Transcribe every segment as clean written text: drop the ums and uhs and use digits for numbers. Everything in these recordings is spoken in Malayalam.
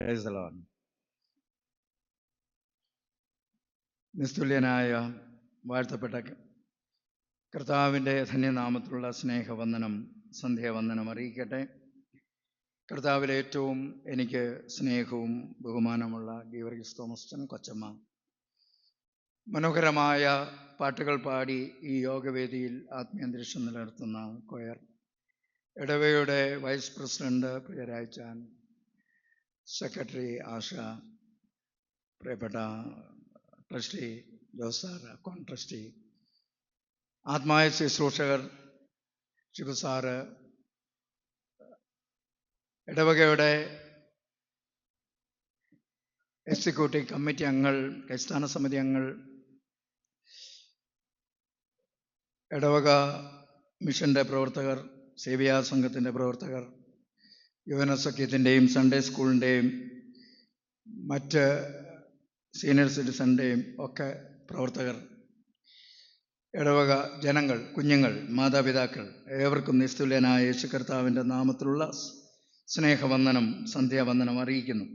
Praise the Lord. നിസ്തുല്യനായ വാഴ്ത്തപ്പെട്ട കർത്താവിൻ്റെ ധന്യനാമത്തിലുള്ള സ്നേഹവന്ദനം, സന്ധ്യാവന്ദനം അറിയിക്കട്ടെ. കർത്താവിലെ ഏറ്റവും എനിക്ക് സ്നേഹവും ബഹുമാനമുള്ള ഗീവർഗീസ് തോമസ് കൊച്ചമ്മ മനോഹരമായ പാട്ടുകൾ പാടി ഈ യോഗവേദിയിൽ ആത്മീയന്തരീക്ഷം നിലനിർത്തുന്ന കൊയർ, ഇടവയുടെ വൈസ് പ്രസിഡന്റ് പ്രിയരാഴ്ചാൻ, സെക്രട്ടറി ആശ, പ്രിയപ്പെട്ട ട്രസ്റ്റി ജോസാർ, കോൺ ട്രസ്റ്റി, ആത്മായ ശുശ്രൂഷകർ, ഷിബു സാറ്, ഇടവകയുടെ എക്സിക്യൂട്ടീവ് കമ്മിറ്റി അംഗങ്ങൾ, സംസ്ഥാന സമിതി അംഗങ്ങൾ, ഇടവക മിഷൻ്റെ പ്രവർത്തകർ, സേവിയാ സംഘത്തിൻ്റെ പ്രവർത്തകർ, യുവന സഖ്യത്തിൻ്റെയും സൺഡേ സ്കൂളിൻ്റെയും മറ്റ് സീനിയർ സിറ്റിസൻ്റെയും ഒക്കെ പ്രവർത്തകർ, ഇടവക ജനങ്ങൾ, കുഞ്ഞുങ്ങൾ, മാതാപിതാക്കൾ, ഏവർക്കും നിസ്തുല്യനായ യേശു കർത്താവിൻ്റെ നാമത്തിലുള്ള സ്നേഹവന്ദനം, സന്ധ്യാവന്ദനം അറിയിക്കുന്നു.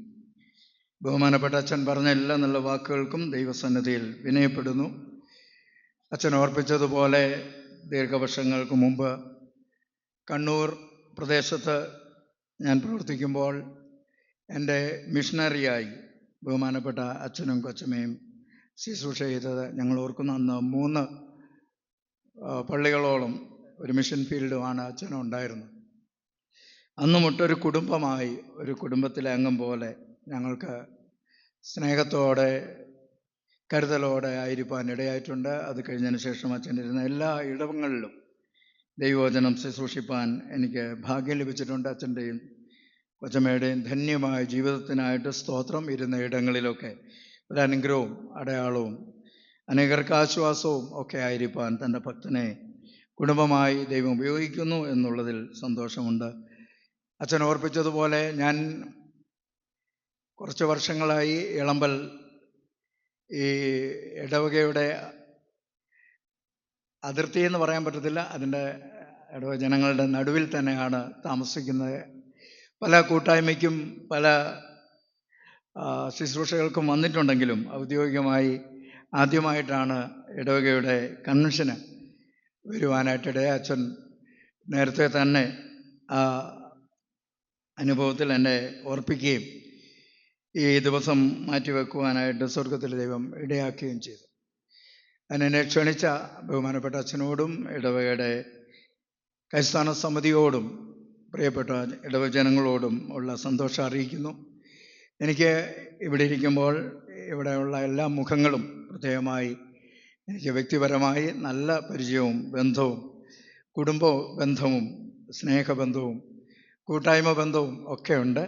ബഹുമാനപ്പെട്ട അച്ഛൻ പറഞ്ഞ എല്ലാ നല്ല വാക്കുകൾക്കും ദൈവസന്നിധിയിൽ വിനയപ്പെടുന്നു. അച്ഛൻ ഓർപ്പിച്ചതുപോലെ ദീർഘവർഷങ്ങൾക്ക് മുമ്പ് കണ്ണൂർ പ്രദേശത്ത് ഞാൻ പ്രവർത്തിക്കുമ്പോൾ എൻ്റെ മിഷണറിയായി ബഹുമാനപ്പെട്ട അച്ഛനും കൊച്ചമ്മയും ശുശ്രൂഷ ചെയ്തത് ഞങ്ങൾ ഓർക്കുന്ന. അന്ന് 3 പള്ളികളോളം ഒരു മിഷൻ ഫീൽഡുമാണ് അച്ഛനുണ്ടായിരുന്നത്. അന്ന് മുട്ടൊരു കുടുംബമായി, ഒരു കുടുംബത്തിലെ അംഗം പോലെ ഞങ്ങൾക്ക് സ്നേഹത്തോടെ കരുതലോടെ ആയിരിക്കാൻ ഇടയായിട്ടുണ്ട്. അത് കഴിഞ്ഞതിന് ശേഷം അച്ഛനിരുന്ന എല്ലാ ഇടവങ്ങളിലും ദൈവവചനം ശുശ്രൂഷിപ്പാൻ എനിക്ക് ഭാഗ്യം ലഭിച്ചിട്ടുണ്ട്. അച്ഛൻ്റെയും കൊച്ചമ്മയുടെയും ധന്യമായ ജീവിതത്തിനായിട്ട് സ്തോത്രം. ഇരുന്ന ഇടങ്ങളിലൊക്കെ ഒരു അനുഗ്രഹവും അടയാളവും അനേകർക്ക് ആശ്വാസവും ഒക്കെ ആയിരിക്കാൻ തൻ്റെ ഭക്തനെ കുടുംബമായി ദൈവം ഉപയോഗിക്കുന്നു എന്നുള്ളതിൽ സന്തോഷമുണ്ട്. അച്ഛൻ ഓർപ്പിച്ചതുപോലെ ഞാൻ കുറച്ച് വർഷങ്ങളായി ഇളമ്പൽ ഈ ഇടവകയുടെ അതിർത്തി എന്ന് പറയാൻ പറ്റത്തില്ല, അതിൻ്റെ ഇടവക ജനങ്ങളുടെ നടുവിൽ തന്നെയാണ് താമസിക്കുന്നത്. പല കൂട്ടായ്മയ്ക്കും പല ശുശ്രൂഷകൾക്കും വന്നിട്ടുണ്ടെങ്കിലും ഔദ്യോഗികമായി ആദ്യമായിട്ടാണ് ഇടവകയുടെ കൺവെൻഷന് വരുവാനായിട്ടിടയെ. അച്ഛൻ നേരത്തെ തന്നെ ആ അനുഭവത്തിൽ എന്നെ ഓർപ്പിക്കുകയും ഈ ദിവസം മാറ്റിവെക്കുവാനായിട്ട് സ്വർഗത്തിലെ ദൈവം ഇടയാക്കുകയും ചെയ്തു. അതിനെ ക്ഷണിച്ച ബഹുമാനപ്പെട്ട അച്ഛനോടും ഇടവകയുടെ കൈസ്ഥാന സമിതിയോടും പ്രിയപ്പെട്ട ഇടവക ജനങ്ങളോടും ഉള്ള സന്തോഷം അറിയിക്കുന്നു. എനിക്ക് ഇവിടെ ഇരിക്കുമ്പോൾ ഇവിടെയുള്ള എല്ലാ മുഖങ്ങളും പ്രത്യേകമായി എനിക്ക് വ്യക്തിപരമായി നല്ല പരിചയവും ബന്ധവും, കുടുംബ ബന്ധവും സ്നേഹബന്ധവും കൂട്ടായ്മ ബന്ധവും ഒക്കെ ഉണ്ട്.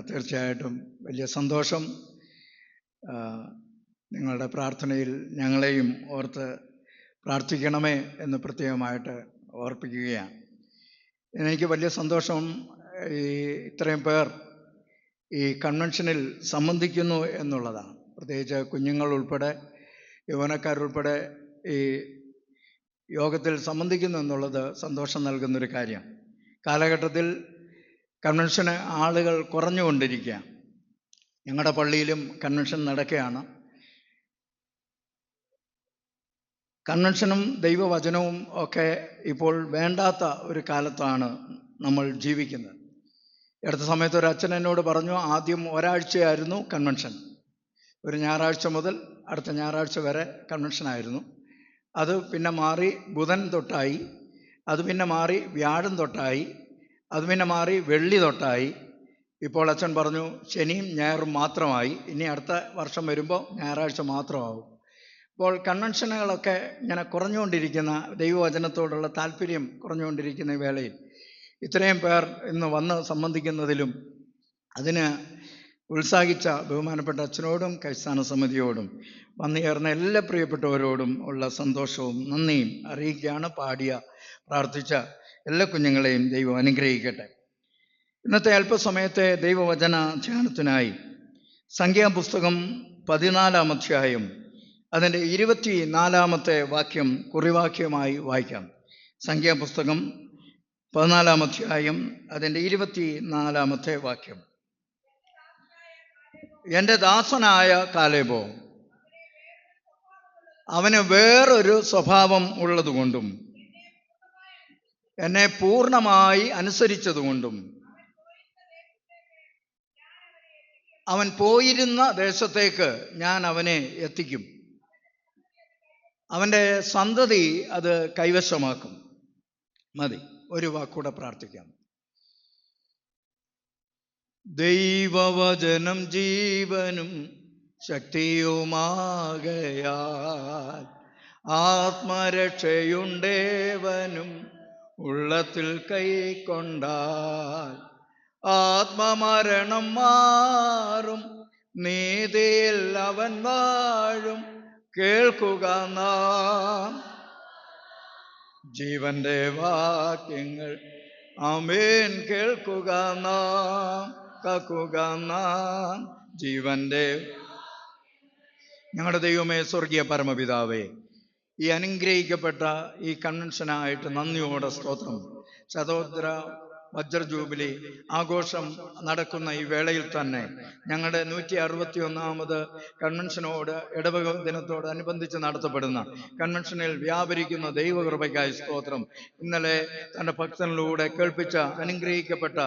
തീർച്ചയായിട്ടും വലിയ സന്തോഷം. നിങ്ങളുടെ പ്രാർത്ഥനയിൽ ഞങ്ങളെയും ഓർത്ത് പ്രാർത്ഥിക്കണമേ എന്ന് പ്രത്യേകമായിട്ട് ഓർപ്പിക്കുകയാണ്. എനിക്ക് വലിയ സന്തോഷം. ഇത്രയും പേർ ഈ കൺവെൻഷനിൽ സംബന്ധിക്കുന്നു എന്നുള്ളതാണ്. പ്രത്യേകിച്ച് കുഞ്ഞുങ്ങൾ ഉൾപ്പെടെ യൗവനക്കാരുൾപ്പെടെ ഈ യോഗത്തിൽ സംബന്ധിക്കുന്നു എന്നുള്ളത് സന്തോഷം നൽകുന്നൊരു കാര്യം. കാലഘട്ടത്തിൽ കൺവെൻഷന് ആളുകൾ കുറഞ്ഞുകൊണ്ടിരിക്കുക. ഞങ്ങളുടെ പള്ളിയിലും കൺവെൻഷൻ നടക്കുകയാണ്. കൺവെൻഷനും ദൈവവചനവും ഒക്കെ ഇപ്പോൾ വേണ്ടാത്ത ഒരു കാലത്താണ് നമ്മൾ ജീവിക്കുന്നത്. അടുത്ത സമയത്ത് ഒരു അച്ഛൻ എന്നോട് പറഞ്ഞു, ആദ്യം ഒരാഴ്ചയായിരുന്നു കൺവെൻഷൻ. ഒരു ഞായറാഴ്ച മുതൽ അടുത്ത ഞായറാഴ്ച വരെ കൺവെൻഷനായിരുന്നു. അത് പിന്നെ മാറി ബുധൻ തൊട്ടായി, അത് പിന്നെ മാറി വ്യാഴം തൊട്ടായി, അത് പിന്നെ മാറി വെള്ളി തൊട്ടായി. ഇപ്പോൾ അച്ഛൻ പറഞ്ഞു ശനിയും ഞായറും മാത്രമായി. ഇനി അടുത്ത വർഷം വരുമ്പോൾ ഞായറാഴ്ച മാത്രമാവും. അപ്പോൾ കൺവെൻഷനുകളൊക്കെ ഇങ്ങനെ കുറഞ്ഞുകൊണ്ടിരിക്കുന്ന, ദൈവവചനത്തോടുള്ള താല്പര്യം കുറഞ്ഞുകൊണ്ടിരിക്കുന്ന വേളയിൽ ഇത്രയും പേർ ഇന്ന് വന്ന് സംബന്ധിക്കുന്നതിലും അതിന് ഉത്സാഹിച്ച ബഹുമാനപ്പെട്ട അച്ഛനോടും കൈസ്ഥാന സമിതിയോടും വന്നു ചേർന്ന എല്ലാ പ്രിയപ്പെട്ടവരോടും ഉള്ള സന്തോഷവും നന്ദിയും അറിയിക്കുകയാണ്. പാടിയ പ്രാർത്ഥിച്ച എല്ലാ കുഞ്ഞുങ്ങളെയും ദൈവം അനുഗ്രഹിക്കട്ടെ. ഇന്നത്തെ അല്പസമയത്തെ ദൈവവചന ധ്യാനത്തിനായി സംഖ്യാപുസ്തകം 14-ാം അധ്യായം അതിൻ്റെ 24-ാമത്തെ വാക്യം കുറിവാക്യമായി വായിക്കാം. സംഖ്യാപുസ്തകം 14-ാം അധ്യായം അതിൻ്റെ 24-ാമത്തെ വാക്യം. എൻ്റെ ദാസനായ കാലേബോ അവന് വേറൊരു സ്വഭാവം ഉള്ളതുകൊണ്ടും എന്നെ പൂർണ്ണമായി അനുസരിച്ചതുകൊണ്ടും അവൻ പോയിരുന്ന ദേശത്തേക്ക് ഞാൻ അവനെ എത്തിക്കും. അവൻ്റെ സന്തതി അത് കൈവശമാക്കും. മതി, ഒരു വാക്കൂടെ പ്രാർത്ഥിക്കാം. ദൈവവചനം ജീവനും ശക്തിയുമാകയാൽ ആത്മരക്ഷയുണ്ടേവനും ഉള്ളത്തിൽ കൈക്കൊണ്ടാൽ ആത്മമരണം മാറും, നീതിയിൽ അവൻ വാഴും. കേൾക്കുക നാം ജീവന്റെ വാക്യങ്ങൾ, ആമേൻ. കേൾക്കുക നാം, കാക്കുക നാം ജീവന്റെ. ഞങ്ങളുടെ ദൈവമേ, സ്വർഗീയ പരമപിതാവേ, ഈ അനുഗ്രഹിക്കപ്പെട്ട ഈ കൺവെൻഷനായിട്ട് നന്ദിയോടെ സ്തോത്രം. ശതോത്തര വജ്ര ജൂബിലി ആഘോഷം നടക്കുന്ന ഈ വേളയിൽ തന്നെ ഞങ്ങളുടെ 161ാമത് കൺവെൻഷനോട് ഇടവക ദിനത്തോടനുബന്ധിച്ച് നടത്തപ്പെടുന്ന കൺവെൻഷനിൽ വ്യാപരിക്കുന്ന ദൈവകൃപയ്ക്കായി സ്തോത്രം. ഇന്നലെ തൻ്റെ ഭക്തനിലൂടെ കേൾപ്പിച്ച അനുഗ്രഹിക്കപ്പെട്ട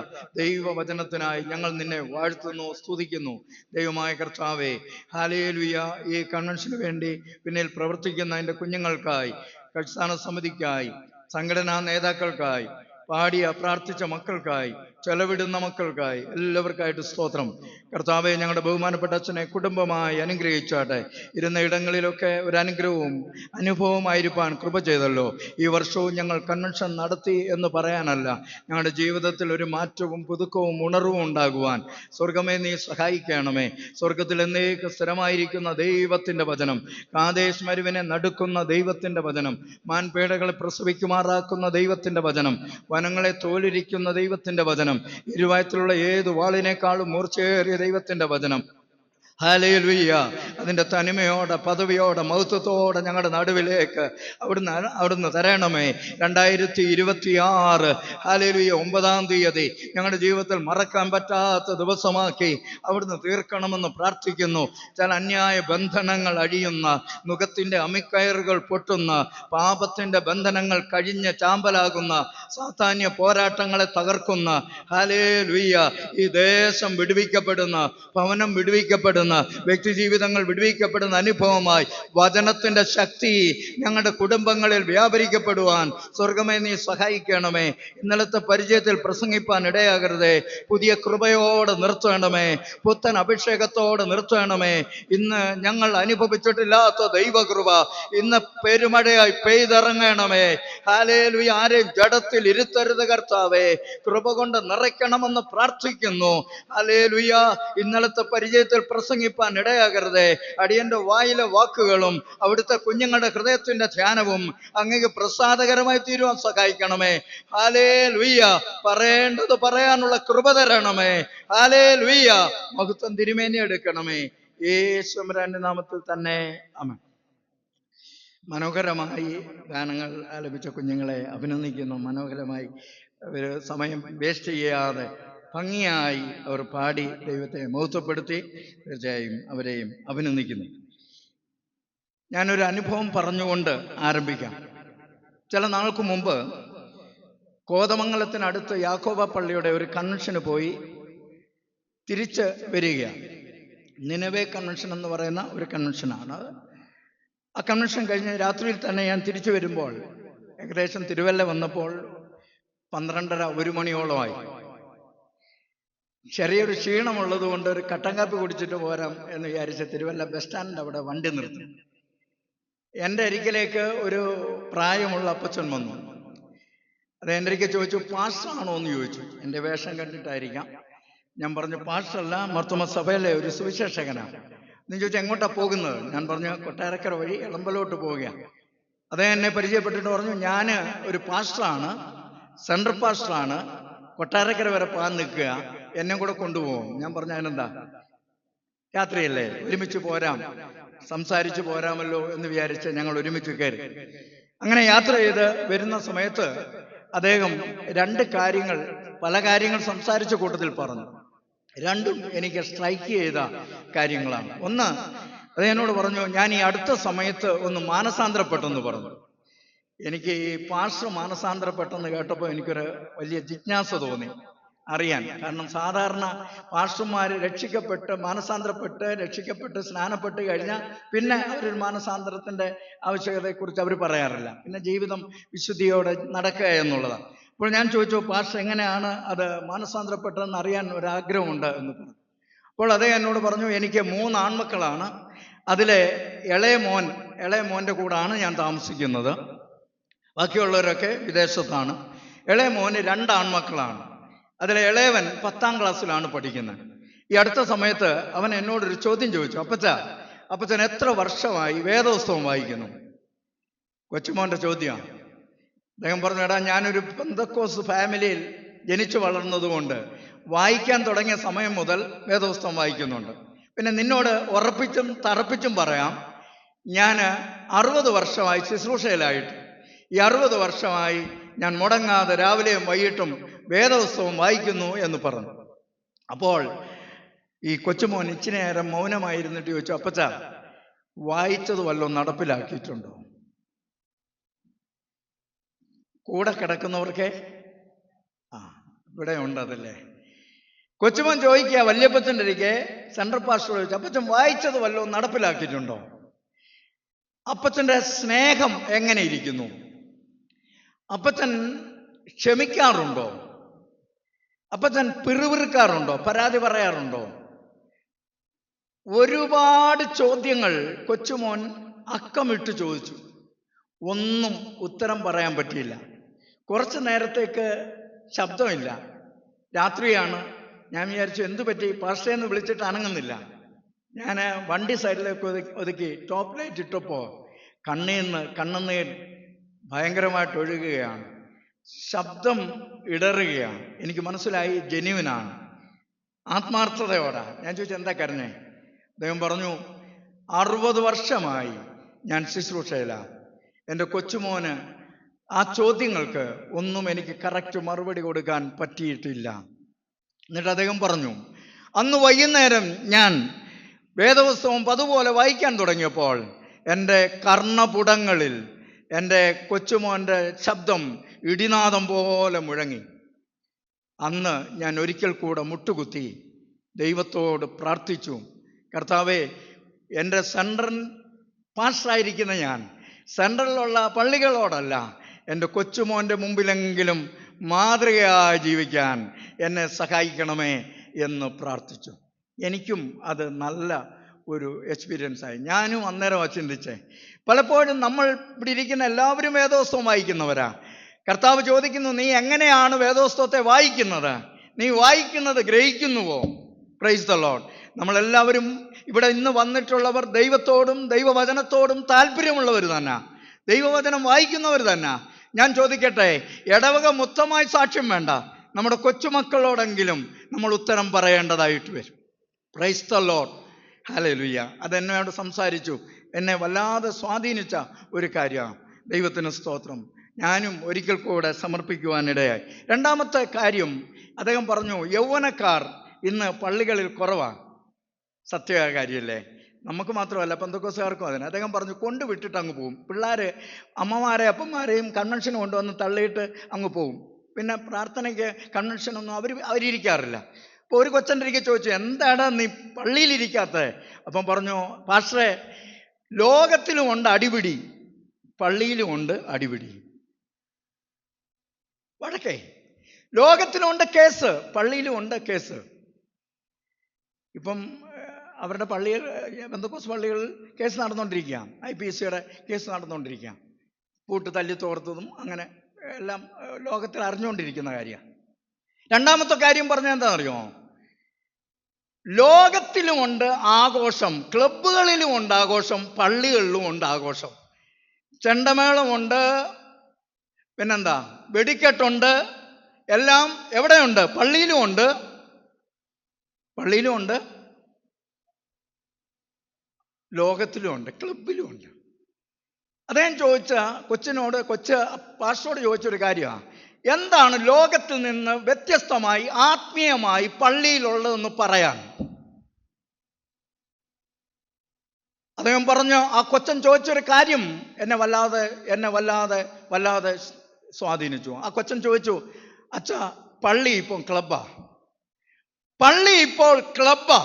ദൈവവചനത്തിനായി ഞങ്ങൾ നിന്നെ വാഴ്ത്തുന്നു, സ്തുതിക്കുന്നു. ദൈവമായ കർത്താവേ, ഹല്ലേലൂയ. ഈ കൺവെൻഷന് വേണ്ടി പിന്നിൽ പ്രവർത്തിക്കുന്ന എൻ്റെ കുഞ്ഞുങ്ങൾക്കായി, കർത്താന സമിതിക്കായി, സംഘടനാ നേതാക്കൾക്കായി, പാടിയ പ്രാർത്ഥിച്ച മക്കൾക്കായി, ചെലവിടുന്ന മക്കൾക്കായി, എല്ലാവർക്കായിട്ട് സ്തോത്രം. കർത്താവെ, ഞങ്ങളുടെ ബഹുമാനപ്പെട്ട അച്ഛനെ കുടുംബമായി അനുഗ്രഹിച്ചാട്ടെ. ഇരുന്ന ഇടങ്ങളിലൊക്കെ ഒരു അനുഗ്രഹവും അനുഭവമായിരിക്കാൻ കൃപ ചെയ്തല്ലോ. ഈ വർഷവും ഞങ്ങൾ കൺവെൻഷൻ നടത്തി എന്ന് പറയാനല്ല, ഞങ്ങളുടെ ജീവിതത്തിൽ ഒരു മാറ്റവും പുതുക്കവും ഉണർവും ഉണ്ടാകുവാൻ സ്വർഗമേ നീ സഹായിക്കണമേ. സ്വർഗത്തിൽ എന്നേക്ക് സ്ഥിരമായിരിക്കുന്ന ദൈവത്തിൻ്റെ വചനം, കാദേശ് മരുവിനെ നടുക്കുന്ന ദൈവത്തിൻ്റെ വചനം, മാൻപേടകളെ പ്രസവിക്കുമാറാക്കുന്ന ദൈവത്തിൻ്റെ വചനം, വനങ്ങളെ തോലിരിക്കുന്ന ദൈവത്തിൻ്റെ വചനം, ഇരുവയത്തിലുള്ള ഏത് വാളിനേക്കാളും മൂർച്ചയേറിയ ദൈവത്തിൻ്റെ വചനം. ഹല്ലേലൂയ. അതിൻ്റെ തനിമയോടെ, പദവിയോടെ, മഹത്വത്തോടെ ഞങ്ങളുടെ നടുവിലേക്ക് അവിടുന്ന് തരണമേ. 2026 ഹല്ലേലൂയ 9-ാം തീയതി ഞങ്ങളുടെ ജീവിതത്തിൽ മറക്കാൻ പറ്റാത്ത ദിവസമാക്കി അവിടുന്ന് തീർക്കണമെന്ന് പ്രാർത്ഥിക്കുന്നു. ചില അന്യായ ബന്ധനങ്ങൾ അഴിയുന്ന, നുകത്തിൻ്റെ അമിക്കയറുകൾ പൊട്ടുന്ന, പാപത്തിൻ്റെ ബന്ധനങ്ങൾ കഴിഞ്ഞ് ചാമ്പലാകുന്ന, സാത്താന്യ പോരാട്ടങ്ങളെ തകർക്കുന്ന, ഹല്ലേലൂയ, ഈ ദേശം വിടുവിക്കപ്പെടുന്ന, ഭവനം വിടുവിക്കപ്പെടുന്ന, വ്യക്തി ജീവിതങ്ങൾ വിടുവിക്കപ്പെടുന്ന അനുഭവമായി വചനത്തിന്റെ ശക്തി ഞങ്ങളുടെ കുടുംബങ്ങളിൽ വ്യാപരിക്കപ്പെടുവാൻ സ്വർഗമേ നീ സഹായിക്കണമേ. ഇന്നലത്തെ പരിചയത്തിൽ പ്രസംഗിപ്പാൻ ഇടയാകരുതേ. പുതിയ കൃപയോടെ നിർത്തണമേ, പുത്തൻ അഭിഷേകത്തോടെ നിർത്തണമേ. ഇന്ന് ഞങ്ങൾ അനുഭവിച്ചിട്ടില്ലാത്ത ദൈവകൃപ ഇന്ന് പെരുമഴയായി പെയ്തിറങ്ങണമേ. ഹല്ലേലൂയ. ആരെയും ജഡത്തിൽ ഇരുത്തരുത് കർത്താവേ, കൃപ കൊണ്ട് നിറയ്ക്കണമെന്ന് പ്രാർത്ഥിക്കുന്നു. ഹല്ലേലൂയ. ഇന്നലത്തെ പരിചയത്തിൽ പ്രസംഗിപ്പാൻ ഇടയാകരുതേ. അടിയന്റെ വായിലെ വാക്കുകളും അവിടുത്തെ കുഞ്ഞുങ്ങളുടെ ഹൃദയത്തിന്റെ ധ്യാനവും അങ്ങേക്ക് പ്രസാദകരമായി തീരുവാൻ സഹായിക്കണമേ. ഹല്ലേലൂയ. പറയേണ്ടത് പറയാനുള്ള കൃപ തരണമേ. ഹല്ലേലൂയ. മഹത്വം തിരുമേനി എടുക്കണമേ. യേശുവിന്റെ നാമത്തിൽ തന്നെ ആമേൻ. മനോഹരമായി ഗാനങ്ങൾ ആലപിച്ച കുഞ്ഞുങ്ങളെ അഭിനന്ദിക്കുന്നു. മനോഹരമായി ഒരു സമയം വേസ്റ്റ് ചെയ്യാതെ ഭംഗിയായി അവർ പാടി ദൈവത്തെ മഹത്വപ്പെടുത്തി. തീർച്ചയായും അവരെയും അഭിനന്ദിക്കുന്നു. ഞാനൊരു അനുഭവം പറഞ്ഞുകൊണ്ട് ആരംഭിക്കാം. ചില നാൾക്ക് മുമ്പ് കോതമംഗലത്തിനടുത്ത് യാക്കോബ പള്ളിയുടെ ഒരു കൺവെൻഷന് പോയി തിരിച്ച് വരികയാണ്. നിനവേ കൺവെൻഷൻ എന്ന് പറയുന്ന ഒരു കൺവെൻഷനാണ്. ആ കൺവെൻഷൻ കഴിഞ്ഞ് രാത്രിയിൽ തന്നെ ഞാൻ തിരിച്ചു വരുമ്പോൾ ഏകദേശം തിരുവല്ല വന്നപ്പോൾ 12:30-1 മണിയോളമായി. ചെറിയൊരു ക്ഷീണമുള്ളത് കൊണ്ട് ഒരു കട്ടൻ കാപ്പി കുടിച്ചിട്ട് പോരാം എന്ന് വിചാരിച്ച് തിരുവല്ല ബസ് സ്റ്റാൻഡിൻ്റെ അവിടെ വണ്ടി നിർത്തി. എൻ്റെ അരികിലേക്ക് ഒരു പ്രായമുള്ള അപ്പച്ചൻ വന്നു. അത് എൻ്റെ അരികെ ചോദിച്ചു, പാസ്റ്ററാണോ എന്ന് ചോദിച്ചു. എൻ്റെ വേഷം കണ്ടിട്ടായിരിക്കാം. ഞാൻ പറഞ്ഞു, പാസ്റ്ററല്ല, മർത്തോമ സഭയിലെ ഒരു സുവിശേഷകനാണ്. എന്ന് ചോദിച്ചാൽ എങ്ങോട്ടാണ് പോകുന്നത്? ഞാൻ പറഞ്ഞു, കൊട്ടാരക്കര വഴി എളമ്പലോട്ട് പോവുകയാണ്. അദ്ദേഹം എന്നെ പരിചയപ്പെട്ടിട്ട് പറഞ്ഞു, ഞാൻ ഒരു പാസ്റ്ററാണ്, സെൻട്രൽ പാസ്റ്ററാണ്, കൊട്ടാരക്കര വരെ പോകാൻ നിൽക്കുക, എന്നെ കൂടെ കൊണ്ടുപോകും. ഞാൻ പറഞ്ഞു, അതിനെന്താ, രാത്രിയല്ലേ, ഒരുമിച്ച് പോരാം, സംസാരിച്ച് പോരാമല്ലോ എന്ന് വിചാരിച്ച് ഞങ്ങൾ ഒരുമിച്ച് കയറി. അങ്ങനെ യാത്ര ചെയ്ത് വരുന്ന സമയത്ത് അദ്ദേഹം പല കാര്യങ്ങൾ സംസാരിച്ച കൂട്ടത്തിൽ പറഞ്ഞു. രണ്ടും എനിക്ക് സ്ട്രൈക്ക് ചെയ്ത കാര്യങ്ങളാണ്. ഒന്ന്, അത് എന്നോട് പറഞ്ഞു, ഞാൻ ഈ അടുത്ത സമയത്ത് ഒന്ന് മാനസാന്തരപ്പെട്ടെന്ന് പറഞ്ഞു. എനിക്ക് ഈ പാസ്റ്റർ മാനസാന്തരപ്പെട്ടെന്ന് കേട്ടപ്പോൾ എനിക്കൊരു വലിയ ജിജ്ഞാസ തോന്നി അറിയാൻ. കാരണം സാധാരണ പാസ്റ്റർമാർ രക്ഷിക്കപ്പെട്ട് സ്നാനപ്പെട്ട് കഴിഞ്ഞാൽ പിന്നെ അവരൊരു മാനസാന്തരത്തിന്റെ ആവശ്യകതയെക്കുറിച്ച് അവർ പറയാറില്ല. പിന്നെ ജീവിതം വിശുദ്ധിയോടെ നടക്കുക എന്നുള്ളതാണ്. അപ്പോൾ ഞാൻ ചോദിച്ചു, പാസ്റ്റർ എങ്ങനെയാണ് അത് മാനസാന്തരപ്പെട്ടതെന്ന് അറിയാൻ ഒരാഗ്രഹമുണ്ട് എന്ന് പറഞ്ഞു. അപ്പോൾ അതേ എന്നോട് പറഞ്ഞു, എനിക്ക് 3 ആൺമക്കളാണ്. അതിലെ ഇളയ മോൻ്റെ കൂടാണ് ഞാൻ താമസിക്കുന്നത്. ബാക്കിയുള്ളവരൊക്കെ വിദേശത്താണ്. ഇളയ മോന് 2 ആൺമക്കളാണ്. അതിലെ ഇളയവൻ 10ാം ക്ലാസ്സിലാണ് പഠിക്കുന്നത്. ഈ അടുത്ത സമയത്ത് അവൻ എന്നോടൊരു ചോദ്യം ചോദിച്ചു, അപ്പച്ചൻ എത്ര വർഷമായി വേദപുസ്തകം വായിക്കുന്നു? കൊച്ചുമോൻ്റെ ചോദ്യമാണ്. അദ്ദേഹം പറഞ്ഞു, എടാ, ഞാനൊരു പെന്തക്കോസ് ഫാമിലിയിൽ ജനിച്ചു വളർന്നതുകൊണ്ട് വായിക്കാൻ തുടങ്ങിയ സമയം മുതൽ വേദപുസ്തകം വായിക്കുന്നുണ്ട്. പിന്നെ നിന്നോട് ഉറപ്പിച്ചും തറപ്പിച്ചും പറയാം, ഞാൻ 60 വർഷമായി ശുശ്രൂഷയിലായിട്ട്. ഈ 60 വർഷമായി ഞാൻ മുടങ്ങാതെ രാവിലെയും വൈകിട്ടും വേദപുസ്തകം വായിക്കുന്നു എന്ന് പറഞ്ഞു. അപ്പോൾ ഈ കൊച്ചുമോൻ ഇച്ചിരി നേരം മൗനമായിരുന്നിട്ട് ചോദിച്ചു, അപ്പച്ച, വായിച്ചത് വല്ലതും നടപ്പിലാക്കിയിട്ടുണ്ടോ? കൂടെ കിടക്കുന്നവർക്ക് ഇവിടെ ഉണ്ടതല്ലേ. കൊച്ചുമോൻ ചോദിക്കുക, വല്യപ്പച്ചൻ്റെ ഇരിക്കെ സെൻട്രൽ പാസ്റ്റർ ചോദിച്ചു, അപ്പച്ചൻ വായിച്ചത് വല്ലതും നടപ്പിലാക്കിയിട്ടുണ്ടോ? അപ്പച്ചൻ്റെ സ്നേഹം എങ്ങനെ ഇരിക്കുന്നു? അപ്പച്ചൻ ക്ഷമിക്കാറുണ്ടോ? അപ്പച്ചൻ പിറുപിറുക്കാറുണ്ടോ? പരാതി പറയാറുണ്ടോ? ഒരുപാട് ചോദ്യങ്ങൾ കൊച്ചുമോൻ അക്കമിട്ട് ചോദിച്ചു. ഒന്നും ഉത്തരം പറയാൻ പറ്റിയില്ല. കുറച്ച് നേരത്തേക്ക് ശബ്ദമില്ല. രാത്രിയാണ്. ഞാൻ വിചാരിച്ചു, എന്തു പറ്റി? പാസ്റ്റേന്ന് വിളിച്ചിട്ട് അനങ്ങുന്നില്ല. ഞാൻ വണ്ടി സൈഡിലേക്ക് ഒതുക്കി ടോപ്പ് ലൈറ്റ് ഇട്ടപ്പോൾ കണ്ണുനീർ ഭയങ്കരമായിട്ട് ഒഴുകുകയാണ്. ശബ്ദം ഇടറുകയാണ്. എനിക്ക് മനസ്സിലായി ജെന്യുവിനാണ്, ആത്മാർത്ഥതയോടാണ്. ഞാൻ ചോദിച്ചു, എന്താ കരഞ്ഞേ? അദ്ദേഹം പറഞ്ഞു, 60 വർഷമായി ഞാൻ ശുശ്രൂഷയിലാണ്. എൻ്റെ കൊച്ചുമോന് ആ ചോദ്യങ്ങൾക്ക് ഒന്നും എനിക്ക് കറക്റ്റ് മറുപടി കൊടുക്കാൻ പറ്റിയിട്ടില്ല. എന്നിട്ട് അദ്ദേഹം പറഞ്ഞു, അന്ന് വൈകുന്നേരം ഞാൻ വേദപുസ്തകം അതുപോലെ വായിക്കാൻ തുടങ്ങിയപ്പോൾ എൻ്റെ കർണപുടങ്ങളിൽ എൻ്റെ കൊച്ചുമോൻ്റെ ശബ്ദം ഇടിനാദം പോലെ മുഴങ്ങി. അന്ന് ഞാൻ ഒരിക്കൽ കൂടെ മുട്ടുകുത്തി ദൈവത്തോട് പ്രാർത്ഥിച്ചു, കർത്താവേ, എൻ്റെ സെൻട്രൽ പാസ്റ്ററായിരിക്കുന്ന ഞാൻ സെൻട്രലിലുള്ള പള്ളികളോടല്ല, എൻ്റെ കൊച്ചുമോൻ്റെ മുമ്പിലെങ്കിലും മാതൃകയായി ജീവിക്കാൻ എന്നെ സഹായിക്കണമേ എന്ന് പ്രാർത്ഥിച്ചു. എനിക്കും അത് നല്ല ഒരു എക്സ്പീരിയൻസായി. ഞാനും അന്നേരം ചിന്തിച്ചേ, പലപ്പോഴും നമ്മൾ ഇവിടെ ഇരിക്കുന്ന എല്ലാവരും വേദപുസ്തകം വായിക്കുന്നവരാ. കർത്താവ് ചോദിക്കുന്നു, നീ എങ്ങനെയാണ് വേദപുസ്തകത്തെ വായിക്കുന്നത്? നീ വായിക്കുന്നത് ഗ്രഹിക്കുന്നുവോ? Price the Lord. നമ്മളെല്ലാവരും ഇവിടെ ഇന്ന് വന്നിട്ടുള്ളവർ ദൈവത്തോടും ദൈവവചനത്തോടും താല്പര്യമുള്ളവർ തന്നെ, ദൈവവചനം വായിക്കുന്നവർ തന്നെ. ഞാൻ ചോദിക്കട്ടെ, ഇടവക മൊത്തമായി സാക്ഷ്യം വേണ്ട, നമ്മുടെ കൊച്ചുമക്കളോടെങ്കിലും നമ്മൾ ഉത്തരം പറയേണ്ടതായിട്ട് വരും. Price the Lord. ഹല്ലേലൂയ. അതെന്നോട് സംസാരിച്ചു, എന്നെ വല്ലാതെ സ്വാധീനിച്ച ഒരു കാര്യമാണ്. ദൈവത്തിന് സ്തോത്രം. ഞാനും ഒരിക്കൽ കൂടെ സമർപ്പിക്കുവാനിടയായി. രണ്ടാമത്തെ കാര്യം, അദ്ദേഹം പറഞ്ഞു, യൗവനക്കാർ ഇന്ന് പള്ളികളിൽ കുറവാണ്. സത്യമായ കാര്യമല്ലേ? നമുക്ക് മാത്രമല്ല, പെന്തക്കോസ്തുകാർക്കും അതിന്. അദ്ദേഹം പറഞ്ഞു, കൊണ്ടുവിട്ടിട്ട് അങ്ങ് പോകും. പിള്ളേർ അമ്മമാരെ അപ്പന്മാരെയും കൺവെൻഷന് കൊണ്ടുവന്ന് തള്ളിയിട്ട് അങ്ങ് പോകും. പിന്നെ പ്രാർത്ഥനയ്ക്ക് കൺവെൻഷനൊന്നും അവരിയ്ക്കാറില്ല. അപ്പോൾ ഒരു കൊച്ചൻ്റെ ഇരിക്കെ ചോദിച്ചു, എന്താണ് നീ പള്ളിയിലിരിക്കാത്തത്? അപ്പം പറഞ്ഞു, പാസ്റ്ററെ, ലോകത്തിലും ഉണ്ട് അടിപിടി, പള്ളിയിലും ഉണ്ട് അടിപിടി. വടക്കേ ലോകത്തിലുണ്ട് കേസ്, പള്ളിയിലും ഉണ്ട് കേസ്. ഇപ്പം അവരുടെ പള്ളികൾ, പെന്തക്കോസ്ത് പള്ളികളിൽ കേസ് നടന്നുകൊണ്ടിരിക്കുക, IPCയുടെ കേസ് നടന്നുകൊണ്ടിരിക്കുക. പൂട്ട് തല്ലി തോർത്തതും അങ്ങനെ എല്ലാം ലോകത്തിൽ അറിഞ്ഞുകൊണ്ടിരിക്കുന്ന കാര്യമാണ്. രണ്ടാമത്തെ കാര്യം പറഞ്ഞാൽ എന്താണെന്നറിയോ? ലോകത്തിലുമുണ്ട് ആഘോഷം, ക്ലബ്ബുകളിലും ഉണ്ട് ആഘോഷം, പള്ളികളിലും ഉണ്ട് ആഘോഷം. ചെണ്ടമേളമുണ്ട്, പിന്നെന്താ, വെടിക്കെട്ടുണ്ട്, എല്ലാം എവിടെയുണ്ട്? പള്ളിയിലും ഉണ്ട്, ലോകത്തിലും ഉണ്ട്, ക്ലബിലും ഉണ്ട്. അദ്ദേഹം ചോദിച്ച കൊച്ച് പാസ്റ്ററോട് ചോദിച്ചൊരു കാര്യമാണ്, എന്താണ് ലോകത്തിൽ നിന്ന് വ്യത്യസ്തമായി ആത്മീയമായി പള്ളിയിലുള്ളതെന്ന് പറയാൻ. അദ്ദേഹം പറഞ്ഞു, ആ കൊച്ചൻ ചോദിച്ചൊരു കാര്യം എന്നെ വല്ലാതെ സ്വാധീനിച്ചു. ആ കൊച്ചൻ ചോദിച്ചു, അച്ഛാ, പള്ളി ഇപ്പോൾ ക്ലബ്ബാ,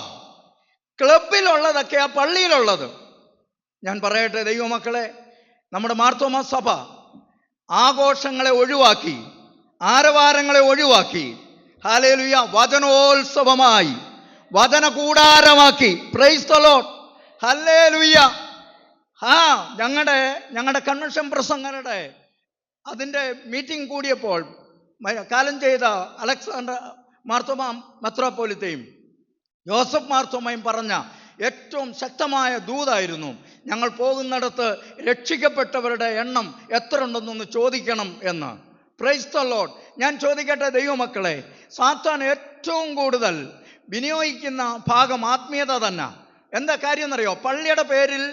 ക്ലബിലുള്ളതൊക്കെയാ പള്ളിയിലുള്ളത്. ഞാൻ പറയട്ടെ ദൈവമക്കളെ, നമ്മുടെ മാർത്തോമാ സഭ ആഘോഷങ്ങളെ ഒഴിവാക്കി, ആരവാരങ്ങളെ ഒഴിവാക്കി, ഹല്ലേലൂയ, വചനോത്സവമായി, വചന കൂടാരമാക്കി. Praise the Lord, hallelujah. ഞങ്ങളുടെ കൺവെൻഷൻ പ്രസംഗരുടെ അതിൻ്റെ മീറ്റിംഗ് കൂടിയപ്പോൾ കാലം ചെയ്ത അലക്സാണ്ടർ മാർത്തോമാ മെത്രാപ്പോലിത്തയും ജോസഫ് മാർത്തോമയും പറഞ്ഞ ഏറ്റവും ശക്തമായ ദൂതായിരുന്നു, ഞങ്ങൾ പോകുന്നിടത്ത് രക്ഷിക്കപ്പെട്ടവരുടെ എണ്ണം എത്ര ഉണ്ടെന്നൊന്ന് ചോദിക്കണം എന്ന്. Price the Lord. ഞാൻ ചോദിക്കട്ടെ ദൈവമക്കളെ, സാത്താൻ ഏറ്റവും കൂടുതൽ വിനിയോഗിക്കുന്ന ഭാഗം ആത്മീയത തന്നെ. എന്താ കാര്യം എന്നറിയോ? പള്ളിയുടെ പേരിൽ,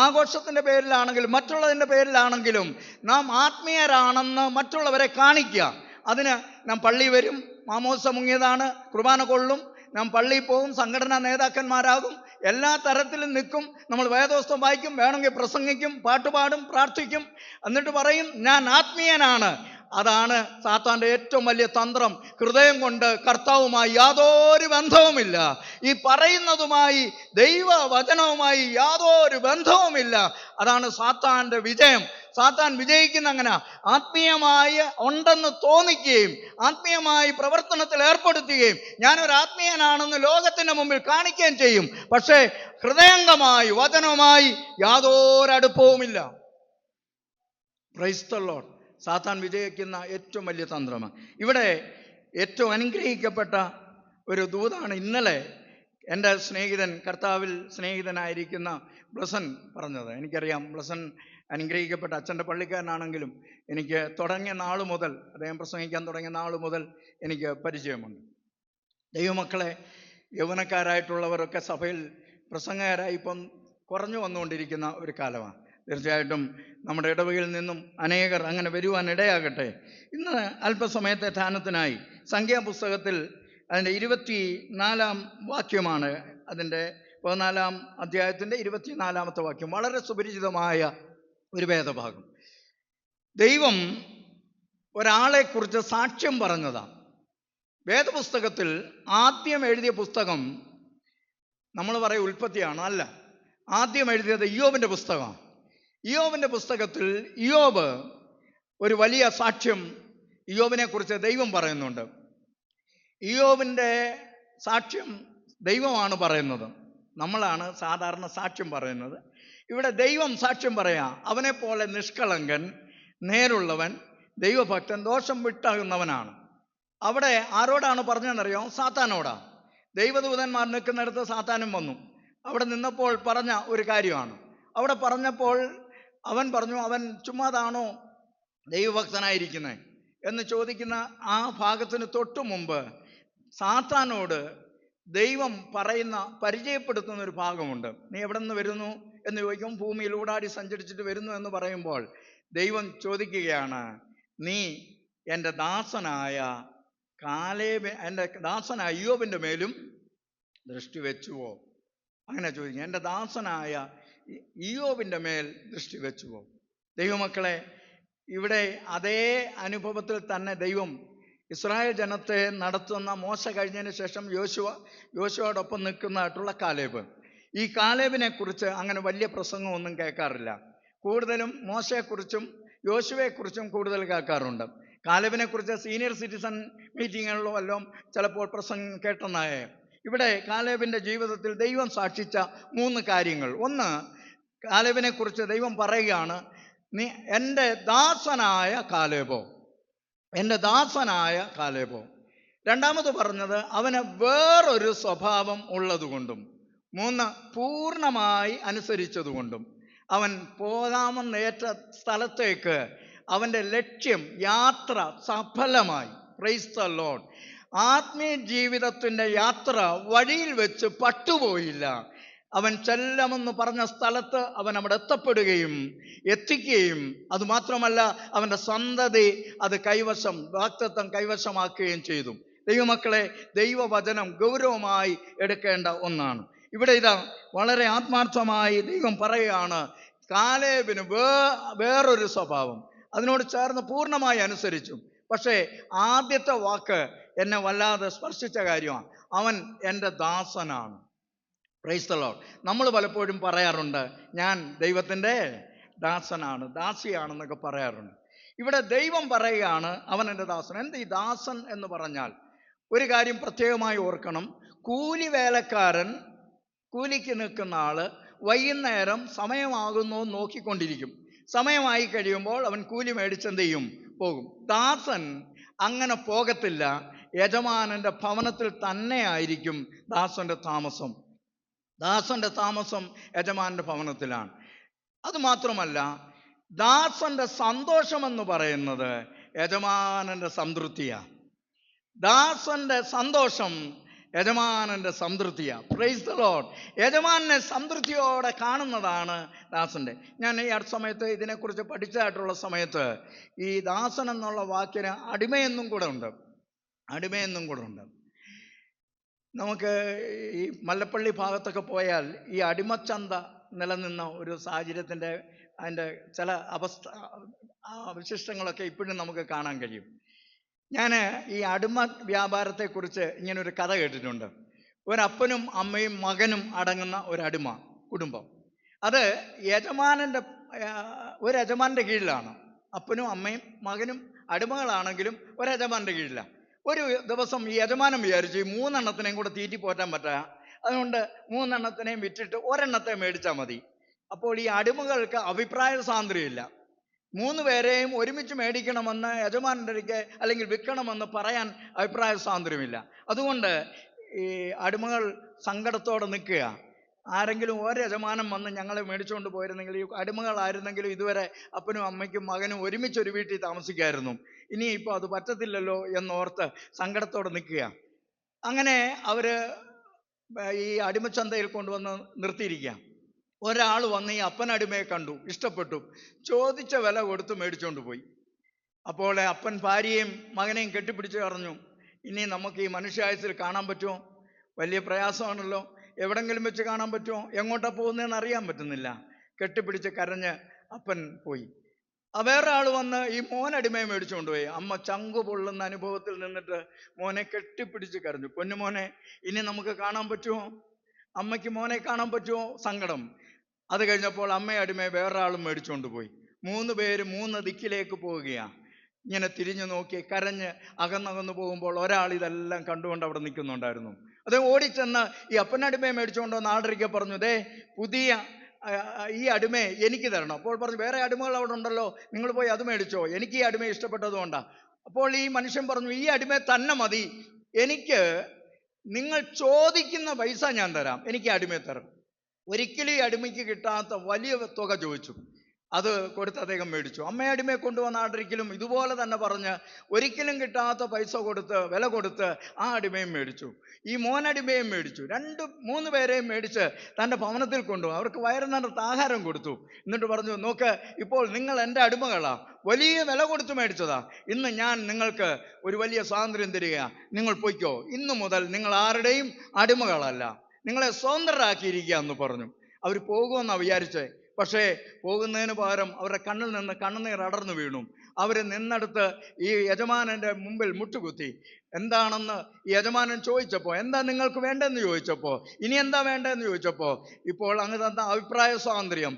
ആഘോഷത്തിൻ്റെ പേരിലാണെങ്കിലും മറ്റുള്ളതിൻ്റെ പേരിലാണെങ്കിലും നാം ആത്മീയരാണെന്ന് മറ്റുള്ളവരെ കാണിക്കുക. അതിന് നാം പള്ളി വരും, മാമോദിസ മുങ്ങിയതാണ്, കുർബാന കൊള്ളും, നാം പള്ളിയിൽ പോകും, സംഘടനാ നേതാക്കന്മാരാകും, എല്ലാ തരത്തിലും നിൽക്കും, നമ്മൾ വേദോസ്തം വായിക്കും, വേണമെങ്കിൽ പ്രസംഗിക്കും, പാട്ടുപാടും, പ്രാർത്ഥിക്കും, എന്നിട്ട് പറയും ഞാൻ ആത്മീയനാണ്. അതാണ് സാത്താൻ്റെ ഏറ്റവും വലിയ തന്ത്രം. ഹൃദയം കൊണ്ട് കർത്താവുമായി യാതൊരു ബന്ധവുമില്ല, ഈ പറയുന്നതുമായി ദൈവവചനവുമായി യാതൊരു ബന്ധവുമില്ല. അതാണ് സാത്താൻ്റെ വിജയം. സാത്താൻ വിജയിക്കുന്ന അങ്ങനെ ആത്മീയമായി ഉണ്ടെന്ന് തോന്നിക്കുകയും ആത്മീയമായി പ്രവർത്തനത്തിൽ ഏർപ്പെടുത്തുകയും ഞാനൊരു ആത്മീയനാണെന്ന് ലോകത്തിൻ്റെ മുമ്പിൽ കാണിക്കുകയും ചെയ്യും. പക്ഷേ ഹൃദയംഗമായി വചനവുമായി യാതൊരു അടുപ്പവുമില്ല. Price the Lord. സാത്താൻ വിജയിക്കുന്ന ഏറ്റവും വലിയ തന്ത്രമാണ്. ഇവിടെ ഏറ്റവും അനുഗ്രഹിക്കപ്പെട്ട ഒരു ദൂതാണ് ഇന്നലെ എൻ്റെ സ്നേഹിതൻ, കർത്താവിൽ സ്നേഹിതനായിരിക്കുന്ന ബ്ലസൻ പറഞ്ഞത്. എനിക്കറിയാം, ബ്ലസൻ അനുഗ്രഹിക്കപ്പെട്ട അച്ഛൻ്റെ പള്ളിക്കാരനാണെങ്കിലും എനിക്ക് തുടങ്ങിയ നാൾ മുതൽ, അദ്ദേഹം പ്രസംഗിക്കാൻ തുടങ്ങിയ നാൾ മുതൽ എനിക്ക് പരിചയമുണ്ട്. ദൈവമക്കളെ, യൗവനക്കാരായിട്ടുള്ളവരൊക്കെ സഭയിൽ പ്രസംഗകരായി ഇപ്പം കുറഞ്ഞു വന്നുകൊണ്ടിരിക്കുന്ന ഒരു കാലമാണ്. തീർച്ചയായിട്ടും നമ്മുടെ ഇടവകയിൽ നിന്നും അനേകർ അങ്ങനെ വരുവാൻ ഇടയാകട്ടെ. ഇന്ന് അല്പസമയത്തെ ധ്യാനത്തിനായി സംഖ്യാപുസ്തകത്തിൽ അതിൻ്റെ 24-ാം വാക്യമാണ്, അതിൻ്റെ 14-ാം അധ്യായത്തിൻ്റെ 24-ാമത്തെ വാക്യം. വളരെ സുപരിചിതമായ ഒരു വേദഭാഗം. ദൈവം ഒരാളെക്കുറിച്ച് സാക്ഷ്യം പറഞ്ഞതാണ്. വേദപുസ്തകത്തിൽ ആദ്യം എഴുതിയ പുസ്തകം നമ്മൾ പറയും ഉൽപ്പത്തിയാണ്, അല്ല, ആദ്യം എഴുതിയത് ഇയ്യോബിൻ്റെ പുസ്തകമാണ്. ഇയ്യോബിൻ്റെ പുസ്തകത്തിൽ ഇയ്യോബ് ഒരു വലിയ സാക്ഷ്യം ഇയ്യോബിനെ കുറിച്ച് ദൈവം പറയുന്നുണ്ട്. ഇയ്യോബിൻ്റെ സാക്ഷ്യം ദൈവമാണ് പറയുന്നത്, നമ്മളാണ് സാധാരണ സാക്ഷ്യം പറയുന്നത്. ഇവിടെ ദൈവം സാക്ഷ്യം പറയാം, അവനെപ്പോലെ നിഷ്കളങ്കൻ, നേരുള്ളവൻ, ദൈവഭക്തൻ, ദോഷം വിട്ടാകുന്നവനാണ്. അവിടെ ആരോടാണ് പറഞ്ഞതെന്നറിയോ? സാത്താനോടാണ്. ദൈവദൂതന്മാർ നിൽക്കുന്നിടത്ത് സാത്താനും വന്നു. അവിടെ നിന്നപ്പോൾ പറഞ്ഞ ഒരു കാര്യമാണ്. അവിടെ പറഞ്ഞപ്പോൾ അവൻ പറഞ്ഞു, അവൻ ചുമ്മാതാണോ ദൈവഭക്തനായിരിക്കുന്നത് എന്ന് ചോദിക്കുന്ന ആ ഭാഗത്തിന് തൊട്ടു മുമ്പ് സാത്താനോട് ദൈവം പറയുന്ന, പരിചയപ്പെടുത്തുന്ന ഒരു ഭാഗമുണ്ട്. നീ എവിടെ നിന്ന് വരുന്നു എന്ന് ചോദിക്കും. ഭൂമിയിൽ ഊടാടി സഞ്ചരിച്ചിട്ട് വരുന്നു എന്ന് പറയുമ്പോൾ ദൈവം ചോദിക്കുകയാണ്, നീ എൻ്റെ ദാസനായ എൻ്റെ ദാസനായ ഇയ്യോബിൻ്റെ മേലും ദൃഷ്ടി വെച്ചുവോ? അങ്ങനെ ചോദിക്കുക, എൻ്റെ ദാസനായ ഇയ്യോബിൻ്റെ മേൽ ദൃഷ്ടി വെച്ചുവോ? ദൈവമക്കളെ, ഇവിടെ അതേ അനുഭവത്തിൽ തന്നെ ദൈവം ഇസ്രായേൽ ജനത്തെ നടത്തുന്ന, മോശ കഴിഞ്ഞതിന് ശേഷം യോശുവയോടൊപ്പം നിൽക്കുന്നതായിട്ടുള്ള കാലേബ്. ഈ കാലേബിനെ കുറിച്ച് അങ്ങനെ വലിയ പ്രസംഗമൊന്നും കേൾക്കാറില്ല. കൂടുതലും മോശയെക്കുറിച്ചും യോശുവയെക്കുറിച്ചും കൂടുതൽ കേൾക്കാറുണ്ട്. കാലേബിനെ കുറിച്ച് സീനിയർ സിറ്റിസൺ മീറ്റിങ്ങുകളിലും എല്ലാം ചിലപ്പോൾ പ്രസംഗം കേട്ടെന്നായ. ഇവിടെ കാലേബിൻ്റെ ജീവിതത്തിൽ ദൈവം സാക്ഷിച്ച 3 കാര്യങ്ങൾ. ഒന്ന്, കാലേബിനെ കുറിച്ച് ദൈവം പറയുകയാണ്, നീ എൻ്റെ ദാസനായ കാലേബോ, എൻ്റെ ദാസനായ കാലേബോ. രണ്ടാമത് പറഞ്ഞത്, അവന് വേറൊരു സ്വഭാവം ഉള്ളതുകൊണ്ടും. 3, പൂർണ്ണമായി അനുസരിച്ചതുകൊണ്ടും. അവൻ പോകാമെന്നേറ്റ സ്ഥലത്തേക്ക് അവൻ്റെ ലക്ഷ്യം, യാത്ര സഫലമായി. Price the Lord. ആത്മീയ ജീവിതത്തിൻ്റെ യാത്ര വഴിയിൽ വെച്ച് പട്ടുപോയില്ല. അവൻ ചെല്ലമെന്ന് പറഞ്ഞ സ്ഥലത്ത് അവൻ അവിടെ എത്തിക്കുകയും അതുമാത്രമല്ല അവൻ്റെ സന്തതി അത് വാഗ്ദത്തം കൈവശമാക്കുകയും ചെയ്തു. ദൈവമക്കളെ, ദൈവവചനം ഗൗരവമായി എടുക്കേണ്ട ഒന്നാണ്. ഇവിടെ ഇതാ വളരെ ആത്മാർത്ഥമായി ദൈവം പറയുകയാണ്, കാലേബിന് വേറൊരു സ്വഭാവം, അതിനോട് ചേർന്ന് പൂർണ്ണമായി അനുസരിച്ചു. പക്ഷേ ആദ്യത്തെ വാക്ക് എന്നെ വല്ലാതെ സ്പർശിച്ച കാര്യമാണ്, അവൻ എൻ്റെ ദാസനാണ്. Price the Lord. നമ്മൾ പലപ്പോഴും പറയാറുണ്ട്, ഞാൻ ദൈവത്തിൻ്റെ ദാസനാണ്, ദാസിയാണെന്നൊക്കെ പറയാറുണ്ട്. ഇവിടെ ദൈവം പറയുകയാണ് അവൻ എൻ്റെ ദാസൻ. എന്ത് ഈ ദാസൻ എന്ന് പറഞ്ഞാൽ? ഒരു കാര്യം പ്രത്യേകമായി ഓർക്കണം, കൂലിക്ക് നിൽക്കുന്ന ആള് വൈകുന്നേരം സമയമാകുന്നു നോക്കിക്കൊണ്ടിരിക്കും. സമയമായി കഴിയുമ്പോൾ അവൻ കൂലി മേടിച്ചെന്ത് ചെയ്യും? പോകും. ദാസൻ അങ്ങനെ പോകത്തില്ല. യജമാനന്റെ ഭവനത്തിൽ തന്നെ ആയിരിക്കും ദാസന്റെ താമസം യജമാനന്റെ ഭവനത്തിലാണ്. അതുമാത്രമല്ല, ദാസന്റെ സന്തോഷം എന്ന് പറയുന്നത് യജമാനന്റെ സംതൃപ്തിയാണ്. ദാസന്റെ സന്തോഷം യജമാനന്റെ സംതൃപ്തിയാണ്. Price the Lord. യജമാനെ സംതൃപ്തിയോടെ കാണുന്നതാണ് ദാസന്റെ. ഞാൻ ഈ അടുത്ത സമയത്ത് ഇതിനെക്കുറിച്ച് പഠിച്ചതായിട്ടുള്ള സമയത്ത് ഈ ദാസൻ എന്നുള്ള വാക്കിന് അടിമയെന്നും കൂടെ ഉണ്ട്. നമുക്ക് ഈ മല്ലപ്പള്ളി ഭാഗത്തൊക്കെ പോയാൽ ഈ അടിമച്ചന്ത നിലനിന്ന ഒരു സാഹചര്യത്തിൻ്റെ അതിൻ്റെ ചില വിശിഷ്ടങ്ങളൊക്കെ ഇപ്പോഴും നമുക്ക് കാണാൻ കഴിയും. ഞാൻ ഈ അടിമ വ്യാപാരത്തെക്കുറിച്ച് ഇങ്ങനൊരു കഥ കേട്ടിട്ടുണ്ട്. ഒരപ്പനും അമ്മയും മകനും അടങ്ങുന്ന ഒരു അടിമ കുടുംബം. അത് ഒരു യജമാൻ്റെ കീഴിലാണ്. അപ്പനും അമ്മയും മകനും അടിമകളാണെങ്കിലും ഒരു യജമാൻ്റെ കീഴിലാണ്. ഒരു ദിവസം ഈ യജമാനൻ വിചാരിച്ചു ഈ 3 എണ്ണത്തിനെയും കൂടെ തീറ്റി പോറ്റാൻ പറ്റാ, അതുകൊണ്ട് 3 എണ്ണത്തിനെയും വിറ്റിട്ട് ഒരെണ്ണത്തെ മേടിച്ചാൽ മതി. അപ്പോൾ ഈ അടിമകൾക്ക് അഭിപ്രായ സ്വാതന്ത്ര്യമില്ല. 3 പേരെയും ഒരുമിച്ച് മേടിക്കണമെന്ന് യജമാനൻ്റെ അടുക്കെ അല്ലെങ്കിൽ വിൽക്കണമെന്ന് പറയാൻ അഭിപ്രായ സ്വാതന്ത്ര്യമില്ല. അതുകൊണ്ട് ഈ അടിമകൾ സങ്കടത്തോടെ നിൽക്കുക. ആരെങ്കിലും ഒരു യജമാനം വന്ന് ഞങ്ങളെ മേടിച്ചുകൊണ്ട് പോയിരുന്നെങ്കിൽ, ഈ അടിമകളായിരുന്നെങ്കിലും ഇതുവരെ അപ്പനും അമ്മയ്ക്കും മകനും ഒരുമിച്ചൊരു വീട്ടിൽ താമസിക്കായിരുന്നു, ഇനിയിപ്പോൾ അത് പറ്റത്തില്ലല്ലോ എന്നോർത്ത് സങ്കടത്തോടെ നിൽക്കുക. അങ്ങനെ അവര് ഈ അടിമച്ചന്തയിൽ കൊണ്ടുവന്ന് നിർത്തിയിരിക്കുക. ഒരാൾ വന്ന് ഈ അപ്പനടിമയെ കണ്ടു, ഇഷ്ടപ്പെട്ടു, ചോദിച്ച വില കൊടുത്ത് മേടിച്ചുകൊണ്ട് പോയി. അപ്പോൾ അപ്പൻ ഭാര്യയും മകനെയും കെട്ടിപ്പിടിച്ച് പറഞ്ഞു, ഇനി നമുക്ക് ഈ മനുഷ്യായുസ്സിൽ കാണാൻ പറ്റുമോ? വലിയ പ്രയാസമാണല്ലോ. എവിടെങ്കിലും വെച്ച് കാണാൻ പറ്റുമോ? എങ്ങോട്ടാണ് പോകുന്നതെന്ന് അറിയാൻ പറ്റുന്നില്ല. കെട്ടിപ്പിടിച്ച് കരഞ്ഞ് അപ്പൻ പോയി. വേറെ ആൾ വന്ന് ഈ മോനടിമയെ മേടിച്ചുകൊണ്ട് പോയി. അമ്മ ചങ്കു പൊള്ളുന്ന അനുഭവത്തിൽ നിന്നിട്ട് മോനെ കെട്ടിപ്പിടിച്ച് കരഞ്ഞു, പൊന്നുമോനെ ഇനി നമുക്ക് കാണാൻ പറ്റുമോ? അമ്മയ്ക്ക് മോനെ കാണാൻ പറ്റുമോ? സങ്കടം. അത് കഴിഞ്ഞപ്പോൾ അമ്മയടിമയെ വേറെ ആളും മേടിച്ചുകൊണ്ട് പോയി. 3 പേര് 3 ദിക്കിലേക്ക് പോവുകയാണ്. ഇങ്ങനെ തിരിഞ്ഞു നോക്കി കരഞ്ഞ് അകന്നകന്നു പോകുമ്പോൾ ഒരാൾ ഇതെല്ലാം കണ്ടുകൊണ്ട് അവിടെ നിൽക്കുന്നുണ്ടായിരുന്നു. അത് ഓടിച്ചെന്ന് ഈ അപ്പനടിമയെ മേടിച്ചുകൊണ്ട് വന്ന് ആളൊരിക്കെ പറഞ്ഞു, ദേ പുതിയ ഈ അടിമയെ എനിക്ക് തരണം. അപ്പോൾ പറഞ്ഞു, വേറെ അടിമകൾ അവിടെ ഉണ്ടല്ലോ, നിങ്ങൾ പോയി അത് മേടിച്ചോ, എനിക്ക് ഈ അടിമയെ ഇഷ്ടപ്പെട്ടതുകൊണ്ടാണ്. അപ്പോൾ ഈ മനുഷ്യൻ പറഞ്ഞു, ഈ അടിമയെ തന്നെ മതി, എനിക്ക് നിങ്ങൾ ചോദിക്കുന്ന പൈസ ഞാൻ തരാം, എനിക്ക് അടിമയെ തരാം. ഒരിക്കലും ഈ അടിമയ്ക്ക് കിട്ടാത്ത വലിയ തുക ചോദിച്ചു. അത് കൊടുത്ത് അദ്ദേഹം മേടിച്ചു. അമ്മയടിമയെ കൊണ്ടുവന്ന ആടൊരിക്കലും ഇതുപോലെ തന്നെ പറഞ്ഞ് ഒരിക്കലും കിട്ടാത്ത പൈസ കൊടുത്ത് വില കൊടുത്ത് ആ അടിമയും മേടിച്ചു. ഈ മോനടിമയും മേടിച്ചു. 2-3 പേരെയും മേടിച്ച് തൻ്റെ ഭവനത്തിൽ കൊണ്ടുപോകും. അവർക്ക് വയറ് നിറത്ത് ആഹാരം കൊടുത്തു. എന്നിട്ട് പറഞ്ഞു, നോക്ക്, ഇപ്പോൾ നിങ്ങൾ എൻ്റെ അടിമകളാ, വലിയ വില കൊടുത്ത് മേടിച്ചതാ, ഇന്ന് ഞാൻ നിങ്ങൾക്ക് ഒരു വലിയ സ്വാതന്ത്ര്യം തരിക, നിങ്ങൾ പൊയ്ക്കോ, ഇന്നു മുതൽ നിങ്ങൾ ആരുടെയും അടിമകളല്ല, നിങ്ങളെ സ്വതന്ത്രരാക്കിയിരിക്കുക എന്ന് പറഞ്ഞു. അവർ പോകുമെന്നാണ് വിചാരിച്ചേ. പക്ഷേ പോകുന്നതിന് പകരം അവരുടെ കണ്ണിൽ നിന്ന് കണ്ണുനീർ അടർന്നു വീണു. അവർ നിന്നെടുത്ത് ഈ യജമാനൻ്റെ മുമ്പിൽ മുട്ടുകുത്തി. എന്താണെന്ന് ഈ യജമാനൻ ചോദിച്ചപ്പോൾ, എന്താ നിങ്ങൾക്ക് വേണ്ടെന്ന് ചോദിച്ചപ്പോൾ, ഇനി എന്താ വേണ്ടതെന്ന് ചോദിച്ചപ്പോൾ, ഇപ്പോൾ അങ്ങ് തന്ന അഭിപ്രായ സ്വാതന്ത്ര്യം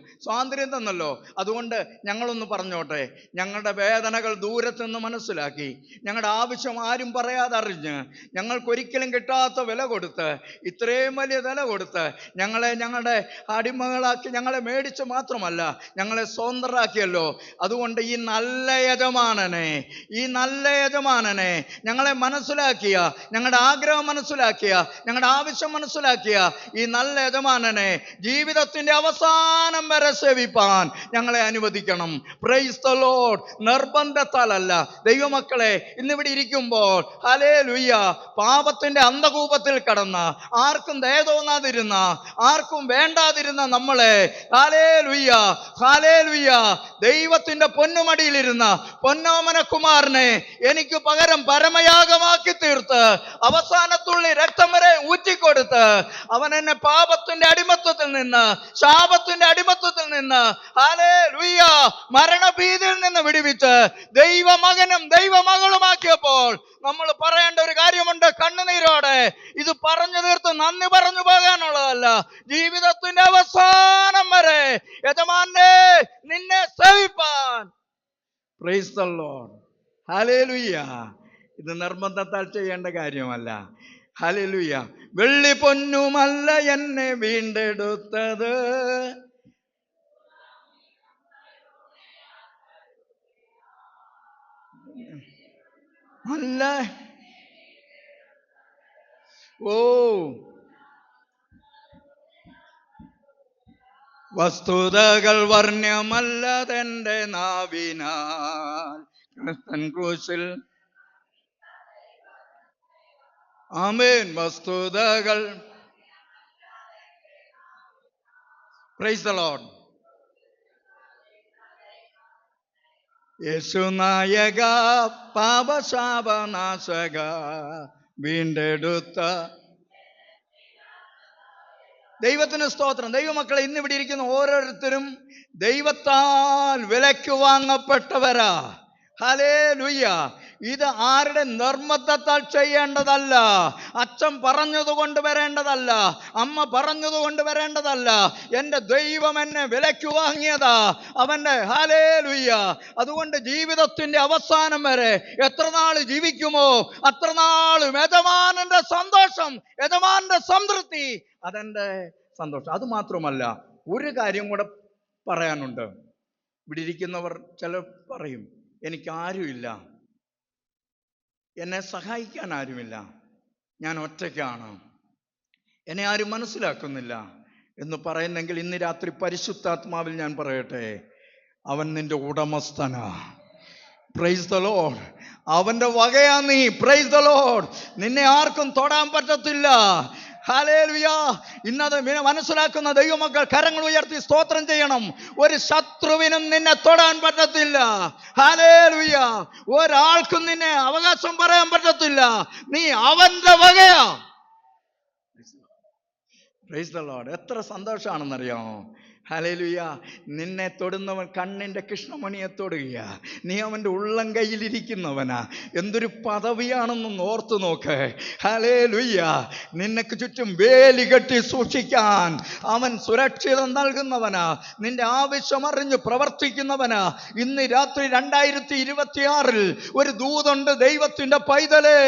തന്നല്ലോ, അതുകൊണ്ട് ഞങ്ങളൊന്ന് പറഞ്ഞോട്ടെ, ഞങ്ങളുടെ വേദനകൾ ദൂരത്തുനിന്ന് മനസ്സിലാക്കി, ഞങ്ങളുടെ ആവശ്യം ആരും പറയാതെ അറിഞ്ഞ്, ഞങ്ങൾക്കൊരിക്കലും കിട്ടാത്ത വില കൊടുത്ത്, ഇത്രയും വലിയ വില കൊടുത്ത് ഞങ്ങളുടെ അടിമകളാക്കി, ഞങ്ങളെ മേടിച്ച് മാത്രമല്ല ഞങ്ങളെ സ്വതന്ത്രരാക്കിയല്ലോ. അതുകൊണ്ട് ഈ നല്ല യജമാനനെ ഞങ്ങളെ മനസ്സിലാക്കിയ, ഞങ്ങളുടെ ആഗ്രഹം മനസ്സിലാക്കിയ, ഞങ്ങളുടെ ആവശ്യം മനസ്സിലാക്കിയ ഈ നല്ല യജമാനനെ ജീവിതത്തിന്റെ അവസാനം വരെ സേവിപ്പാൻ ഞങ്ങളെ അനുവദിക്കണം. Praise the Lord. നിർബന്ധത്താലല്ല. ദൈവമക്കളെ, ഇന്നിവിടെ ഇരിക്കുമ്പോൾ ഹല്ലേലൂയ, പാപത്തിന്റെ അന്ധകൂപത്തിൽ കടന്ന, ആർക്കും ദയ തോന്നാതിരുന്ന, ആർക്കും വേണ്ടാതിരുന്ന നമ്മളെ ഹല്ലേലൂയ ഹല്ലേലൂയ ദൈവത്തിന്റെ പൊന്നുമടിയിലിരുന്ന പൊന്നോമന കുമാരനെ എനിക്ക് പകരം പരമയാഗമാക്കി തീർത്ത് അവസാനത്തുള്ളി രക്തം വരെ ഊറ്റിക്കൊടുത്ത് അവൻ എന്നെ പാപത്തിന്റെ അടിമത്വത്തിൽ നിന്ന്, ശാപത്തിന്റെ അടിമത്വത്തിൽ നിന്ന്, ഹല്ലേലൂയ മരണഭീതിയിൽ നിന്ന് വിടുവിച്ച് ദൈവമകനും ദൈവമകളുമാക്കിയപ്പോൾ നമ്മൾ പറയേണ്ട ഒരു കാര്യമുണ്ട് കണ്ണുനീരോടെ. ഇത് പറഞ്ഞു തീർത്ത് നന്ദി പറഞ്ഞു പോകാനുള്ളതല്ല. ജീവിതത്തിന്റെ അവസാനം വരെ യജമാനെ നിന്നെ സേവിപ്പാൻ. Praise the Lord. ഹല്ലേലൂയ. ഇത് നിർബന്ധത്താൽ ചെയ്യേണ്ട കാര്യമല്ല. ഹല്ലേലൂയ. വെള്ളി പൊന്നുമല്ല എന്നെ വീണ്ടെടുത്തത്, അല്ല വസ്തുതകൾ വർണ്ണ്യമല്ലതെന്റെ നാവിനാൽ ക്രിസ്തൻ ക്രൂശിൽ. ആമേൻ. വസ്തുതകൾ. Price the Lord. യേശു നായക, പാപശാപനാശക, വീണ്ടെടുത്ത ദൈവത്തിന് സ്തോത്രം. ദൈവമക്കളെ, ഇന്നിവിടെ ഇരിക്കുന്ന ഓരോരുത്തരും ദൈവത്താൽ വിലയ്ക്ക് വാങ്ങപ്പെട്ടവരാ. ഹല്ലേലൂയ. ഇത് ആരുടെ നിർബന്ധത്താൽ ചെയ്യേണ്ടതല്ല. അച്ഛൻ പറഞ്ഞതുകൊണ്ട് വരേണ്ടതല്ല, അമ്മ പറഞ്ഞതുകൊണ്ട് വരേണ്ടതല്ല. എൻ്റെ ദൈവം എന്നെ വിലയ്ക്ക് വാങ്ങിയതാ, അവൻ്റെ. ഹല്ലേലൂയ. അതുകൊണ്ട് ജീവിതത്തിന്റെ അവസാനം വരെ എത്ര നാൾ ജീവിക്കുമോ അത്ര നാളും യജമാനന്റെ സന്തോഷം, യജമാനന്റെ സംതൃപ്തി അതെന്റെ സന്തോഷം. അത് മാത്രമല്ല, ഒരു കാര്യം കൂടെ പറയാനുണ്ട്. ഇവിടെ ഇരിക്കുന്നവർ ചിലർ പറയും, എനിക്കാരുമില്ല, എന്നെ സഹായിക്കാൻ ആരുമില്ല, ഞാൻ ഒറ്റയ്ക്കാണ്, എന്നെ ആരും മനസ്സിലാക്കുന്നില്ല എന്ന് പറയുന്നെങ്കിൽ ഇന്ന് രാത്രി പരിശുദ്ധാത്മാവിൽ ഞാൻ പറയട്ടെ, അവൻ നിന്റെ ഉടമസ്ഥനാ. Price the Lord. അവന്റെ വകയാ നീ. Price the Lord. നിന്നെ ആർക്കും തൊടാൻ പറ്റത്തില്ല. ഹല്ലേലൂയ. ഇന്നത് മനസ്സിലാക്കുന്ന ദൈവമക്കൾ കരങ്ങൾ ഉയർത്തി സ്തോത്രം ചെയ്യണം. ഒരു ശത്രുവിനും നിന്നെ തൊടാൻ പറ്റത്തില്ല. ഹല്ലേലൂയ. ഒരാൾക്കും നിന്നെ അവകാശം പറയാൻ പറ്റത്തില്ല. നീ അവന്റെ വകയാ. Price the Lord. എത്ര സന്തോഷമാണെന്നറിയാമോ? ഹല്ലേലൂയ. നിന്നെ തൊടുന്നവൻ കണ്ണിന്റെ കൃഷ്ണമണിയെ തൊടുകയാ. നീ അവന്റെ ഉള്ളം കയ്യിലിരിക്കുന്നവനാ. എന്തൊരു പദവിയാണെന്നൊന്ന് ഓർത്തു നോക്ക്. ഹല്ലേലൂയ. നിനക്ക് ചുറ്റും വേലി കെട്ടി സൂക്ഷിക്കാൻ അവൻ സുരക്ഷിതം നൽകുന്നവനാ. നിന്റെ ആവശ്യം അറിഞ്ഞ് പ്രവർത്തിക്കുന്നവനാ. ഇന്ന് രാത്രി 2026 ഒരു ദൂതുണ്ട്. ദൈവത്തിന്റെ പൈതലേ,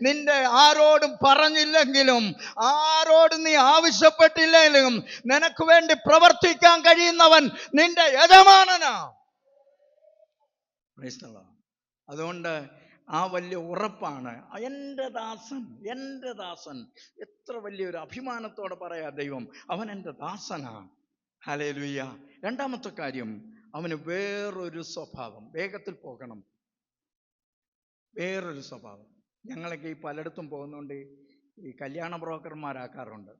നിന്റെ ആരോടും പറഞ്ഞില്ലെങ്കിലും, ആരോടും നീ ആവശ്യപ്പെട്ടില്ലെങ്കിലും നിനക്ക് വേണ്ടി പ്രവർത്തിക്കാൻ കഴിയുന്നവൻ നിന്റെ യജമാനനാ. അതുകൊണ്ട് ആ വലിയ ഉറപ്പാണ്. എൻ്റെ ദാസൻ, എൻ്റെ ദാസൻ. എത്ര വലിയൊരു അഭിമാനത്തോടെ പറയാ ദൈവം, അവൻ എൻ്റെ ദാസനാ. ഹല്ലേലൂയ. രണ്ടാമത്തെ കാര്യം, അവന് വേറൊരു സ്വഭാവം. വേഗത്തിൽ പോകണം. വേറൊരു സ്വഭാവം. ഞങ്ങളൊക്കെ ഈ പലയിടത്തും പോകുന്നതുകൊണ്ട് ഈ കല്യാണ ബ്രോക്കർമാരാക്കാറുണ്ട്.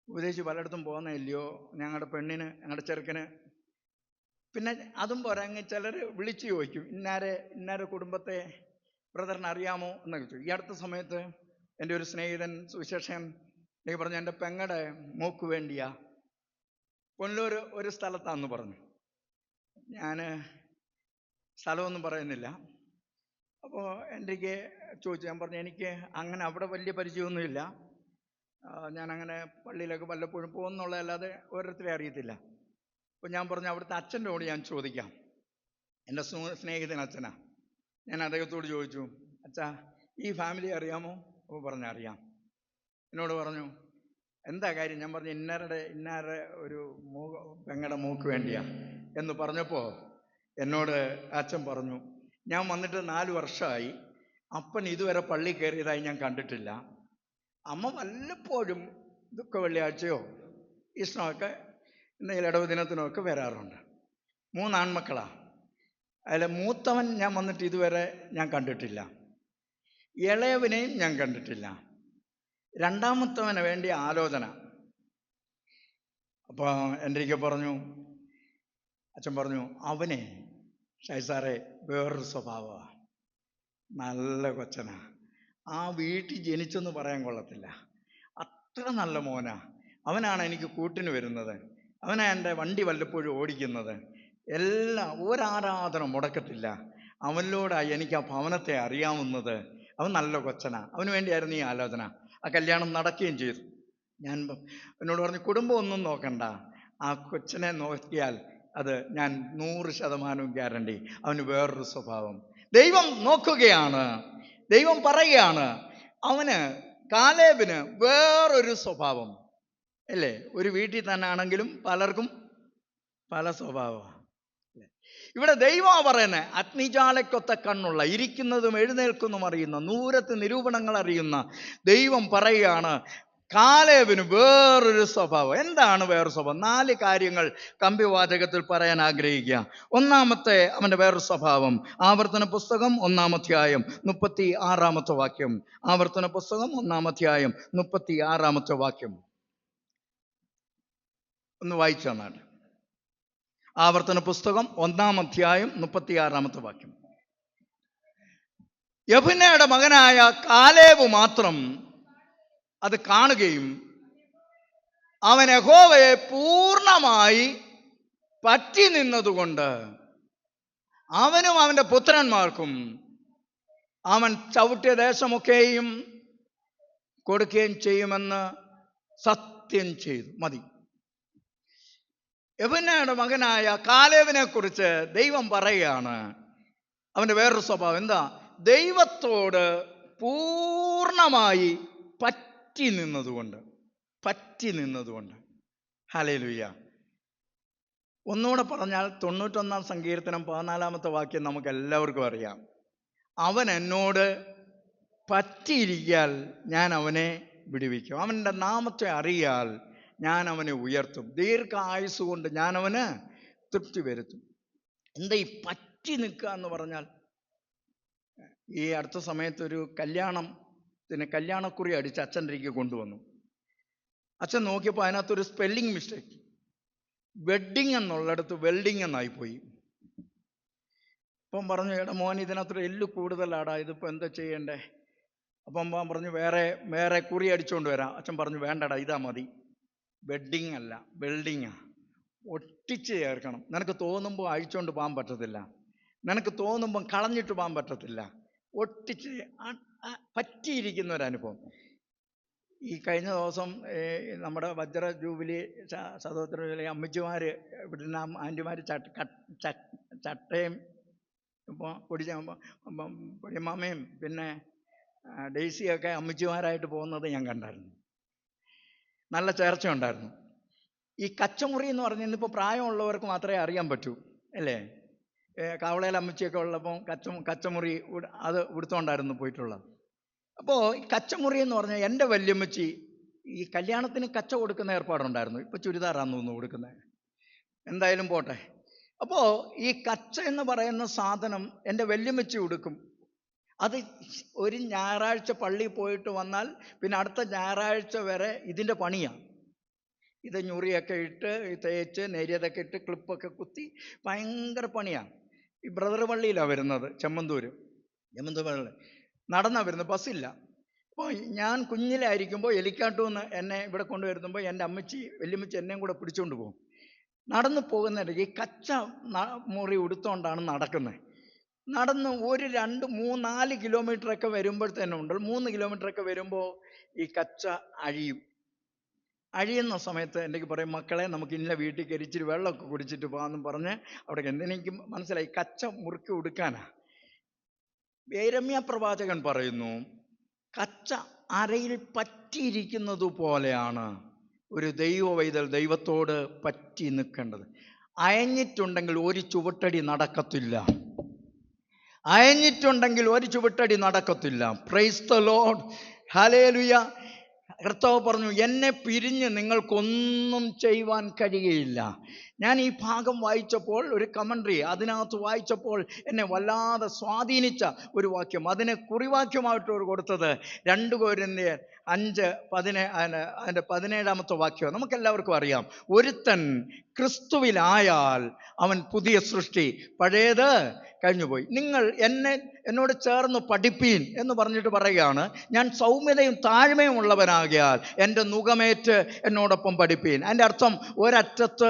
ഉപദേശിച്ച് പലയിടത്തും പോകുന്നില്ലയോ ഞങ്ങളുടെ പെണ്ണിന്, ഞങ്ങളുടെ ചെറുക്കന്. പിന്നെ അതും പോരാങ്ങി ചിലർ വിളിച്ചു ചോദിക്കും, ഇന്നാരെ കുടുംബത്തെ ബ്രദറിന് അറിയാമോ എന്നൊക്കെ ചോദിക്കും. ഈ അടുത്ത സമയത്ത് എൻ്റെ ഒരു സ്നേഹിതൻ സുവിശേഷൻ എനിക്ക് പറഞ്ഞു, എൻ്റെ പെങ്ങടെ മൂക്ക് വേണ്ടിയാ കൊല്ലൂർ ഒരു സ്ഥലത്താന്ന് പറഞ്ഞു. ഞാൻ സ്ഥലമൊന്നും പറയുന്നില്ല. അപ്പോൾ എനിക്ക് ചോദിച്ചു. ഞാൻ പറഞ്ഞു, എനിക്ക് അങ്ങനെ അവിടെ വലിയ പരിചയമൊന്നുമില്ല, ഞാനങ്ങനെ പള്ളിയിലൊക്കെ വല്ലപ്പോഴും പോകുന്നുള്ളതല്ലാതെ ഓരോരുത്തരെ അറിയത്തില്ല. അപ്പോൾ ഞാൻ പറഞ്ഞു, അവിടുത്തെ അച്ഛനോട് ഞാൻ ചോദിക്കാം. എൻ്റെ സ്നേഹിതൻ അച്ഛനാ. ഞാൻ അദ്ദേഹത്തോട് ചോദിച്ചു, അച്ഛാ ഈ ഫാമിലി അറിയാമോ? അപ്പോൾ പറഞ്ഞു അറിയാം. എന്നോട് പറഞ്ഞു, എന്താ കാര്യം? ഞാൻ പറഞ്ഞു, ഇന്നാരുടെ ഒരു പെങ്ങടെ മൂക്ക് വേണ്ടിയാ എന്ന് പറഞ്ഞപ്പോൾ എന്നോട് അച്ഛൻ പറഞ്ഞു, ഞാൻ വന്നിട്ട് 4 വർഷമായി, അപ്പൻ ഇതുവരെ പള്ളി കയറിയതായി ഞാൻ കണ്ടിട്ടില്ല. അമ്മ വല്ലപ്പോഴും ദുഃഖ വെള്ളിയാഴ്ചയോ ഈസ്റ്ററൊക്കെ എന്തെങ്കിലും ഇടവ് ദിനത്തിനൊക്കെ വരാറുണ്ട്. 3 ആൺമക്കളാണ്. അതിൽ മൂത്തവൻ ഞാൻ വന്നിട്ട് ഇതുവരെ ഞാൻ കണ്ടിട്ടില്ല. ഇളയവനെയും ഞാൻ കണ്ടിട്ടില്ല. രണ്ടാമത്തവന് വേണ്ടി ആലോചന. അപ്പോൾ എൻ്റെ പറഞ്ഞു, അച്ഛൻ പറഞ്ഞു, അവനെ ഷൈസാറെ വേറൊരു സ്വഭാവമാണ്, നല്ല കൊച്ചനാ, ആ വീട്ടിൽ ജനിച്ചെന്ന് പറയാൻ കൊള്ളത്തില്ല, അത്ര നല്ല മോനാ, അവനാണ് എനിക്ക് കൂട്ടിന് വരുന്നത്, അവനാ എൻ്റെ വണ്ടി വല്ലപ്പോഴും ഓടിക്കുന്നത്, എല്ലാം ഒരാരാധന മുടക്കത്തില്ല, അവനിലൂടായി എനിക്ക് ആ ഭവനത്തെ അറിയാവുന്നത്, അവൻ നല്ല കൊച്ചനാ, അവന് വേണ്ടിയായിരുന്നു ഈ ആലോചന. ആ കല്യാണം നടക്കുകയും ചെയ്തു. ഞാൻ എന്നോട് പറഞ്ഞു, കുടുംബം ഒന്നും നോക്കണ്ട, ആ കൊച്ചനെ നോക്കിയാൽ അത് ഞാൻ 100% ഗ്യാരണ്ടി, അവന് വേറൊരു സ്വഭാവം. ദൈവം നോക്കുകയാണ്, ദൈവം പറയുകയാണ്, അവന് കാലേബിന് വേറൊരു സ്വഭാവം. അല്ലേ? ഒരു വീട്ടിൽ തന്നെ ആണെങ്കിലും പലർക്കും പല സ്വഭാവമാണ്. ഇവിടെ ദൈവം പറയുന്നത്, അഗ്നിജാലയ്ക്കൊത്ത കണ്ണുള്ള, ഇരിക്കുന്നതും എഴുന്നേൽക്കുന്നതും അറിയുന്ന, നൂരത്ത് നിരൂപണങ്ങൾ അറിയുന്ന ദൈവം പറയുകയാണ്, കാലേബിന് വേറൊരു സ്വഭാവം. എന്താണ് വേറൊരു സ്വഭാവം? 4 കാര്യങ്ങൾ കമ്പിവാചകത്തിൽ പറയാൻ ആഗ്രഹിക്കുക. ഒന്നാമത്തെ അവൻ്റെ വേറൊരു സ്വഭാവം, ആവർത്തന പുസ്തകം 1-ാം അധ്യായം 36-ാമത്തെ വാക്യം. ആവർത്തന പുസ്തകം 1-ാം അധ്യായം 36-ാമത്തെ വാക്യം ഒന്ന് വായിച്ചു തന്നാട്ടെ. ആവർത്തന പുസ്തകം 1-ാം അധ്യായം 36-ാമത്തെ വാക്യം. യെഫുന്നെയുടെ മകനായ കാലേബ് മാത്രം അത് കാണുകയും അവൻ യഹോവയെ പൂർണ്ണമായി പറ്റി നിന്നതുകൊണ്ട് അവനും അവൻ്റെ പുത്രന്മാർക്കും അവൻ ചവിട്ടിയ ദേശമൊക്കെയും കൊടുക്കുകയും ചെയ്യുമെന്ന് സത്യം ചെയ്തു. മതി. യെഫുന്നെയുടെ മകനായ കാലേബിനെ കുറിച്ച് ദൈവം പറയുകയാണ്, അവൻ്റെ വേറൊരു സ്വഭാവം എന്താ? ദൈവത്തോട് പൂർണ്ണമായി പറ്റി നിന്നതുകൊണ്ട്. ഹല്ലേലൂയ. ഒന്നുകൂടെ പറഞ്ഞാൽ 91-ാം സങ്കീർത്തനം 14-ാമത്തെ വാക്യം നമുക്ക് എല്ലാവർക്കും അറിയാം. അവൻ എന്നോട് പറ്റിയിരിക്കാൽ ഞാൻ അവനെ വിടുവിക്കും, അവൻ്റെ നാമത്തെ അറിയാൽ ഞാൻ അവനെ ഉയർത്തും, ദീർഘായുസ് കൊണ്ട് ഞാൻ അവന് തൃപ്തി വരുത്തും. എന്താ ഈ പറ്റി നിൽക്കുക എന്ന് പറഞ്ഞാൽ? ഈ അടുത്ത സമയത്തൊരു കല്യാണക്കുറി അടിച്ച് അച്ഛൻ്റെ അരികെ കൊണ്ടുവന്നു. അച്ഛൻ നോക്കിയപ്പോൾ അതിനകത്തൊരു സ്പെല്ലിംഗ് മിസ്റ്റേക്ക്, വെഡ്ഡിങ് എന്നുള്ളിടത്ത് വെൽഡിങ് എന്നായിപ്പോയി. അപ്പം പറഞ്ഞു, എടാ മോൻ, ഇതിനകത്തൊരു എല്ല് കൂടുതലാടാ, ഇതിപ്പോൾ എന്താ ചെയ്യണ്ടേ? അപ്പം പറഞ്ഞു, വേറെ കുറി അടിച്ചുകൊണ്ട് വരാം. അച്ഛൻ പറഞ്ഞു, വേണ്ടടാ, ഇതാ മതി, വെഡ്ഡിങ് അല്ല വെൽഡിങ്ങാ, ഒട്ടിച്ച് ചേർക്കണം. നിനക്ക് തോന്നുമ്പോൾ അഴിച്ചുകൊണ്ട് പോകാൻ പറ്റത്തില്ല, നിനക്ക് തോന്നുമ്പം കളഞ്ഞിട്ട് പോകാൻ പറ്റത്തില്ല, ഒട്ടിച്ച് പറ്റിയിരിക്കുന്ന ഒരനുഭവം. ഈ കഴിഞ്ഞ ദിവസം നമ്മുടെ വജ്ര ജൂബിലി സഹോദര അമ്മച്ചിമാർ, ഇവിടുന്ന് ആൻറ്റിമാർ ചട്ടയും ഇപ്പോൾ പൊടിയമ്മയും പിന്നെ ഡെയ്സിയൊക്കെ അമ്മച്ചിമാരായിട്ട് പോകുന്നത് ഞാൻ കണ്ടായിരുന്നു. നല്ല ചേർച്ച ഉണ്ടായിരുന്നു. ഈ കച്ചമുറി എന്ന് പറഞ്ഞാൽ ഇന്നിപ്പോൾ പ്രായമുള്ളവർക്ക് മാത്രമേ അറിയാൻ പറ്റൂ, അല്ലേ? കാവളയിൽ അമ്മച്ചിയൊക്കെ ഉള്ളപ്പോൾ കച്ചമുറി അത് ഉടുത്തോണ്ടായിരുന്നു പോയിട്ടുള്ളത്. അപ്പോൾ ഈ കച്ചമുറി എന്ന് പറഞ്ഞാൽ എൻ്റെ വല്യമ്മച്ചി ഈ കല്യാണത്തിന് കച്ച കൊടുക്കുന്ന ഏർപ്പാടുണ്ടായിരുന്നു. ഇപ്പോൾ ചുരിദാറാന്ന് തോന്നുന്നു കൊടുക്കുന്നത്, എന്തായാലും പോട്ടെ. അപ്പോൾ ഈ കച്ച എന്ന് പറയുന്ന സാധനം എൻ്റെ വല്യമ്മച്ചി ഉടുക്കും. അത് ഒരു ഞായറാഴ്ച പള്ളിയിൽ പോയിട്ട് വന്നാൽ പിന്നെ അടുത്ത ഞായറാഴ്ച വരെ ഇതിൻ്റെ പണിയാണ്. ഇത് ഞുറിയൊക്കെ ഇട്ട് തേച്ച് നെരിയതൊക്കെ ഇട്ട് ക്ലിപ്പൊക്കെ കുത്തി ഭയങ്കര പണിയാണ്. ഈ ബ്രദർ പള്ളിയിലാണ് വരുന്നത്, ചെമ്മന്തൂർ പള്ളി നടന്നാണ് വരുന്നത്, ബസ്സില്ല. അപ്പോൾ ഞാൻ കുഞ്ഞിലായിരിക്കുമ്പോൾ എലിക്കാട്ടൂന്ന് എന്നെ ഇവിടെ കൊണ്ടുവരുമ്പോൾ എൻ്റെ വല്യമ്മച്ചി എന്നെയും കൂടെ പിടിച്ചുകൊണ്ട് പോകും. നടന്നു പോകുന്നിടയ്ക്ക് ഈ കച്ച മുറി ഉടുത്തോണ്ടാണ് നടക്കുന്നത്. നടന്ന് ഒരു 2, 3, 4 കിലോമീറ്ററൊക്കെ വരുമ്പോഴത്തേനും ഉണ്ട്, 3 കിലോമീറ്ററൊക്കെ വരുമ്പോൾ ഈ കച്ച അഴിയുന്ന സമയത്ത് എൻ്റെ പറയും, മക്കളെ നമുക്ക് ഇന്ന വീട്ടിൽ കയറി ഇച്ചിരി വെള്ളമൊക്കെ കുടിച്ചിട്ട് പോകാമെന്നും പറഞ്ഞ് അവിടെ എന്തെനിക്ക് മനസ്സിലായി, കച്ച മുറുക്കി ഉടുക്കാനാ. യെരമ്യാ പ്രവാചകൻ പറയുന്നു, കച്ച അരയിൽ പറ്റിയിരിക്കുന്നത് പോലെയാണ് ഒരു ദൈവവൈതൽ ദൈവത്തോട് പറ്റി നിൽക്കേണ്ടത്. അയഞ്ഞിട്ടുണ്ടെങ്കിൽ ഒരു ചുവട്ടടി നടക്കത്തില്ല. അയഞ്ഞിട്ടുണ്ടെങ്കിൽ ഒരു ചുവട്ടടി നടക്കത്തില്ല. Price the Lord. ഹല്ലേലൂയ. കർത്താവ് പറഞ്ഞു, എന്നെ പിരിഞ്ഞ് നിങ്ങൾക്കൊന്നും ചെയ്യുവാൻ കഴിയുകയില്ല. ഞാൻ ഈ ഭാഗം വായിച്ചപ്പോൾ, ഒരു കമൻട്രി അതിനകത്ത് വായിച്ചപ്പോൾ എന്നെ വല്ലാതെ സ്വാധീനിച്ച ഒരു വാക്യം, അതിനെ കുറിവാക്യമായിട്ട് കൊടുത്തത് 2 കൊരിന്ത്യർ 5:17 വാക്യം. നമുക്കെല്ലാവർക്കും അറിയാം, ഒരുത്തൻ ക്രിസ്തുവിലായാൽ അവൻ പുതിയ സൃഷ്ടി, പഴയത് കഴിഞ്ഞുപോയി. നിങ്ങൾ എന്നോട് ചേർന്ന് പഠിപ്പീൻ എന്ന് പറഞ്ഞിട്ട് പറയുകയാണ്, ഞാൻ സൗമ്യതയും താഴ്മയും ഉള്ളവനാകിയാൽ എൻ്റെ നുകമേറ്റ് എന്നോടൊപ്പം പഠിപ്പീൻ. അതിൻ്റെ അർത്ഥം, ഒരറ്റത്ത്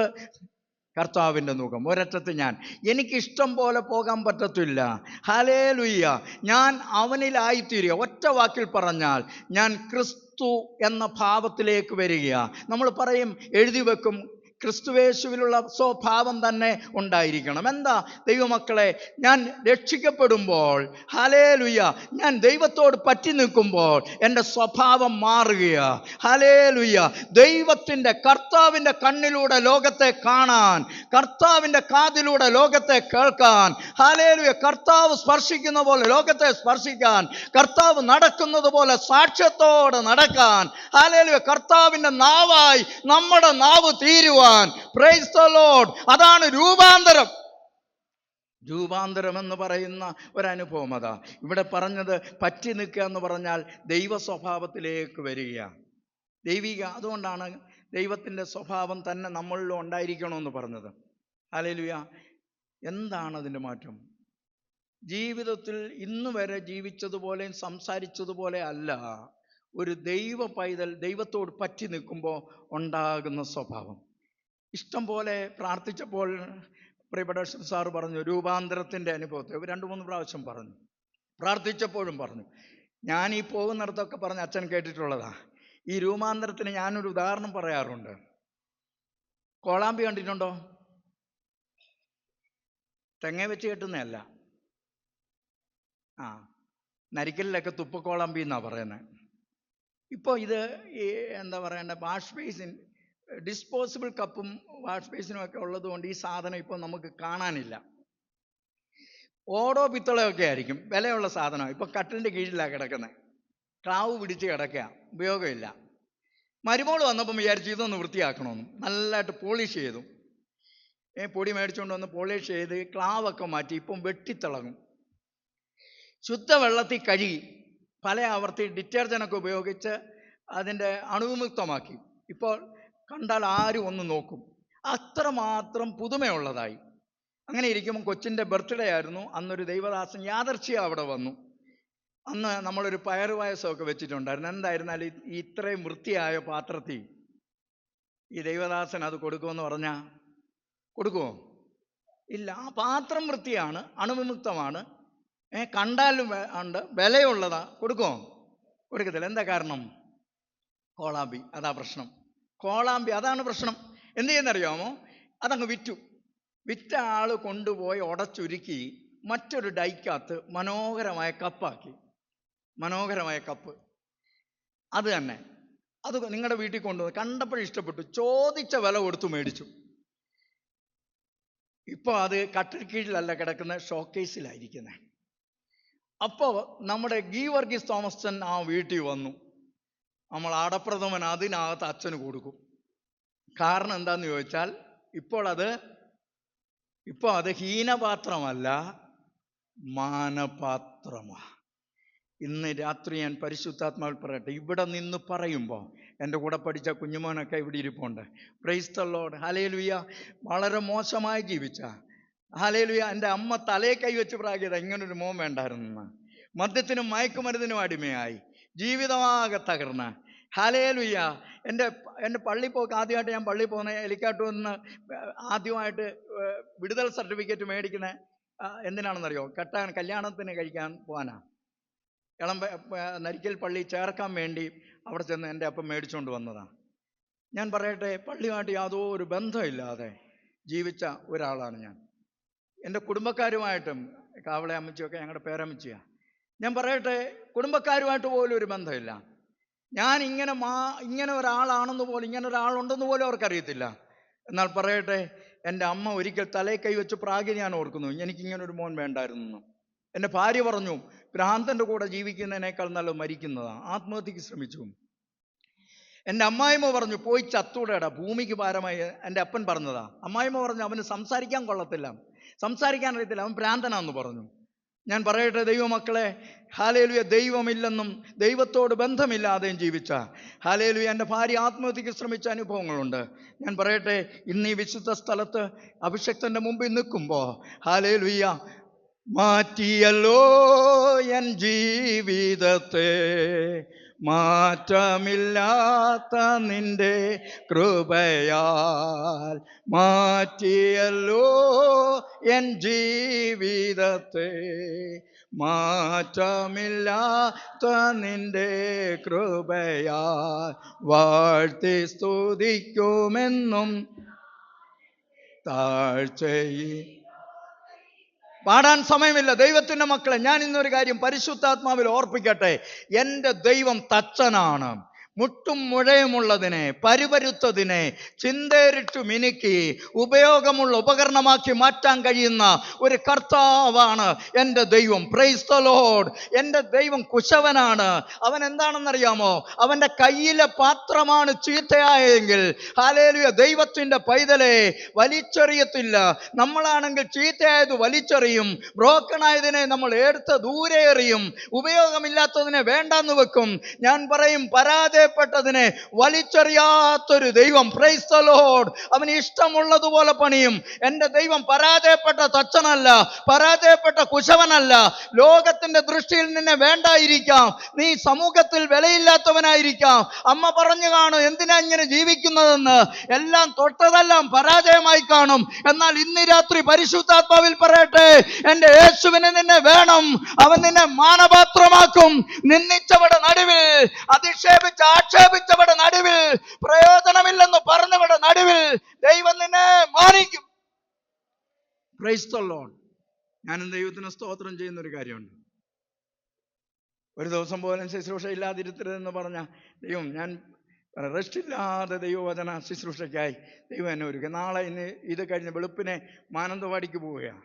കർത്താവിൻ്റെ നുകം, ഒരറ്റത്ത് ഞാൻ. എനിക്കിഷ്ടം പോലെ പോകാൻ പറ്റത്തില്ല. ഹല്ലേലൂയ. ഞാൻ അവനിലായിത്തീരുക. ഒറ്റ വാക്കിൽ പറഞ്ഞാൽ, ഞാൻ ക്രിസ്തു എന്ന ഭാവത്തിലേക്ക് വരികയാണ്. നമ്മൾ പറയും, എഴുതി വെക്കും, ക്രിസ്തുവേശുവിലുള്ള സ്വഭാവം തന്നെ ഉണ്ടായിരിക്കണം. എന്താ ദൈവമക്കളെ, ഞാൻ രക്ഷിക്കപ്പെടുമ്പോൾ, ഹല്ലേലൂയ, ഞാൻ ദൈവത്തോട് പറ്റി നിൽക്കുമ്പോൾ എൻ്റെ സ്വഭാവം മാറുകയാ. ഹല്ലേലൂയ. ദൈവത്തിൻ്റെ, കർത്താവിൻ്റെ കണ്ണിലൂടെ ലോകത്തെ കാണാൻ, കർത്താവിൻ്റെ കാതിലൂടെ ലോകത്തെ കേൾക്കാൻ, ഹല്ലേലൂയ, കർത്താവ് സ്പർശിക്കുന്ന പോലെ ലോകത്തെ സ്പർശിക്കാൻ, കർത്താവ് നടക്കുന്നത് പോലെ സാക്ഷ്യത്തോടെ നടക്കാൻ, ഹല്ലേലൂയ, കർത്താവിൻ്റെ നാവായി നമ്മുടെ നാവ് തീരുവാൻ. Price the Lord. അതാണ് രൂപാന്തരം. രൂപാന്തരം എന്ന് പറയുന്ന ഒരനുഭവം അതാ ഇവിടെ പറഞ്ഞത്. പറ്റി നിൽക്കുക എന്ന് പറഞ്ഞാൽ ദൈവ സ്വഭാവത്തിലേക്ക് വരിക, ദൈവിക. അതുകൊണ്ടാണ് ദൈവത്തിൻ്റെ സ്വഭാവം തന്നെ നമ്മളിലും ഉണ്ടായിരിക്കണമെന്ന് പറഞ്ഞത്. ഹല്ലേലൂയ. എന്താണ് അതിൻ്റെ മാറ്റം? ജീവിതത്തിൽ ഇന്ന് വരെ ജീവിച്ചതുപോലെയും സംസാരിച്ചതുപോലെ അല്ല ഒരു ദൈവ പൈതൽ ദൈവത്തോട് പറ്റി നിൽക്കുമ്പോൾ ഉണ്ടാകുന്ന സ്വഭാവം. ഇഷ്ടം പോലെ പ്രാർത്ഥിച്ചപ്പോൾ പ്രിയപ്പെട്ട സാറ് പറഞ്ഞു രൂപാന്തരത്തിൻ്റെ അനുഭവത്തെ 2-3 പ്രാവശ്യം പറഞ്ഞു. പ്രാർത്ഥിച്ചപ്പോഴും പറഞ്ഞു. ഞാൻ ഈ പോകുന്നിടത്തൊക്കെ പറഞ്ഞ് അച്ഛൻ കേട്ടിട്ടുള്ളതാ. ഈ രൂപാന്തരത്തിന് ഞാനൊരു ഉദാഹരണം പറയാറുണ്ട്. കോളാമ്പി കണ്ടിട്ടുണ്ടോ? തെങ്ങ വെച്ച് കെട്ടുന്നതല്ല. നരിക്കലിലൊക്കെ തുപ്പക്കോളാമ്പി എന്നാണ് പറയുന്നത്. ഇപ്പോൾ ഇത് എന്താ പറയണ്ട, വാഷ് ബേസിൻ, ഡിസ്പോസിബിൾ കപ്പും വാഷ് ബേസിനും ഒക്കെ ഉള്ളത് കൊണ്ട് ഈ സാധനം ഇപ്പോൾ നമുക്ക് കാണാനില്ല. ഓടോ പിത്തളയൊക്കെ ആയിരിക്കും, വിലയുള്ള സാധനം. ഇപ്പോൾ കട്ടിലിൻ്റെ കീഴിലാണ് കിടക്കുന്നത്, ക്ലാവ് പിടിച്ച് കിടക്കുക, ഉപയോഗമില്ല. മരുമോൾ വന്നപ്പം വിചാരിച്ചു ഇതൊന്ന് വൃത്തിയാക്കണമെന്ന്. നല്ലതായിട്ട് പോളിഷ് ചെയ്തു, പൊടി മേടിച്ചുകൊണ്ട് വന്ന് പോളിഷ് ചെയ്ത് ക്ലാവൊക്കെ മാറ്റി. ഇപ്പം വെട്ടിത്തിളങ്ങും. ശുദ്ധവെള്ളത്തിൽ കഴുകി പല ആവർത്തി ഡിറ്റർജൻ്റൊക്കെ ഉപയോഗിച്ച് അതിൻ്റെ അണുവിമുക്തമാക്കി. ഇപ്പോൾ കണ്ടാൽ ആരും ഒന്ന് നോക്കും, അത്രമാത്രം പുതുമയുള്ളതായി. അങ്ങനെ ഇരിക്കുമ്പോൾ കൊച്ചിൻ്റെ ബർത്ത്ഡേ ആയിരുന്നു. അന്നൊരു ദൈവദാസൻ യാദർച്ഛികം അവിടെ വന്നു. അന്ന് നമ്മളൊരു പയറ് പായസമൊക്കെ വെച്ചിട്ടുണ്ടായിരുന്നു. എന്തായിരുന്നാലും ഇത്രയും വൃത്തിയായ പാത്രത്തിൽ ഈ ദൈവദാസൻ അത് കൊടുക്കുമെന്ന് പറഞ്ഞാൽ കൊടുക്കുമോ? ഇല്ല. ആ പാത്രം വൃത്തിയാണ്, അണുവിമുക്തമാണ്, കണ്ടാലും ഉണ്ട്, വിലയുള്ളതാ. കൊടുക്കുമോ? കൊടുക്കത്തില്ല. എന്താ കാരണം? കോളാമ്പി. അതാ പ്രശ്നം. കോളാമ്പി, അതാണ് പ്രശ്നം. എന്ത് ചെയ്യുന്നറിയാമോ? അതങ്ങ് വിറ്റ ആൾ കൊണ്ടുപോയി ഉടച്ചുരുക്കി മറ്റൊരു ഡൈക്കകത്ത് മനോഹരമായ കപ്പാക്കി. മനോഹരമായ കപ്പ് അത് തന്നെ. അത് നിങ്ങളുടെ വീട്ടിൽ കൊണ്ടുപോയി കണ്ടപ്പോഴും ഇഷ്ടപ്പെട്ടു, ചോദിച്ച വില കൊടുത്തു മേടിച്ചു. ഇപ്പോൾ അത് കട്ടിൽ കീഴിലല്ല കിടക്കുന്ന, ഷോക്കേസിലായിരിക്കുന്നത്. അപ്പോൾ നമ്മുടെ ഗീവർഗീസ് തോമസൻ ആ വീട്ടിൽ വന്നു. നമ്മൾ അടപ്രഥമൻ അതിനകത്ത് അച്ഛന് കൊടുക്കും. കാരണം എന്താന്ന് ചോദിച്ചാൽ, ഇപ്പോൾ അത് ഹീനപാത്രമല്ല, മാനപാത്രമാണ്. ഇന്ന് രാത്രി ഞാൻ പരിശുദ്ധാത്മാവിൽ പറയട്ടെ, ഇവിടെ നിന്ന് പറയുമ്പോൾ എൻ്റെ കൂടെ പഠിച്ച കുഞ്ഞുമോനൊക്കെ ഇവിടെ ഇരിപ്പുണ്ട്. Price the Lord. ഹല്ലേലൂയ. വളരെ മോശമായി ജീവിച്ച, ഹല്ലേലൂയ, എൻ്റെ അമ്മ തലയെ കൈവച്ച് പ്രാഗിയത് ഇങ്ങനൊരു മോൻ വേണ്ടായിരുന്നു. മദ്യത്തിനും മയക്കുമരുന്നിനും അടിമയായി ജീവിതമാകെ തകർന്ന, ഹല്ലേലൂയ. എൻ്റെ പള്ളിപ്പോക്ക് ആദ്യമായിട്ട് ഞാൻ പള്ളിയിൽ പോകുന്ന എലിക്കാട്ടൂർ നിന്ന് ആദ്യമായിട്ട് വിടുതൽ സർട്ടിഫിക്കറ്റ് മേടിക്കുന്ന എന്തിനാണെന്നറിയോ? കല്യാണത്തിന് കഴിക്കാൻ പോകാനാ. നരിക്കൽ പള്ളി ചേർക്കാൻ വേണ്ടി അവിടെ ചെന്ന് എൻ്റെ അപ്പം മേടിച്ചുകൊണ്ട് വന്നതാണ്. ഞാൻ പറയട്ടെ, പള്ളിയുമായിട്ട് യാതൊരു ബന്ധമില്ലാതെ ജീവിച്ച ഒരാളാണ് ഞാൻ. എൻ്റെ കുടുംബക്കാരുമായിട്ടും, കാവളെ അമ്മച്ചിയൊക്കെ ഞങ്ങളുടെ പേരമ്മച്ചിയാണ്. ഞാൻ പറയട്ടെ, കുടുംബക്കാരുമായിട്ട് പോലും ഒരു ബന്ധമില്ല. ഞാൻ ഇങ്ങനെ ഒരാളാണെന്ന് പോലും, ഇങ്ങനെ ഒരാളുണ്ടെന്ന് പോലും അവർക്കറിയത്തില്ല. എന്നാൽ പറയട്ടെ, എൻ്റെ അമ്മ ഒരിക്കൽ തലയിൽ കൈവച്ച് പ്രാഗി ഞാൻ ഓർക്കുന്നു, എനിക്കിങ്ങനൊരു മോൻ വേണ്ടായിരുന്നു. എൻ്റെ ഭാര്യ പറഞ്ഞു, ഭ്രാന്തൻ്റെ കൂടെ ജീവിക്കുന്നതിനേക്കാൾ നല്ലത് മരിക്കുന്നതാണ്. ആത്മഹത്യക്ക് ശ്രമിച്ചു. എൻ്റെ അമ്മായിമ്മ പറഞ്ഞു, പോയി ചത്തൂടെടാ, ഭൂമിക്ക് ഭാരമായി. എൻ്റെ അപ്പൻ പറഞ്ഞതാ. അമ്മായിമ്മ പറഞ്ഞു, അവന് സംസാരിക്കാൻ കൊള്ളത്തില്ല, സംസാരിക്കാൻ അറിയത്തില്ല, അവൻ ഭ്രാന്തനാന്ന് പറഞ്ഞു. ഞാൻ പറയട്ടെ ദൈവമക്കളെ, ഹല്ലേലൂയ, ദൈവമില്ലെന്നും ദൈവത്തോട് ബന്ധമില്ലാതെയും ജീവിച്ച, ഹല്ലേലൂയ, എൻ്റെ ഭാര്യ ആത്മഹത്യക്ക് ശ്രമിച്ച അനുഭവങ്ങളുണ്ട്. ഞാൻ പറയട്ടെ, ഇന്ന് ഈ വിശുദ്ധ സ്ഥലത്ത് അഭിഷക്തൻ്റെ മുമ്പിൽ നിൽക്കുമ്പോൾ, ഹല്ലേലൂയ, മാറ്റിയല്ലോ എൻ ജീവിതത്തെ, മാറ്റമില്ലാത്ത നിന്റെ കൃപയാൽ മാറ്റിയല്ലോ എൻ ജീവിതത്തെ, മാറ്റമില്ലാത്ത നിന്റെ കൃപയാൽ വാഴ്ത്തി സ്തുതിക്കുമെന്നും താഴ്ചയിൽ. പാടാൻ സമയമില്ല ദൈവത്തിൻ്റെ മക്കളെ. ഞാൻ ഇന്നൊരു കാര്യം പരിശുദ്ധാത്മാവിൽ ഓർപ്പിക്കട്ടെ. എൻ്റെ ദൈവം തച്ചനാണ്. മുട്ടും മുഴയുമുള്ളതിനെ, പരുപരുത്തതിനെ ചിന്തേറിട്ടു മിനുക്കി ഉപയോഗമുള്ള ഉപകരണമാക്കി മാറ്റാൻ കഴിയുന്ന ഒരു കർത്താവാണ് എൻ്റെ ദൈവം. Price the Lord. എൻ്റെ ദൈവം കുശവനാണ്. അവൻ എന്താണെന്നറിയാമോ? അവൻ്റെ കയ്യിലെ പാത്രമാണ് ചീത്തയായെങ്കിൽ, ഹല്ലേലൂയ, ദൈവത്തിൻ്റെ പൈതലെ വലിച്ചെറിയത്തില്ല. നമ്മളാണെങ്കിൽ ചീത്തയായത് വലിച്ചെറിയും, ബ്രോക്കണായതിനെ നമ്മൾ എടുത്ത് ദൂരെ എറിയും, ഉപയോഗമില്ലാത്തതിനെ വേണ്ടാന്ന് വെക്കും. ഞാൻ പറയും, പരാജയപ്പെട്ടതിനെ വലിച്ചെറിയാത്തൊരു ദൈവം. Price the Lord. അവന് ഇഷ്ടമുള്ളതുപോലെ പണിയും. എൻ്റെ ദൈവം പരാജയപ്പെട്ട തച്ചനല്ല, പരാജയപ്പെട്ട കുശവനല്ല. ലോകത്തിന്റെ ദൃഷ്ടിയിൽ നിന്നെ വേണ്ടായിരിക്കാം, നീ സമൂഹത്തിൽ വിലയില്ലാത്തവനായിരിക്കാം. അമ്മ പറഞ്ഞു കാണും, എന്തിനാ ഇങ്ങനെ ജീവിക്കുന്നതെന്ന്. എല്ലാം തൊട്ടതെല്ലാം പരാജയമായി കാണും. എന്നാൽ ഇന്ന് രാത്രി പരിശുദ്ധാത്മാവിൽ പറയട്ടെ, എൻ്റെ യേശുവിന് നിന്നെ വേണം. അവൻ നിന്നെ മാനപാത്രമാക്കും. നിന്ദിച്ചവരുടെ നടുവിൽ, അധിക്ഷേപിച്ച് ആക്ഷേപിച്ചവരുടെ നടുവിൽ, പ്രയോജനമില്ലെന്ന് പറഞ്ഞവരുടെ നടുവിൽ ദൈവം നിന്നെ മാനിക്കും. Price the Lord. ഞാനും ദൈവത്തിന് സ്തോത്രം ചെയ്യുന്ന ഒരു കാര്യമുണ്ട്. ഒരു ദിവസം പോലും ശുശ്രൂഷ ഇല്ലാതിരുത്തരുതെന്ന് പറഞ്ഞ ദൈവം, ഞാൻ റെസ്റ്റ് ഇല്ലാതെ ദൈവവചന ശുശ്രൂഷയ്ക്കായി ദൈവം എന്നെ ഒരുക്കുക. നാളെ ഇന്ന് ഇത് കഴിഞ്ഞ് വെളുപ്പിനെ മാനന്തവാടിക്ക് പോവുകയാണ്.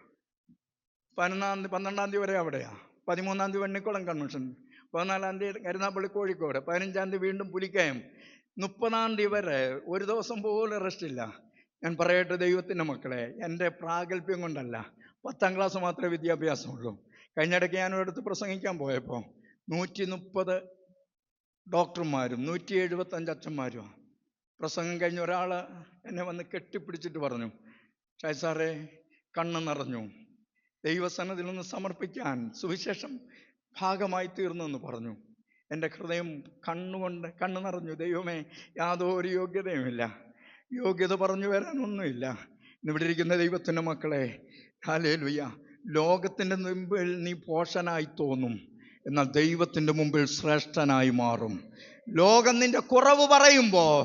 12 വരെ അവിടെയാണ്. 13 വെണ്ണിക്കുളം കൺവെൻഷൻ, 14 കരുനാപ്പള്ളി കോഴിക്കോട്, 15 വീണ്ടും പുലിക്കയം, 30 വരെ ഒരു ദിവസം പോലും റെസ്റ്റ് ഇല്ല. ഞാൻ പറയട്ടെ ദൈവത്തിൻ്റെ മക്കളെ, എൻ്റെ പ്രാഗൽഭ്യം കൊണ്ടല്ല, 10ാം ക്ലാസ് മാത്രമേ വിദ്യാഭ്യാസമുള്ളൂ. കഴിഞ്ഞിടയ്ക്ക് ഞാനൊരിടത്ത് പ്രസംഗിക്കാൻ പോയപ്പോൾ 130 ഡോക്ടർമാരും 175 അച്ഛന്മാരുമാണ്. പ്രസംഗം കഴിഞ്ഞ ഒരാൾ എന്നെ വന്ന് കെട്ടിപ്പിടിച്ചിട്ട് പറഞ്ഞു, ഷായ് സാറേ, കണ്ണ് നിറഞ്ഞു, ദൈവസന്നിധിയിൽ നിന്ന് സമർപ്പിക്കാൻ സുവിശേഷം ഭാഗമായി തീർന്നു എന്ന് പറഞ്ഞു. എൻ്റെ ഹൃദയം കണ്ണ് നിറഞ്ഞു. ദൈവമേ, യാതൊരു യോഗ്യതയുമില്ല, യോഗ്യത പറഞ്ഞു വരാനൊന്നുമില്ല. ഇവിടെ ഇരിക്കുന്ന ദൈവത്തിൻ്റെ മക്കളെ, ഹല്ലേലൂയ, ലോകത്തിൻ്റെ മുമ്പിൽ നീ പോഷനായി തോന്നും, എന്നാൽ ദൈവത്തിൻ്റെ മുമ്പിൽ ശ്രേഷ്ഠനായി മാറും. ലോകം നിന്റെ കുറവ് പറയുമ്പോൾ,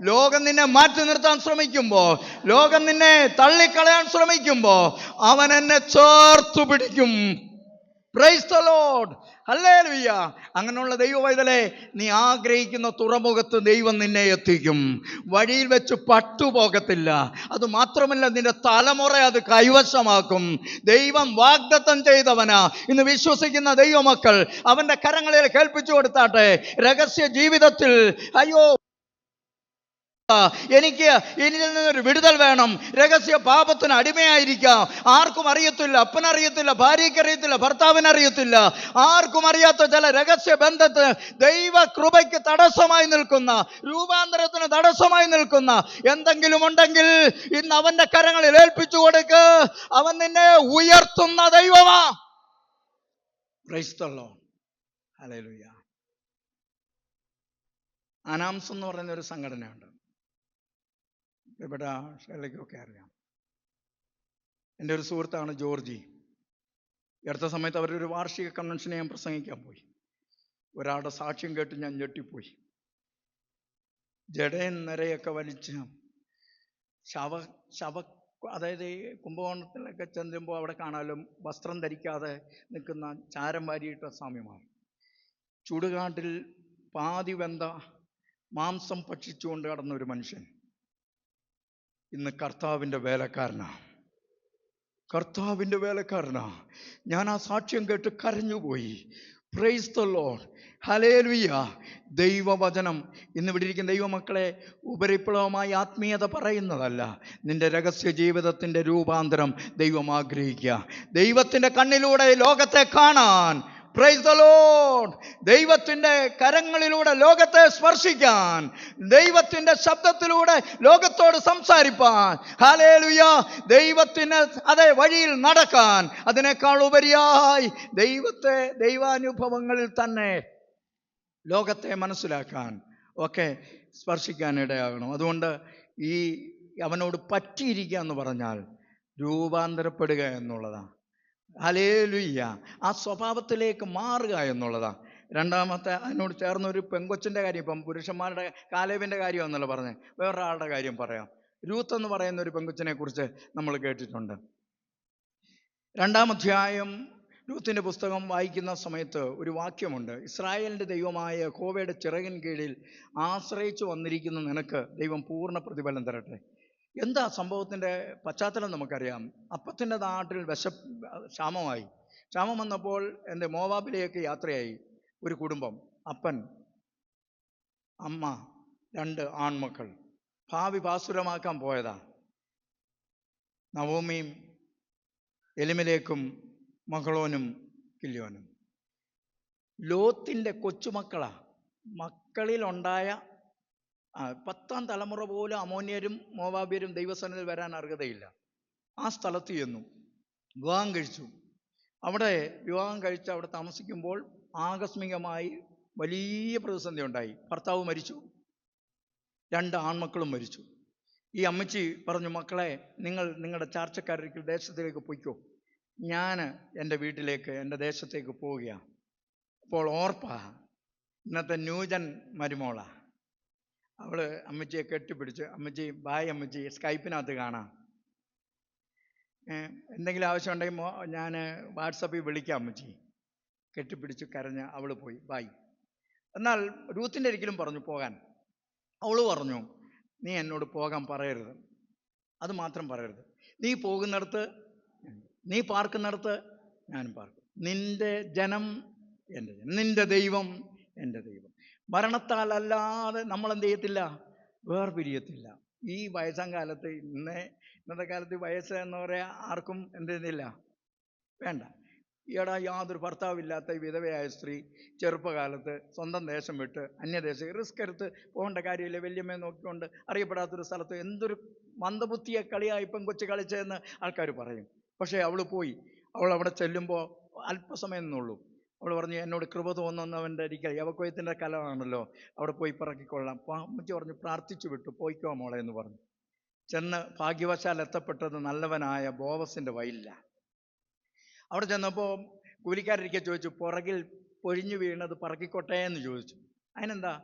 ലോകം നിന്നെ മാറ്റി നിർത്താൻ ശ്രമിക്കുമ്പോൾ, ലോകം നിന്നെ തള്ളിക്കളയാൻ ശ്രമിക്കുമ്പോൾ, അവൻ എന്നെ ചേർത്തു പിടിക്കും. Price the Lord. ഹല്ലേലൂയ. അങ്ങനെയുള്ള ദൈവവൈതലേ, നീ ആഗ്രഹിക്കുന്ന തുറമുഖത്ത് ദൈവം നിന്നെ എത്തിക്കും. വഴിയിൽ വെച്ച് പട്ടുപോകത്തില്ല. അത് മാത്രമല്ല, നിന്റെ തലമുറ അത് കൈവശമാക്കും. ദൈവം വാഗ്ദത്തം ചെയ്തവനാ. ഇന്ന് വിശ്വസിക്കുന്ന ദൈവമക്കൾ അവൻ്റെ കരങ്ങളിൽ കേൾപ്പിച്ചു കൊടുത്താട്ടെ. രഹസ്യ ജീവിതത്തിൽ, അയ്യോ, എനിക്ക് ഇതിൽ നിന്നൊരു വിടുതൽ വേണം. രഹസ്യ പാപത്തിന് അടിമയായിരിക്കാം. ആർക്കും അറിയത്തില്ല, അപ്പനറിയത്തില്ല, ഭാര്യയ്ക്കറിയത്തില്ല, ഭർത്താവിനറിയത്തില്ല, ആർക്കും അറിയാത്ത ചില രഹസ്യ ബന്ധത്തിന്, ദൈവ കൃപയ്ക്ക് തടസ്സമായി നിൽക്കുന്ന, രൂപാന്തരത്തിന് തടസ്സമായി നിൽക്കുന്ന എന്തെങ്കിലും ഉണ്ടെങ്കിൽ ഇന്ന് അവന്റെ കരങ്ങളിൽ ഏൽപ്പിച്ചു കൊടുക്ക്. അവൻ നിന്നെ ഉയർത്തുന്ന ദൈവമാ. Praise the Lord. ഹല്ലേലൂയ. അനാംസ് എന്ന് പറയുന്ന ഒരു സംഘടനയുണ്ട്, ഇവിടെ ഷെല്ലയ്ക്കൊക്കെ അറിയാം. എൻ്റെ ഒരു സുഹൃത്താണ് ജോർജി. അടുത്ത സമയത്ത് അവരൊരു വാർഷിക കൺവെൻഷനെ ഞാൻ പ്രസംഗിക്കാൻ പോയി. ഒരാളുടെ സാക്ഷ്യം കേട്ട് ഞാൻ ഞെട്ടിപ്പോയി. ജടയും നിരയൊക്കെ വലിച്ച് അതായത് കുംഭകോണത്തിലൊക്കെ ചെല്ലുമ്പോൾ അവിടെ കാണാലും വസ്ത്രം ധരിക്കാതെ നിൽക്കുന്ന ചാരം വാരിയിട്ട സ്വാമിമാർ, ചുടുകാട്ടിൽ പാതി വെന്ത മാംസം ഭക്ഷിച്ചുകൊണ്ട് കടന്ന ഒരു മനുഷ്യൻ ഇന്ന് കർത്താവിൻ്റെ വേലക്കാരനാണ്. കർത്താവിൻ്റെ വേലക്കാരനാ. ഞാൻ ആ സാക്ഷ്യം കേട്ട് കരഞ്ഞുപോയി. Praise the Lord, hallelujah. ദൈവവചനം ഇന്നിവിടെ ഇരിക്കുന്ന ദൈവമക്കളെ ഉപരിപ്ലവമായി ആത്മീയത പറയുന്നതല്ല. നിന്റെ രഹസ്യ ജീവിതത്തിൻ്റെ രൂപാന്തരം ദൈവം ആഗ്രഹിക്കുക. ദൈവത്തിൻ്റെ കണ്ണിലൂടെ ലോകത്തെ കാണാൻ, പ്രൈസ് ദ ലോർഡ്, ദൈവത്തിൻ്റെ കരങ്ങളിലൂടെ ലോകത്തെ സ്പർശിക്കാൻ, ദൈവത്തിൻ്റെ ശബ്ദത്തിലൂടെ ലോകത്തോട് സംസാരിപ്പാൻ, ഹല്ലേലൂയ, ദൈവത്തിന് അതേ വഴിയിൽ നടക്കാൻ, അതിനേക്കാൾ ഉപരിയായി ദൈവാനുഭവങ്ങളിൽ തന്നെ ലോകത്തെ മനസ്സിലാക്കാൻ ഒക്കെ സ്പർശിക്കാനിടയാകണം. അതുകൊണ്ട് ഈ അവനോട് പറ്റിയിരിക്കുക എന്ന് പറഞ്ഞാൽ രൂപാന്തരപ്പെടുക എന്നുള്ളതാണ്. ഹല്ലേലൂയ. ആ സ്വഭാവത്തിലേക്ക് മാറുക എന്നുള്ളതാണ്. രണ്ടാമത്തെ അതിനോട് ചേർന്നൊരു പെങ്കൊച്ചിൻ്റെ കാര്യം, ഇപ്പം പുരുഷന്മാരുടെ കാലേബിൻ്റെ കാര്യമാണെന്നല്ലോ പറഞ്ഞത്, വേറൊരാളുടെ കാര്യം പറയാം. രൂത്ത് എന്ന് പറയുന്ന ഒരു പെങ്കൊച്ചിനെ കുറിച്ച് നമ്മൾ കേട്ടിട്ടുണ്ട്. 2-ാം അധ്യായം രൂത്തിൻ്റെ പുസ്തകം വായിക്കുന്ന സമയത്ത് ഒരു വാക്യമുണ്ട്: ഇസ്രായേലിൻ്റെ ദൈവമായ യഹോവയുടെ ചിറകിൻ കീഴിൽ ആശ്രയിച്ചു വന്നിരിക്കുന്ന നിനക്ക് ദൈവം പൂർണ്ണ പ്രതിഫലം തരട്ടെ. എന്താ സംഭവത്തിൻ്റെ പശ്ചാത്തലം നമുക്കറിയാം. അപ്പത്തിൻ്റെ നാട്ടിൽ ക്ഷാമമായി. ക്ഷാമം വന്നപ്പോൾ മോവാബിലേക്ക് യാത്രയായി ഒരു കുടുംബം. അപ്പൻ, അമ്മ, 2 ആൺമക്കൾ. ഭാവി ഭാസുരമാക്കാൻ പോയതാ. നവോമിയും എലിമലേക്കും മഹളോനും കില്യോനും. ലോത്തിൻ്റെ കൊച്ചുമക്കളാ. മക്കളിലുണ്ടായ 10-ാം തലമുറ പോലും അമോന്യരും മോവാബ്യരും ദൈവസന്നിധിയിൽ വരാൻ അർഹതയില്ല. ആ സ്ഥലത്ത് ചെന്നു വിവാഹം കഴിച്ചു. വിവാഹം കഴിച്ച് അവിടെ താമസിക്കുമ്പോൾ ആകസ്മികമായി വലിയ പ്രതിസന്ധി ഉണ്ടായി. ഭർത്താവ് മരിച്ചു, 2 ആൺമക്കളും മരിച്ചു. ഈ അമ്മച്ചി പറഞ്ഞു, മക്കളെ, നിങ്ങൾ നിങ്ങളുടെ ചാർച്ചക്കാരുടെ ദേശത്തിലേക്ക് പൊയ്ക്കോ, ഞാൻ എൻ്റെ വീട്ടിലേക്ക്, എൻ്റെ ദേശത്തേക്ക് പോവുകയാണ്. അപ്പോൾ ഓർപ്പ, ഇന്നത്തെ ന്യൂജൻ മരുമോളാ, അവൾ അമ്മച്ചിയെ കെട്ടിപ്പിടിച്ച്, അമ്മച്ചി ബായ് അമ്മച്ചി, സ്കൈപ്പിനകത്ത് കാണാം, എന്തെങ്കിലും ആവശ്യമുണ്ടെങ്കിൽ ഞാൻ വാട്സപ്പിൽ വിളിക്കാം അമ്മച്ചി. കെട്ടിപ്പിടിച്ച് കരഞ്ഞ് അവൾ പോയി, ബായ്. എന്നാൽ രൂത്തിൻ്റെ ഒരിക്കലും പറഞ്ഞു പോകാൻ. അവൾ പറഞ്ഞു, നീ എന്നോട് പോകാൻ പറയരുത്, അത് മാത്രം പറയരുത്. നീ പോകുന്നിടത്ത്, നീ പാർക്കുന്നിടത്ത് ഞാനും പാർക്കും. നിന്റെ ജനം എൻ്റെ ജനം, നിന്റെ ദൈവം എൻ്റെ ദൈവം. മരണത്താലല്ലാതെ നമ്മളെന്ത് ചെയ്യത്തില്ല, വേർപിരിയത്തില്ല. ഈ വയസ്സാം കാലത്ത്, ഇന്നത്തെ കാലത്ത് വയസ്സ് എന്ന് പറയാൻ ആർക്കും എന്ത് ചെയ്യുന്നില്ല, വേണ്ട. ഈയിടെ യാതൊരു ഭർത്താവില്ലാത്ത വിധവയായ സ്ത്രീ ചെറുപ്പകാലത്ത് സ്വന്തം ദേശം വിട്ട് അന്യദേശം റിസ്ക് എടുത്ത് പോകേണ്ട കാര്യമില്ല. വല്യമ്മയെ നോക്കിക്കൊണ്ട് അറിയപ്പെടാത്തൊരു സ്ഥലത്ത് എന്തൊരു മന്ദബുദ്ധിയെ കളിയായി പെങ്കൊച്ച് കളിച്ചതെന്ന് ആൾക്കാർ പറയും. പക്ഷേ അവൾ പോയി. അവൾ അവിടെ ചെല്ലുമ്പോൾ അല്പസമയം നിന്നുള്ളൂ. അവൾ പറഞ്ഞു, എന്നോട് കൃപ തോന്നുന്നവൻ്റെ ഒരിക്കൽ യവക്കൊയ്ത്തിൻ്റെ കലമാണല്ലോ, അവിടെ പോയി പറക്കിക്കൊള്ളാം. അമ്മച്ചി പറഞ്ഞു, പ്രാർത്ഥിച്ചു വിട്ടു, പോയിക്കോ മോളെ എന്ന് പറഞ്ഞു. ചെന്ന് ഭാഗ്യവശാൽ എത്തപ്പെട്ടത് നല്ലവനായ ബോവസിൻ്റെ വയലിലാണ്. അവിടെ ചെന്നപ്പോൾ കൂലിക്കാരിക്കെ ചോദിച്ചു, പുറകിൽ പൊഴിഞ്ഞു വീണത് പറക്കിക്കോട്ടെ എന്ന് ചോദിച്ചു. അതിനെന്താ,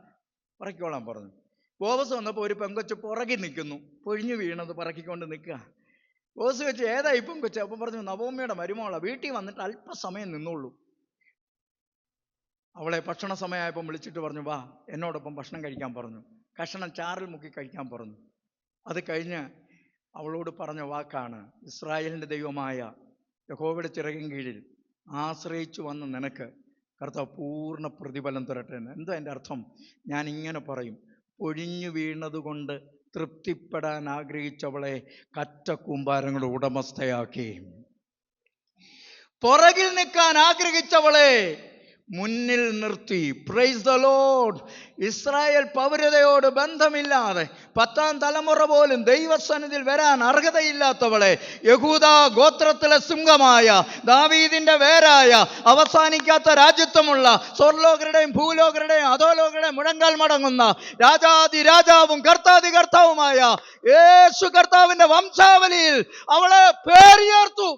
പറക്കിക്കോളാൻ പറഞ്ഞു. ബോവസ് വന്നപ്പോൾ ഒരു പെങ്കൊച്ച് പുറകിൽ നിൽക്കുന്നു, പൊഴിഞ്ഞു വീണത് പറക്കിക്കൊണ്ട് നിൽക്കുക. ബോസ് വെച്ച്, ഏതാ ഈ പെങ്കൊച്ച്? അപ്പം പറഞ്ഞു, നവോമിയുടെ മരുമോളാ, വീട്ടിൽ വന്നിട്ട് അല്പസമയം നിന്നുള്ളൂ. അവളെ ഭക്ഷണ സമയമായപ്പം വിളിച്ചിട്ട് പറഞ്ഞു, വാ എന്നോടൊപ്പം ഭക്ഷണം കഴിക്കാൻ പറഞ്ഞു. കഷണം ചാറിൽ മുക്കി കഴിക്കാൻ പറഞ്ഞു. അത് കഴിഞ്ഞ് അവളോട് പറഞ്ഞ വാക്കാണ്, ഇസ്രായേലിൻ്റെ ദൈവമായ യഹോവയുടെ ചിറകിൻ കീഴിൽ ആശ്രയിച്ചു വന്ന നിനക്ക് കർത്താവ് പൂർണ്ണ പ്രതിഫലം തരട്ടെ എന്ന്. എന്താ എൻ്റെ അർത്ഥം? ഞാൻ ഇങ്ങനെ പറയും, പൊഴിഞ്ഞു വീണതുകൊണ്ട് തൃപ്തിപ്പെടാൻ ആഗ്രഹിച്ചവളെ കറ്റ കൂമ്പാരങ്ങളുടെ ഉടമസ്ഥയാക്കി, പുറകിൽ നിൽക്കാൻ ആഗ്രഹിച്ചവളെ മുന്നിൽ നിർത്തി. Price the Lord. ഇസ്രായേൽ പൗരതയോട് ബന്ധമില്ലാതെ 10-ാം തലമുറ പോലും ദൈവസന്നിധിയിൽ വരാൻ അർഹതയില്ലാത്തവളെ, യഹൂദ ഗോത്രത്തിലെ സിംഹമായ ദാവീദിന്റെ വേരായ അവസാനിക്കാത്ത രാജ്യത്വമുള്ള സ്വർലോകരുടെയും ഭൂലോകരുടെയും അധോലോകരുടെയും മുഴങ്കാൽ മടങ്ങുന്ന രാജാതി രാജാവും കർത്താതി കർത്താവുമായ യേശു കർത്താവിന്റെ വംശാവലിയിൽ അവളെ പേരിയർത്തു,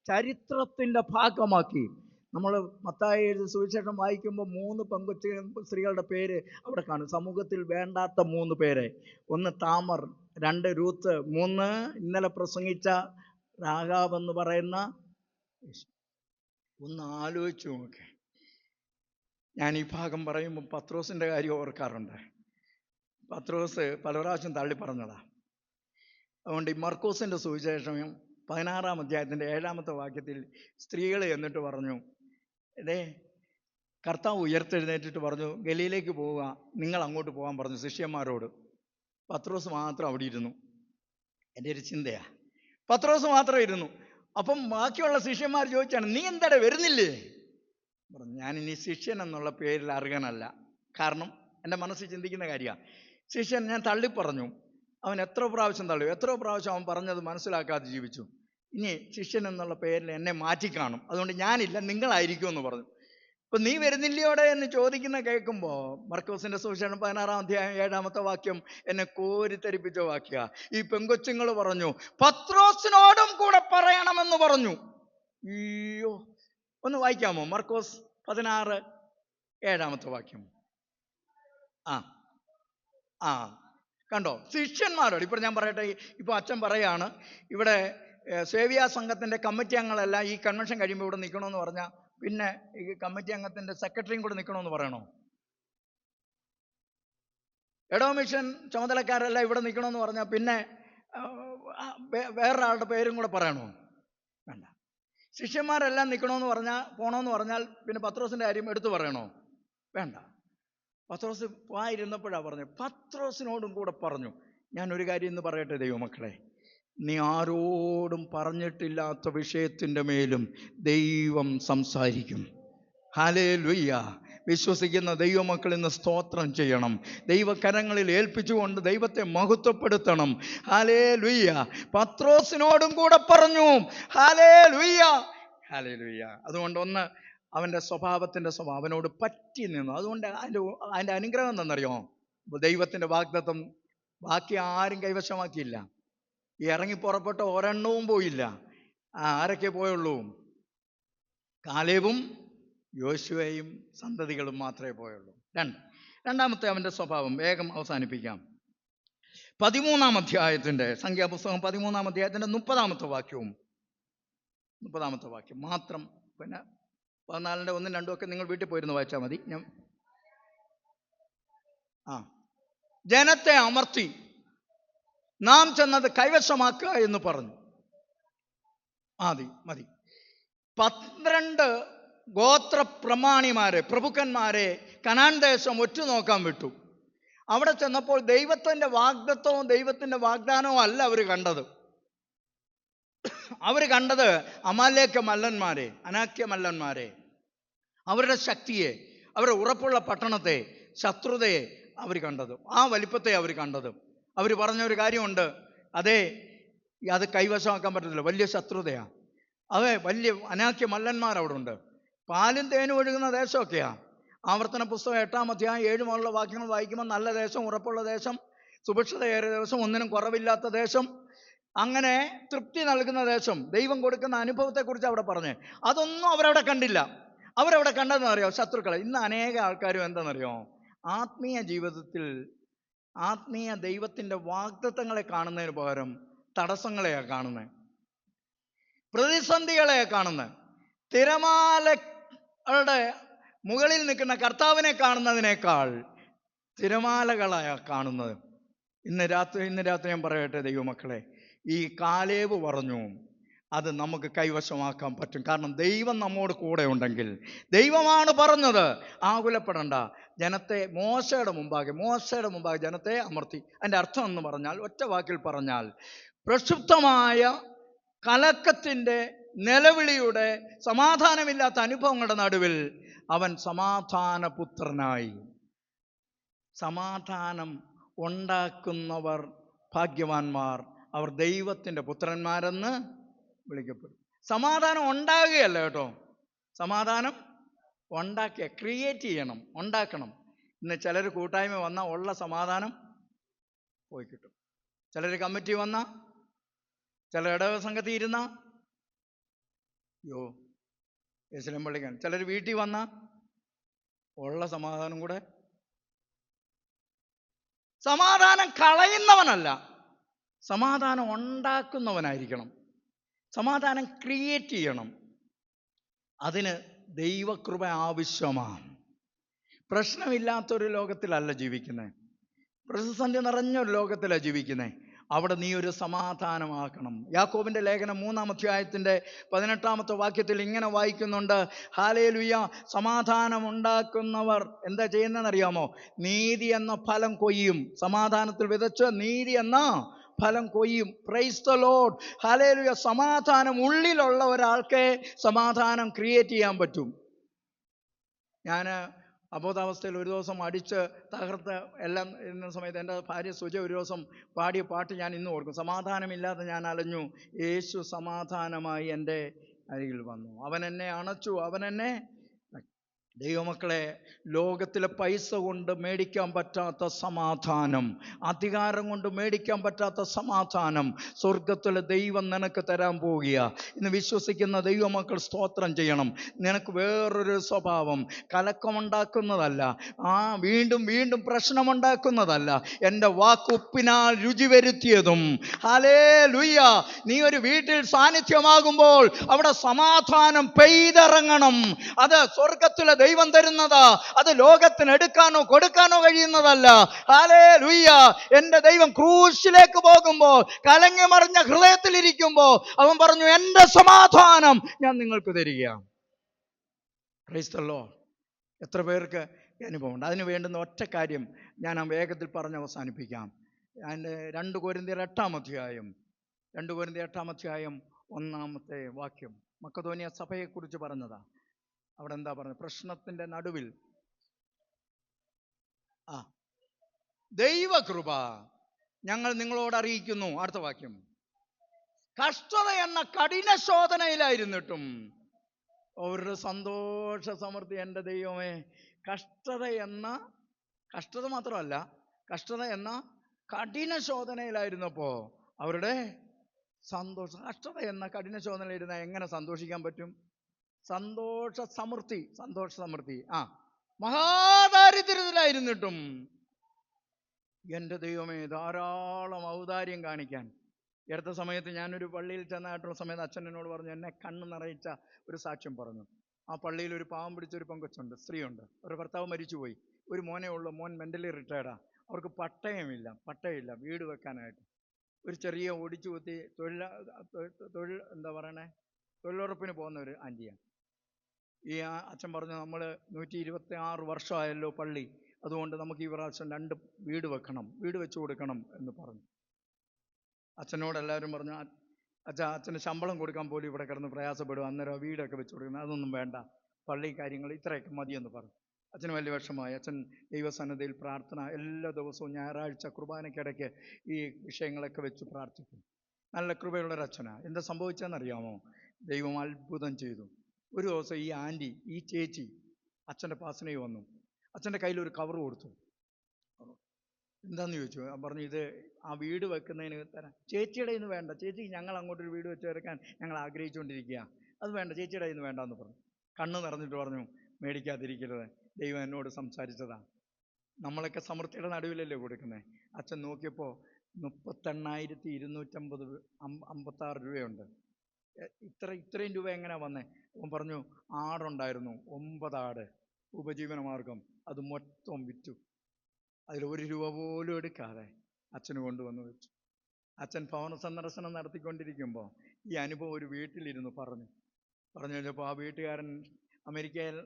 ചരിത്രത്തിന്റെ ഭാഗമാക്കി. നമ്മൾ മത്തായി സുവിശേഷം വായിക്കുമ്പോൾ 3 പെങ്കൊച്ചു സ്ത്രീകളുടെ പേര് അവിടെ കാണും. സമൂഹത്തിൽ വേണ്ടാത്ത 3 പേര്. 1 താമർ, 2 രൂത്ത്, 3 ഇന്നലെ പ്രസംഗിച്ച രാഗാബ് എന്ന് പറയുന്ന. ഒന്ന് ആലോചിച്ചു നോക്കെ. ഞാൻ ഈ ഭാഗം പറയുമ്പോൾ പത്രോസിൻ്റെ കാര്യം ഓർക്കാറുണ്ട്. പത്രോസ് പല പ്രാവശ്യം തള്ളി പറഞ്ഞതാ. അതുകൊണ്ട് ഈ മർക്കോസിൻ്റെ സുവിശേഷം 16-ാം അധ്യായത്തിൻ്റെ 7-ാമത്തെ വാക്യത്തിൽ സ്ത്രീകൾ എന്നിട്ട് പറഞ്ഞു, കർത്താവ് ഉയർത്തെഴുന്നേറ്റിട്ട് പറഞ്ഞു, ഗലീലേക്ക് പോവുക, നിങ്ങൾ അങ്ങോട്ട് പോകാൻ പറഞ്ഞു ശിഷ്യന്മാരോട്. പത്രോസ് മാത്രം അവിടെ ഇരുന്നു. എൻ്റെ ഒരു ചിന്തയാ, പത്രോസ് മാത്രം ഇരുന്നു. അപ്പം ബാക്കിയുള്ള ശിഷ്യന്മാർ ചോദിച്ചാണ്, നീ എന്താടെ വരുന്നില്ലേ? പറഞ്ഞു, ഞാനിനി ശിഷ്യൻ എന്നുള്ള പേരിൽ അർഹനല്ല. കാരണം എൻ്റെ മനസ്സിൽ ചിന്തിക്കുന്ന കാര്യമാണ്. ശിഷ്യൻ ഞാൻ തള്ളിപ്പറഞ്ഞു. അവൻ എത്ര പ്രാവശ്യം തള്ളി, എത്ര പ്രാവശ്യം അവൻ പറഞ്ഞത് മനസ്സിലാക്കാതെ ജീവിച്ചു. ഇനി ശിഷ്യൻ എന്നുള്ള പേരിൽ എന്നെ മാറ്റിക്കാണും, അതുകൊണ്ട് ഞാനില്ല, നിങ്ങളായിരിക്കും എന്ന് പറഞ്ഞു. ഇപ്പം നീ വരുന്നില്ലയോടെ എന്ന് ചോദിക്കുന്ന കേൾക്കുമ്പോൾ മർക്കോസിന്റെ സുവിശേഷം 16-ാം അധ്യായം 7-ാമത്തെ വാക്യം എന്നെ കോരിത്തരിപ്പിച്ച വാക്യ. ഈ പെങ്കൊച്ചുങ്ങൾ പറഞ്ഞു, പത്രോസിനോടും കൂടെ പറയണമെന്ന് പറഞ്ഞു. അയ്യോ, ഒന്ന് വായിക്കാമോ? മർക്കോസ് 16, 7-ാമത്തെ വാക്യം. കണ്ടോ, ശിഷ്യന്മാരോട്. ഇപ്പോൾ ഞാൻ പറയട്ടെ, ഇപ്പോൾ അച്ഛൻ പറയാണ്, ഇവിടെ സേവ്യാ സംഘത്തിൻ്റെ കമ്മിറ്റി അംഗങ്ങളെല്ലാം ഈ കൺവെൻഷൻ കഴിയുമ്പോൾ ഇവിടെ നിൽക്കണമെന്ന് പറഞ്ഞാൽ പിന്നെ ഈ കമ്മിറ്റി അംഗത്തിൻ്റെ സെക്രട്ടറിയും കൂടെ നിൽക്കണമെന്ന് പറയണോ? എടോ മിഷൻ ചുമതലക്കാരെല്ലാം ഇവിടെ നിൽക്കണമെന്ന് പറഞ്ഞാൽ പിന്നെ വേറൊരാളുടെ പേരും കൂടെ പറയണോ? വേണ്ട. ശിഷ്യന്മാരെല്ലാം നിൽക്കണമെന്ന് പറഞ്ഞാൽ, പോകണമെന്ന് പറഞ്ഞാൽ പിന്നെ പത്രോസിൻ്റെ കാര്യം എടുത്തു പറയണോ? വേണ്ട. പത്രോസ് വായിരുന്നപ്പോഴാണ് പറഞ്ഞു, പത്രോസിനോടും കൂടെ പറഞ്ഞു. ഞാനൊരു കാര്യം ഇന്ന് പറയട്ടെ ദൈവമക്കളെ, നീ ആരോടും പറഞ്ഞിട്ടില്ലാത്ത വിഷയത്തിൻ്റെ മേലും ദൈവം സംസാരിക്കും. ഹല്ലേലൂയ. വിശ്വസിക്കുന്ന ദൈവമക്കൾ ഇന്ന് സ്തോത്രം ചെയ്യണം. ദൈവകരങ്ങളിൽ ഏൽപ്പിച്ചുകൊണ്ട് ദൈവത്തെ മഹത്വപ്പെടുത്തണം. ഹല്ലേലൂയ. പത്രോസിനോടും കൂടെ പറഞ്ഞു. Hallelujah, hallelujah. അതുകൊണ്ട് ഒന്ന്, അവൻ്റെ സ്വഭാവത്തിൻ്റെ സ്വഭാവം അവനോട് പറ്റി നിന്നു. അതുകൊണ്ട് അതിൻ്റെ അനുഗ്രഹം എന്താണെന്നറിയോ? ദൈവത്തിൻ്റെ വാഗ്ദത്തം ബാക്കി ആരും കൈവശമാക്കിയില്ല. ഈ ഇറങ്ങി പുറപ്പെട്ട ഒരെണ്ണവും പോയില്ല. ആരൊക്കെ പോയുള്ളൂ? കാലേബും യോശുവയും സന്തതികളും മാത്രമേ പോയുള്ളൂ. രണ്ടാമത്തെ അവൻ്റെ സ്വഭാവം വേഗം അവസാനിപ്പിക്കാം. 13-ാം അധ്യായത്തിൻ്റെ സംഖ്യാപുസ്തകം 13-ാം അധ്യായത്തിൻ്റെ 30-ാമത്തെ വാക്യവും 30-ാമത്തെ വാക്യം മാത്രം. പിന്നെ 14-ന്റെ 1, 2 ഒക്കെ നിങ്ങൾ വീട്ടിൽ പോയിരുന്ന് വായിച്ചാൽ മതി. ജനത്തെ അമർത്തി നാം ചെന്നത് കൈവശമാക്കുക എന്ന് പറഞ്ഞു. മതി. 12 ഗോത്ര പ്രമാണിമാരെ, പ്രഭുക്കന്മാരെ കനാൻ ദേശം ഒറ്റുനോക്കാൻ വിട്ടു. അവിടെ ചെന്നപ്പോൾ ദൈവത്തിൻ്റെ വാഗ്ദത്തവും ദൈവത്തിൻ്റെ വാഗ്ദാനവും അല്ല അവർ കണ്ടത്. അവർ കണ്ടത് അമാലേക്യ മല്ലന്മാരെ, അനാക്യ മല്ലന്മാരെ, അവരുടെ ശക്തിയെ, അവരുടെ ഉറപ്പുള്ള പട്ടണത്തെ, ശത്രുതയെ അവർ കണ്ടത്. ആ വലിപ്പത്തെ അവർ കണ്ടത്. അവർ പറഞ്ഞൊരു കാര്യമുണ്ട്, അത് കൈവശമാക്കാൻ പറ്റത്തില്ല, വലിയ ശത്രുതയാണ്. വലിയ അനാക്യ മല്ലന്മാർ അവിടെ ഉണ്ട്. പാലും തേനും ഒഴുകുന്ന ദേശമൊക്കെയാണ്. ആവർത്തന പുസ്തകം 8-ാം അധ്യായം 7 മുതലുള്ള വാക്യങ്ങൾ വായിക്കുമ്പോൾ നല്ല ദേശം, ഉറപ്പുള്ള ദേശം, സുഭിക്ഷതയേറിയ ദേശം, ഒന്നിനും കുറവില്ലാത്ത ദേശം, അങ്ങനെ തൃപ്തി നൽകുന്ന ദേശം, ദൈവം കൊടുക്കുന്ന അനുഭവത്തെക്കുറിച്ച് അവിടെ പറഞ്ഞേ. അതൊന്നും അവരവിടെ കണ്ടില്ല. അവരവിടെ കണ്ടതെന്നറിയോ? ശത്രുക്കളെ. ഇന്ന് അനേക ആൾക്കാരും എന്താണെന്നറിയോ? ആത്മീയ ജീവിതത്തിൽ ആത്മീയ ദൈവത്തിൻ്റെ വാഗ്ദത്തങ്ങളെ കാണുന്നതിന് പകരം തടസ്സങ്ങളെയാണ് കാണുന്നത്, പ്രതിസന്ധികളെയാണ് കാണുന്നത്. തിരമാലകളുടെ മുകളിൽ നിൽക്കുന്ന കർത്താവിനെ കാണുന്നതിനേക്കാൾ തിരമാലകളായാണ് കാണുന്നത്. ഇന്ന് രാത്രി ഞാൻ പറയട്ടെ ദൈവമക്കളെ, ഈ കാലേബ് പറഞ്ഞു അത് നമുക്ക് കൈവശമാക്കാൻ പറ്റും. കാരണം ദൈവം നമ്മോട് കൂടെ ഉണ്ടെങ്കിൽ, ദൈവമാണ് പറഞ്ഞത്, ആകുലപ്പെടണ്ട. ജനത്തെ മോശയുടെ മുമ്പാകെ ജനത്തെ അമർത്തി. അതിൻ്റെ അർത്ഥം എന്ന് പറഞ്ഞാൽ, ഒറ്റ വാക്കിൽ പറഞ്ഞാൽ, പ്രക്ഷുബ്ധമായ കലക്കത്തിൻ്റെ, നിലവിളിയുടെ, സമാധാനമില്ലാത്ത അനുഭവങ്ങളുടെ നടുവിൽ അവൻ സമാധാനപുത്രനായി. സമാധാനം ഉണ്ടാക്കുന്നവർ ഭാഗ്യവാന്മാർ, അവർ ദൈവത്തിൻ്റെ പുത്രന്മാരെന്ന് വിളിക്കപ്പെടും. സമാധാനം ഉണ്ടാകുകയല്ല കേട്ടോ, സമാധാനം ക്രിയേറ്റ് ചെയ്യണം, ഉണ്ടാക്കണം. ഇന്ന് ചിലർ കൂട്ടായ്മ വന്നാൽ ഉള്ള സമാധാനം പോയി കിട്ടും. ചിലർ കമ്മിറ്റി വന്നാൽ, ചില ഇടവ സംഘത്തിൽ ഇരുന്ന യേശുലം പള്ളിക്കാൻ, ചിലർ വീട്ടിൽ വന്നാൽ ഉള്ള സമാധാനം കൂടെ. സമാധാനം കളയുന്നവനല്ല, സമാധാനം ഉണ്ടാക്കുന്നവനായിരിക്കണം. സമാധാനം ക്രിയേറ്റ് ചെയ്യണം. അതിന് ദൈവകൃപ ആവശ്യമാണ്. പ്രശ്നമില്ലാത്തൊരു ലോകത്തിലല്ല ജീവിക്കുന്നത്, പ്രതിസന്ധി നിറഞ്ഞൊരു ലോകത്തിലാണ് ജീവിക്കുന്നത്. അവിടെ നീ ഒരു സമാധാനമാക്കണം. യാക്കോബിന്റെ ലേഖനം 3-ാം അധ്യായത്തിന്റെ 18-ാമത്തെ വാക്യത്തിൽ ഇങ്ങനെ വായിക്കുന്നുണ്ട്, ഹല്ലേലൂയ, സമാധാനം ഉണ്ടാക്കുന്നവർ എന്താ ചെയ്യുന്നതെന്നറിയാമോ? നീതി എന്ന ഫലം കൊയ്യും. സമാധാനത്തിൽ വിതച്ച് നീതി എന്ന ഫലം കൊയ്യും. Praise the Lord. ഹല്ലേലൂയ. സമാധാനം ഉള്ളിലുള്ള ഒരാൾക്ക് സമാധാനം ക്രിയേറ്റ് ചെയ്യാൻ പറ്റും. ഞാൻ അബോധാവസ്ഥയിൽ ഒരു ദിവസം അടിച്ച് തകർത്ത് എല്ലാം ഇരുന്ന സമയത്ത് എൻ്റെ ഭാര്യ സുജ ഒരു ദിവസം പാടിയ പാട്ട് ഞാൻ ഇന്ന് ഓർക്കും. സമാധാനമില്ലാതെ ഞാൻ അലഞ്ഞു, യേശു സമാധാനമായി എൻ്റെ അരികിൽ വന്നു. അവൻ എന്നെ അണച്ചു, അവൻ എന്നെ. ദൈവമക്കളെ, ലോകത്തിലെ പൈസ കൊണ്ട് മേടിക്കാൻ പറ്റാത്ത സമാധാനം, അധികാരം കൊണ്ട് മേടിക്കാൻ പറ്റാത്ത സമാധാനം സ്വർഗത്തിലെ ദൈവം നിനക്ക് തരാൻ പോവുകയാ. ഇന്ന് വിശ്വസിക്കുന്ന ദൈവമക്കൾ സ്തോത്രം ചെയ്യണം. നിനക്ക് വേറൊരു സ്വഭാവം, കലക്കമുണ്ടാക്കുന്നതല്ല, വീണ്ടും വീണ്ടും പ്രശ്നമുണ്ടാക്കുന്നതല്ല. എൻ്റെ വാക്കുപ്പിനാൽ രുചി വരുത്തിയതും. ഹല്ലേലൂയ. നീ ഒരു വീട്ടിൽ സാന്നിധ്യമാകുമ്പോൾ അവിടെ സമാധാനം പെയ്തിറങ്ങണം. അത് സ്വർഗത്തിലെ ദൈവം തരുന്നതാ. അത് ലോകത്തിന് എടുക്കാനോ കൊടുക്കാനോ കഴിയുന്നതല്ല. ഹല്ലേലൂയ. എൻ്റെ ദൈവം ക്രൂശിലേക്ക് പോകുമ്പോൾ, കലങ്ങി മറിഞ്ഞ ഹൃദയത്തിലിരിക്കുമ്പോൾ അവൻ പറഞ്ഞു, എൻ്റെ സമാധാനം ഞാൻ നിങ്ങൾക്ക് തരികയാണ്. Price the Lord. എത്ര പേർക്ക് അനുഭവമുണ്ട്? അതിന് വേണ്ടുന്ന ഒറ്റ കാര്യം ഞാൻ വേഗത്തിൽ പറഞ്ഞ് അവസാനിപ്പിക്കാം. അതിൻ്റെ 2 കൊരിന്ത്യർ 8-ാം അധ്യായം 1-ാമത്തെ വാക്യം മക്കതോനിയ സഭയെക്കുറിച്ച് പറഞ്ഞതാ. അവിടെ എന്താ പറഞ്ഞത്? പ്രശ്നത്തിന്റെ നടുവിൽ ദൈവകൃപ ഞങ്ങൾ നിങ്ങളോട് അറിയിക്കുന്നു. അടുത്ത വാക്യം, കഷ്ടത എന്ന കഠിന ശോധനയിലായിരുന്നിട്ടും അവരുടെ സന്തോഷ സമൃദ്ധി. എൻ്റെ ദൈവമേ, കഷ്ടത മാത്രമല്ല, കഷ്ടത എന്ന കഠിന ശോധനയിലായിരുന്നപ്പോ അവരുടെ സന്തോഷം. കഷ്ടത എന്ന കഠിന ശോധനയിലിരുന്നാൽ എങ്ങനെ സന്തോഷിക്കാൻ പറ്റും? സന്തോഷ സമൃദ്ധി. മഹാദാരിദ്ര്യത്തിലായിരുന്നിട്ടും എൻ്റെ ദൈവമേ, ധാരാളം ഔദാര്യം കാണിക്കാൻ. ഈ അടുത്ത സമയത്ത് ഞാനൊരു പള്ളിയിൽ ചെന്നായിട്ടുള്ള സമയത്ത് അച്ഛൻ എന്നോട് പറഞ്ഞു, എന്നെ കണ്ണ് നിറയിച്ച ഒരു സാക്ഷ്യം പറഞ്ഞു. ആ പള്ളിയിൽ ഒരു പാവം പിടിച്ചൊരു പെങ്കൊച്ചുണ്ട്, സ്ത്രീയുണ്ട്. അവരുടെ ഭർത്താവ് മരിച്ചുപോയി. ഒരു മോനേ ഉള്ളൂ. മോൻ മെൻ്റലി റിട്ടയർഡാ. അവർക്ക് പട്ടയമില്ല വീട് വെക്കാനായിട്ട്. ഒരു ചെറിയ ഓടിച്ചു കുത്തി തൊഴിലുറപ്പിന് പോകുന്ന ഒരു ആൻറ്റിയാണ്. ഈ അച്ഛൻ പറഞ്ഞു, നമ്മൾ 126 വർഷമായല്ലോ പള്ളി, അതുകൊണ്ട് നമുക്ക് ഈ പ്രാവശ്യം 2 വീട് വെക്കണം, വീട് വെച്ച് കൊടുക്കണം എന്ന് പറഞ്ഞു. അച്ഛനോട് എല്ലാവരും പറഞ്ഞു, അച്ഛന് ശമ്പളം കൊടുക്കാൻ പോലും ഇവിടെ കിടന്ന് പ്രയാസപ്പെടും, അന്നേരം വീടൊക്കെ വെച്ച് കൊടുക്കണം, അതൊന്നും വേണ്ട, പള്ളി കാര്യങ്ങൾ ഇത്രയൊക്കെ മതിയെന്ന് പറഞ്ഞു. അച്ഛന് വലിയ വിഷമമായി. അച്ഛൻ ദൈവസന്നിധിയിൽ പ്രാർത്ഥന എല്ലാ ദിവസവും ഞായറാഴ്ച കുർബാനയ്ക്കിടയ്ക്ക് ഈ വിഷയങ്ങളൊക്കെ വെച്ച് പ്രാർത്ഥിക്കും. നല്ല കൃപയുള്ളൊരച്ഛനാണ്. എന്താ സംഭവിച്ചതെന്നറിയാമോ? ദൈവം അത്ഭുതം ചെയ്തു. ഒരു ദിവസം ഈ ചേച്ചി അച്ഛൻ്റെ പാസനയിൽ വന്നു. അച്ഛൻ്റെ കയ്യിൽ ഒരു കവർ കൊടുത്തു. എന്താന്ന് ചോദിച്ചു. പറഞ്ഞു, ഇത് ആ വീട് വെക്കുന്നതിന് തരാം. ചേച്ചിയുടെ ഇന്ന് വേണ്ട, ചേച്ചിക്ക് ഞങ്ങൾ അങ്ങോട്ടൊരു വീട് വെച്ച് ചേർക്കാൻ ഞങ്ങൾ ആഗ്രഹിച്ചുകൊണ്ടിരിക്കുക, അത് വേണ്ട, ചേച്ചിയുടെ ഇന്ന് വേണ്ടെന്ന് പറഞ്ഞു. കണ്ണ് നിറഞ്ഞിട്ട് പറഞ്ഞു, മേടിക്കാതിരിക്കരുത്, ദൈവം എന്നോട് സംസാരിച്ചതാണ്. നമ്മളൊക്കെ സമൃദ്ധിയുടെ നടുവിലല്ലേ കൊടുക്കുന്നത്. അച്ഛൻ നോക്കിയപ്പോൾ 38,256 രൂപയുണ്ട്. ഇത്രയും രൂപ എങ്ങനെയാ വന്നേ? അവൻ പറഞ്ഞു, ആടുണ്ടായിരുന്നു, 9 ആട്, ഉപജീവനമാർഗം, അത് മൊത്തം വിറ്റു. അതിൽ 1 രൂപ പോലും എടുക്കാതെ അച്ഛന് കൊണ്ടുവന്ന് വെച്ചു. അച്ഛൻ ഭവന സന്ദർശനം നടത്തിക്കൊണ്ടിരിക്കുമ്പോൾ ഈ അനുഭവം ഒരു വീട്ടിലിരുന്ന് പറഞ്ഞു കഴിഞ്ഞപ്പോൾ ആ വീട്ടുകാരൻ അമേരിക്കയിൽ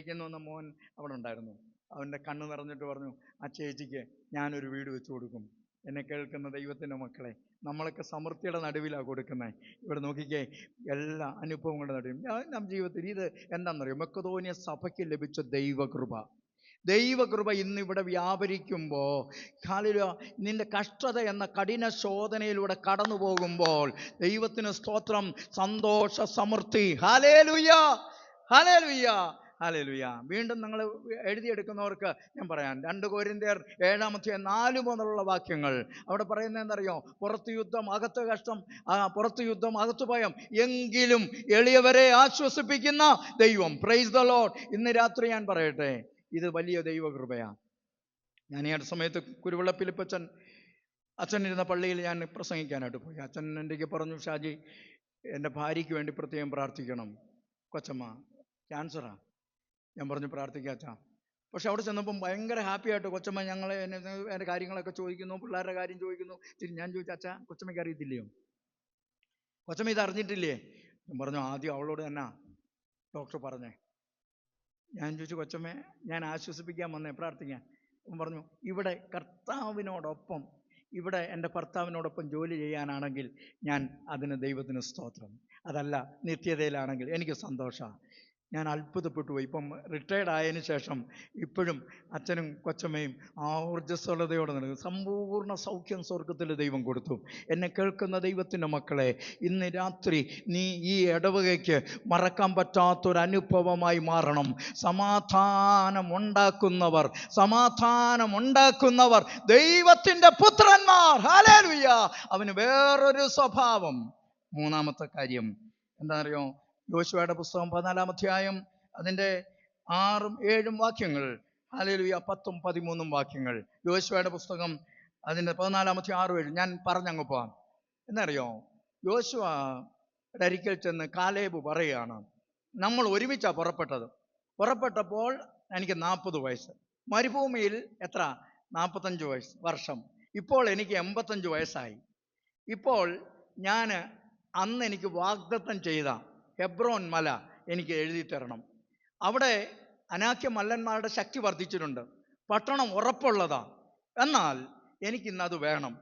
നിന്ന് വന്ന മോൻ അവിടെ ഉണ്ടായിരുന്നു. അവൻ്റെ കണ്ണ് നിറഞ്ഞിട്ട് പറഞ്ഞു, ആ ചേച്ചിക്ക് ഞാനൊരു വീട് വെച്ച് കൊടുക്കും. എന്നെ കേൾക്കുന്ന ദൈവത്തിൻ്റെ മക്കളെ, നമ്മളൊക്കെ സമൃദ്ധിയുടെ നടുവിലാണ് കൊടുക്കുന്നത്. ഇവിടെ നോക്കിക്കേ, എല്ലാ അനുഭവങ്ങളുടെ നടുവിലും നമ്മുടെ ജീവിതത്തിൽ ഇത് എന്താണെന്നറിയോ? മക്കതോനിയ സഭയ്ക്ക് ലഭിച്ച ദൈവകൃപ ഇന്നിവിടെ വ്യാപരിക്കുമ്പോൾ, ഹല്ലേലൂയ, നിന്റെ കഷ്ടത എന്ന കഠിന ശോധനയിലൂടെ കടന്നു പോകുമ്പോൾ ദൈവത്തിന് സ്തോത്രം, സന്തോഷ സമൃദ്ധി. Hallelujah, hallelujah, hallelujah. വീണ്ടും നിങ്ങൾ എഴുതിയെടുക്കുന്നവർക്ക് ഞാൻ പറയാം, 2 കൊരിന്ത്യർ 7-ാം അധ്യായം 4 മുതലുള്ള വാക്യങ്ങൾ. അവിടെ പറയുന്നത് എന്തറിയോ? പുറത്ത് യുദ്ധം, അകത്ത് കഷ്ടം, പുറത്ത് യുദ്ധം, അകത്ത് ഭയം, എങ്കിലും എളിയവരെ ആശ്വസിപ്പിക്കുന്ന ദൈവം. Price the Lord. ഇന്ന് രാത്രി ഞാൻ പറയട്ടെ, ഇത് വലിയ ദൈവകൃപയാണ്. ഞാൻ ഈ അടുത്ത സമയത്ത് കുരുവിള അച്ഛനിരുന്ന പള്ളിയിൽ ഞാൻ പ്രസംഗിക്കാനായിട്ട് പോയി. അച്ഛൻ എൻ്റെ പറഞ്ഞു, ഷാജി, എൻ്റെ ഭാര്യയ്ക്ക് വേണ്ടി പ്രത്യേകം പ്രാർത്ഥിക്കണം, കൊച്ചമ്മ ക്യാൻസറാ. ഞാൻ പറഞ്ഞു, പ്രാർത്ഥിക്കാം അച്ഛാ. പക്ഷെ അവിടെ ചെന്നപ്പം ഭയങ്കര ഹാപ്പി ആയിട്ട് കൊച്ചമ്മ ഞങ്ങളെ എൻ്റെ കാര്യങ്ങളൊക്കെ ചോദിക്കുന്നു, പിള്ളേരുടെ കാര്യം ചോദിക്കുന്നു. ഞാൻ ചോദിച്ചു, അച്ഛാ കൊച്ചമ്മയ്ക്ക് അറിയത്തില്ലയോ, കൊച്ചമ്മ ഇത് അറിഞ്ഞിട്ടില്ലേ? ഞാൻ പറഞ്ഞു, ആദ്യം അവളോട് തന്നെ ഡോക്ടർ പറഞ്ഞേ. ഞാൻ ചോദിച്ചു, കൊച്ചമ്മേ ഞാൻ ആശ്വസിപ്പിക്കാൻ വന്നേ, പ്രാർത്ഥിക്കാൻ. പറഞ്ഞു, ഇവിടെ കർത്താവിനോടൊപ്പം, ഇവിടെ എൻ്റെ ഭർത്താവിനോടൊപ്പം ജോലി ചെയ്യാനാണെങ്കിൽ ഞാൻ അതിന് ദൈവത്തിന് സ്തോത്രം. അതല്ല നിത്യതയിലാണെങ്കിൽ എനിക്ക് സന്തോഷമാണ്. ഞാൻ അത്ഭുതപ്പെട്ടു പോയി. ഇപ്പം റിട്ടയർഡ് ആയതിനു ശേഷം ഇപ്പോഴും അച്ഛനും കൊച്ചമ്മയും ആ ഊർജ്ജസ്വലതയോടെ നടക്കും. സമ്പൂർണ്ണ സൗഖ്യം സ്വർഗത്തിൽ ദൈവം കൊടുത്തു. എന്നെ കേൾക്കുന്ന ദൈവത്തിൻ്റെ മക്കളെ, ഇന്ന് രാത്രി നീ ഈ ഇടവകയ്ക്ക് മറക്കാൻ പറ്റാത്തൊരനുഭവമായി മാറണം. സമാധാനമുണ്ടാക്കുന്നവർ ദൈവത്തിൻ്റെ പുത്രന്മാർ. ഹല്ലേലൂയ. അവന് വേറൊരു സ്വഭാവം. മൂന്നാമത്തെ കാര്യം എന്താണെന്നറിയോ? യോശുവയുടെ പുസ്തകം 14-ാം അധ്യായം അതിൻ്റെ 6-ഉം 7-ഉം വാക്യങ്ങൾ. ഹല്ലേലൂയ. 10-ഉം 13-ഉം വാക്യങ്ങൾ. യോശുവയുടെ പുസ്തകം അതിൻ്റെ 14-ാം അധ്യായം 6-ഉം 7-ഉം. ഞാൻ പറഞ്ഞങ്ങ് പോവാം. എന്നറിയോ? യോശുവയുടെ അരികിൽ ചെന്ന് കാലേബ് പറയുകയാണ്, നമ്മൾ ഒരുമിച്ചാണ് പുറപ്പെട്ടപ്പോൾ എനിക്ക് 40 വയസ്സ്. മരുഭൂമിയിൽ എത്ര? 45 വർഷം. ഇപ്പോൾ എനിക്ക് 85 വയസ്സായി. ഇപ്പോൾ ഞാൻ അന്ന് എനിക്ക് വാഗ്ദത്തം ചെയ്ത ഹെബ്രോൻ മല എനിക്ക് എഴുതി തരണം. അവിടെ അനാക്യ മല്ലന്മാരുടെ ശക്തി വർദ്ധിച്ചിട്ടുണ്ട്. പട്ടണം ഉറപ്പുള്ളതാ. എന്നാൽ എനിക്കിന്നത് വേണം.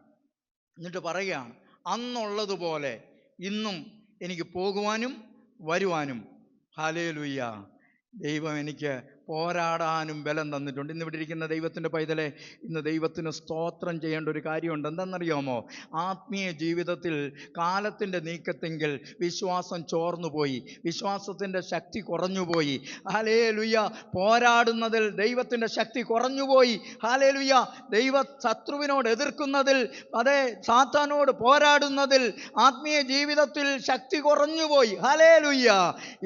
എന്നിട്ട് പറയുകയാണ്, അന്നുള്ളതുപോലെ ഇന്നും എനിക്ക് പോകുവാനും വരുവാനും. ഹല്ലേലൂയ. ദൈവം എനിക്ക് പോരാടാനും ബലം തന്നിട്ടുണ്ട്. ഇന്ന് ഇവിടെ ഇരിക്കുന്ന ദൈവത്തിൻ്റെ പൈതലെ, ഇന്ന് ദൈവത്തിന് സ്തോത്രം ചെയ്യേണ്ട ഒരു കാര്യമുണ്ട്. എന്താണെന്നറിയാമോ? ആത്മീയ ജീവിതത്തിൽ കാലത്തിൻ്റെ നീക്കത്തെങ്കിൽ വിശ്വാസം ചോർന്നുപോയി, വിശ്വാസത്തിൻ്റെ ശക്തി കുറഞ്ഞുപോയി. ഹല്ലേലൂയ. പോരാടുന്നതിൽ ദൈവത്തിൻ്റെ ശക്തി കുറഞ്ഞുപോയി. ഹല്ലേലൂയ. ശത്രുവിനോട് എതിർക്കുന്നതിൽ, അതേ സാത്താനോട് പോരാടുന്നതിൽ ആത്മീയ ജീവിതത്തിൽ ശക്തി കുറഞ്ഞുപോയി. ഹല്ലേലൂയ.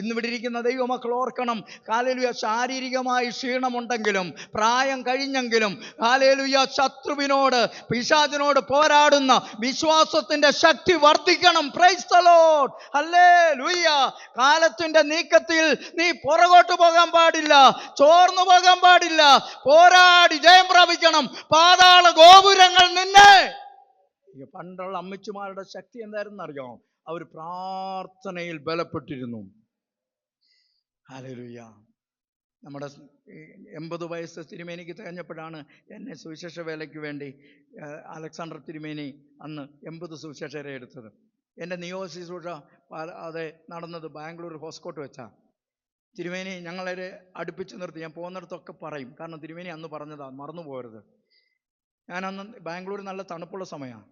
ഇന്നിവിടെ ഇരിക്കുന്ന ദൈവമക്കൾ ഓർക്കണം, ഹല്ലേലൂയ, ശാരീരികമായി ക്ഷീണമുണ്ടെങ്കിലും, പ്രായം കഴിഞ്ഞെങ്കിലും, ഹല്ലേലൂയ, ശത്രുവിനോട്, പിശാചിനോട് പോരാടുന്ന വിശ്വാസത്തിന്റെ ശക്തി വർദ്ധിക്കണം. Praise the Lord. ഹല്ലേലൂയ. കാലത്തിന്റെ നീക്കത്തിൽ നീ പുറകോട്ട് പോകാൻ പാടില്ല, ചോർന്നു പോകാൻ പാടില്ല. പോരാടി ജയം പ്രാപിക്കണം. പാതാള ഗോപുരങ്ങൾ നിന്നെ. പണ്ടുള്ള അമ്മച്ചിമാരുടെ ശക്തി എന്തായിരുന്നു അറിയാമോ? അവർ പ്രാർത്ഥനയിൽ ബലപ്പെട്ടിരുന്നു. ഹല്ലേലൂയ. നമ്മുടെ 80 വയസ്സ് തിരുമേനിക്ക് തികഞ്ഞപ്പോഴാണ് എന്നെ സുവിശേഷ വേലയ്ക്ക് വേണ്ടി അലക്സാണ്ടർ തിരുമേനി അന്ന് 80 സുവിശേഷരെ എടുത്തത്. എൻ്റെ നിയോഗ ശുശ്രൂഷ അത് നടന്നത് ബാംഗ്ലൂർ ഹോസ്കോട്ട് വെച്ചാണ്. തിരുമേനി ഞങ്ങളെ അടുപ്പിച്ച് നിർത്തി. ഞാൻ പോകുന്നിടത്തൊക്കെ പറയും, കാരണം തിരുമേനി അന്ന് പറഞ്ഞതാണ്, മറന്നു പോകരുത്. ഞാനന്ന് ബാംഗ്ലൂർ നല്ല തണുപ്പുള്ള സമയമാണ്.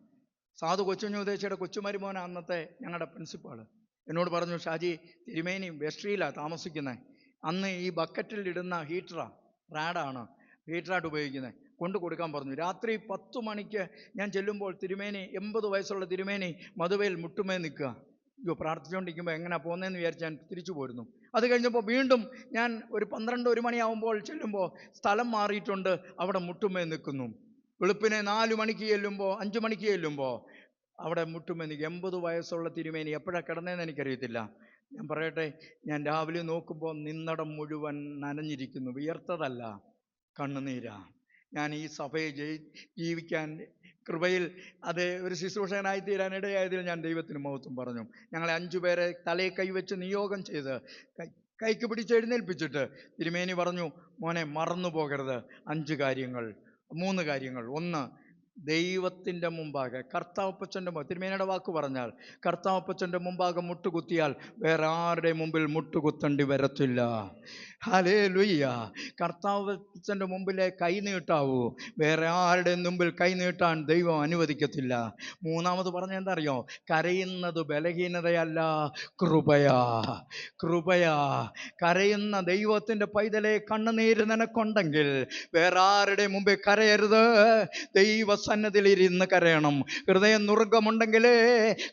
സാധു കൊച്ചുഞ്ഞു ഉദ്ദേശിയുടെ കൊച്ചുമരുമോനാണ് അന്നത്തെ ഞങ്ങളുടെ പ്രിൻസിപ്പാൾ. എന്നോട് പറഞ്ഞു, ഷാജി, തിരുമേനി വെസ്ട്രിയിലാണ് താമസിക്കുന്നത്. അന്ന് ഈ ബക്കറ്റിൽ ഇടുന്ന റാഡാണ് ഹീറ്ററായിട്ട് ഉപയോഗിക്കുന്നത്, കൊണ്ടു കൊടുക്കാൻ പറഞ്ഞു. രാത്രി 10 മണിക്ക് ഞാൻ ചെല്ലുമ്പോൾ തിരുമേനി, 80 വയസ്സുള്ള തിരുമേനി മധുവയിൽ മുട്ടുമേ നിൽക്കുക. പ്രാർത്ഥിച്ചുകൊണ്ടിരിക്കുമ്പോൾ എങ്ങനെയാണ് പോകുന്നതെന്ന് വിചാരിച്ച് ഞാൻ തിരിച്ചു പോരുന്നു. അത് കഴിഞ്ഞപ്പോൾ വീണ്ടും ഞാൻ ഒരു 12-1 മണിയാവുമ്പോൾ ചെല്ലുമ്പോൾ സ്ഥലം മാറിയിട്ടുണ്ട്, അവിടെ മുട്ടുമേ നിൽക്കുന്നു. വെളുപ്പിനെ 4 മണിക്ക് ചെല്ലുമ്പോൾ, 5 മണിക്ക് ചെല്ലുമ്പോൾ അവിടെ മുട്ടുമേ നിൽക്കും. 80 വയസ്സുള്ള തിരുമേനി എപ്പോഴാണ് കിടന്നതെന്ന് എനിക്കറിയത്തില്ല. ഞാൻ പറയട്ടെ, ഞാൻ രാവിലെ നോക്കുമ്പോൾ നിന്നടം മുഴുവൻ നനഞ്ഞിരിക്കുന്നു. വിയർത്തതല്ല, കണ്ണുനീരാ. ഞാൻ ഈ സഭയെ ജീവിക്കാൻ കൃപയിൽ അത് ഒരു ശുശ്രൂഷകനായി തീരാൻ ഇടയായതിൽ ഞാൻ ദൈവത്തിന് മഹത്വം പറഞ്ഞു. ഞങ്ങളെ 5 പേരെ തലയെ കൈവച്ച് നിയോഗം ചെയ്ത് കൈക്ക് പിടിച്ച് എഴുന്നേൽപ്പിച്ചിട്ട് തിരുമേനി പറഞ്ഞു, മോനെ മറന്നു പോകരുത് 3 കാര്യങ്ങൾ. 1, ദൈവത്തിൻ്റെ മുമ്പാകെ, കർത്താവപ്പച്ചൻ്റെ തിരുമേനിയുടെ വാക്ക് പറഞ്ഞാൽ, കർത്താവപ്പച്ചൻ്റെ മുമ്പാകെ മുട്ടുകുത്തിയാൽ വേറെ ആരുടെ മുമ്പിൽ മുട്ടുകുത്തേണ്ടി വരത്തില്ല. ഹല്ലേലൂയ. കർത്താവപ്പച്ചൻ്റെ മുമ്പിലെ കൈ നീട്ടാവൂ, വേറെ ആരുടെ മുമ്പിൽ കൈ നീട്ടാൻ ദൈവം അനുവദിക്കത്തില്ല. 3-മത് പറഞ്ഞ എന്താ അറിയോ? കരയുന്നത് ബലഹീനതയല്ല, കൃപയാ. കരയുന്ന ദൈവത്തിൻ്റെ പൈതലെ, കണ്ണുനീര് നിനക്കുണ്ടെങ്കിൽ വേറെ ആരുടെ മുമ്പിൽ കരയരുത്. ദൈവ ദൈവസന്നിധിയിൽ ഇരുന്ന് കരയണം. ഹൃദയം നുറുക്കമുണ്ടെങ്കിലേ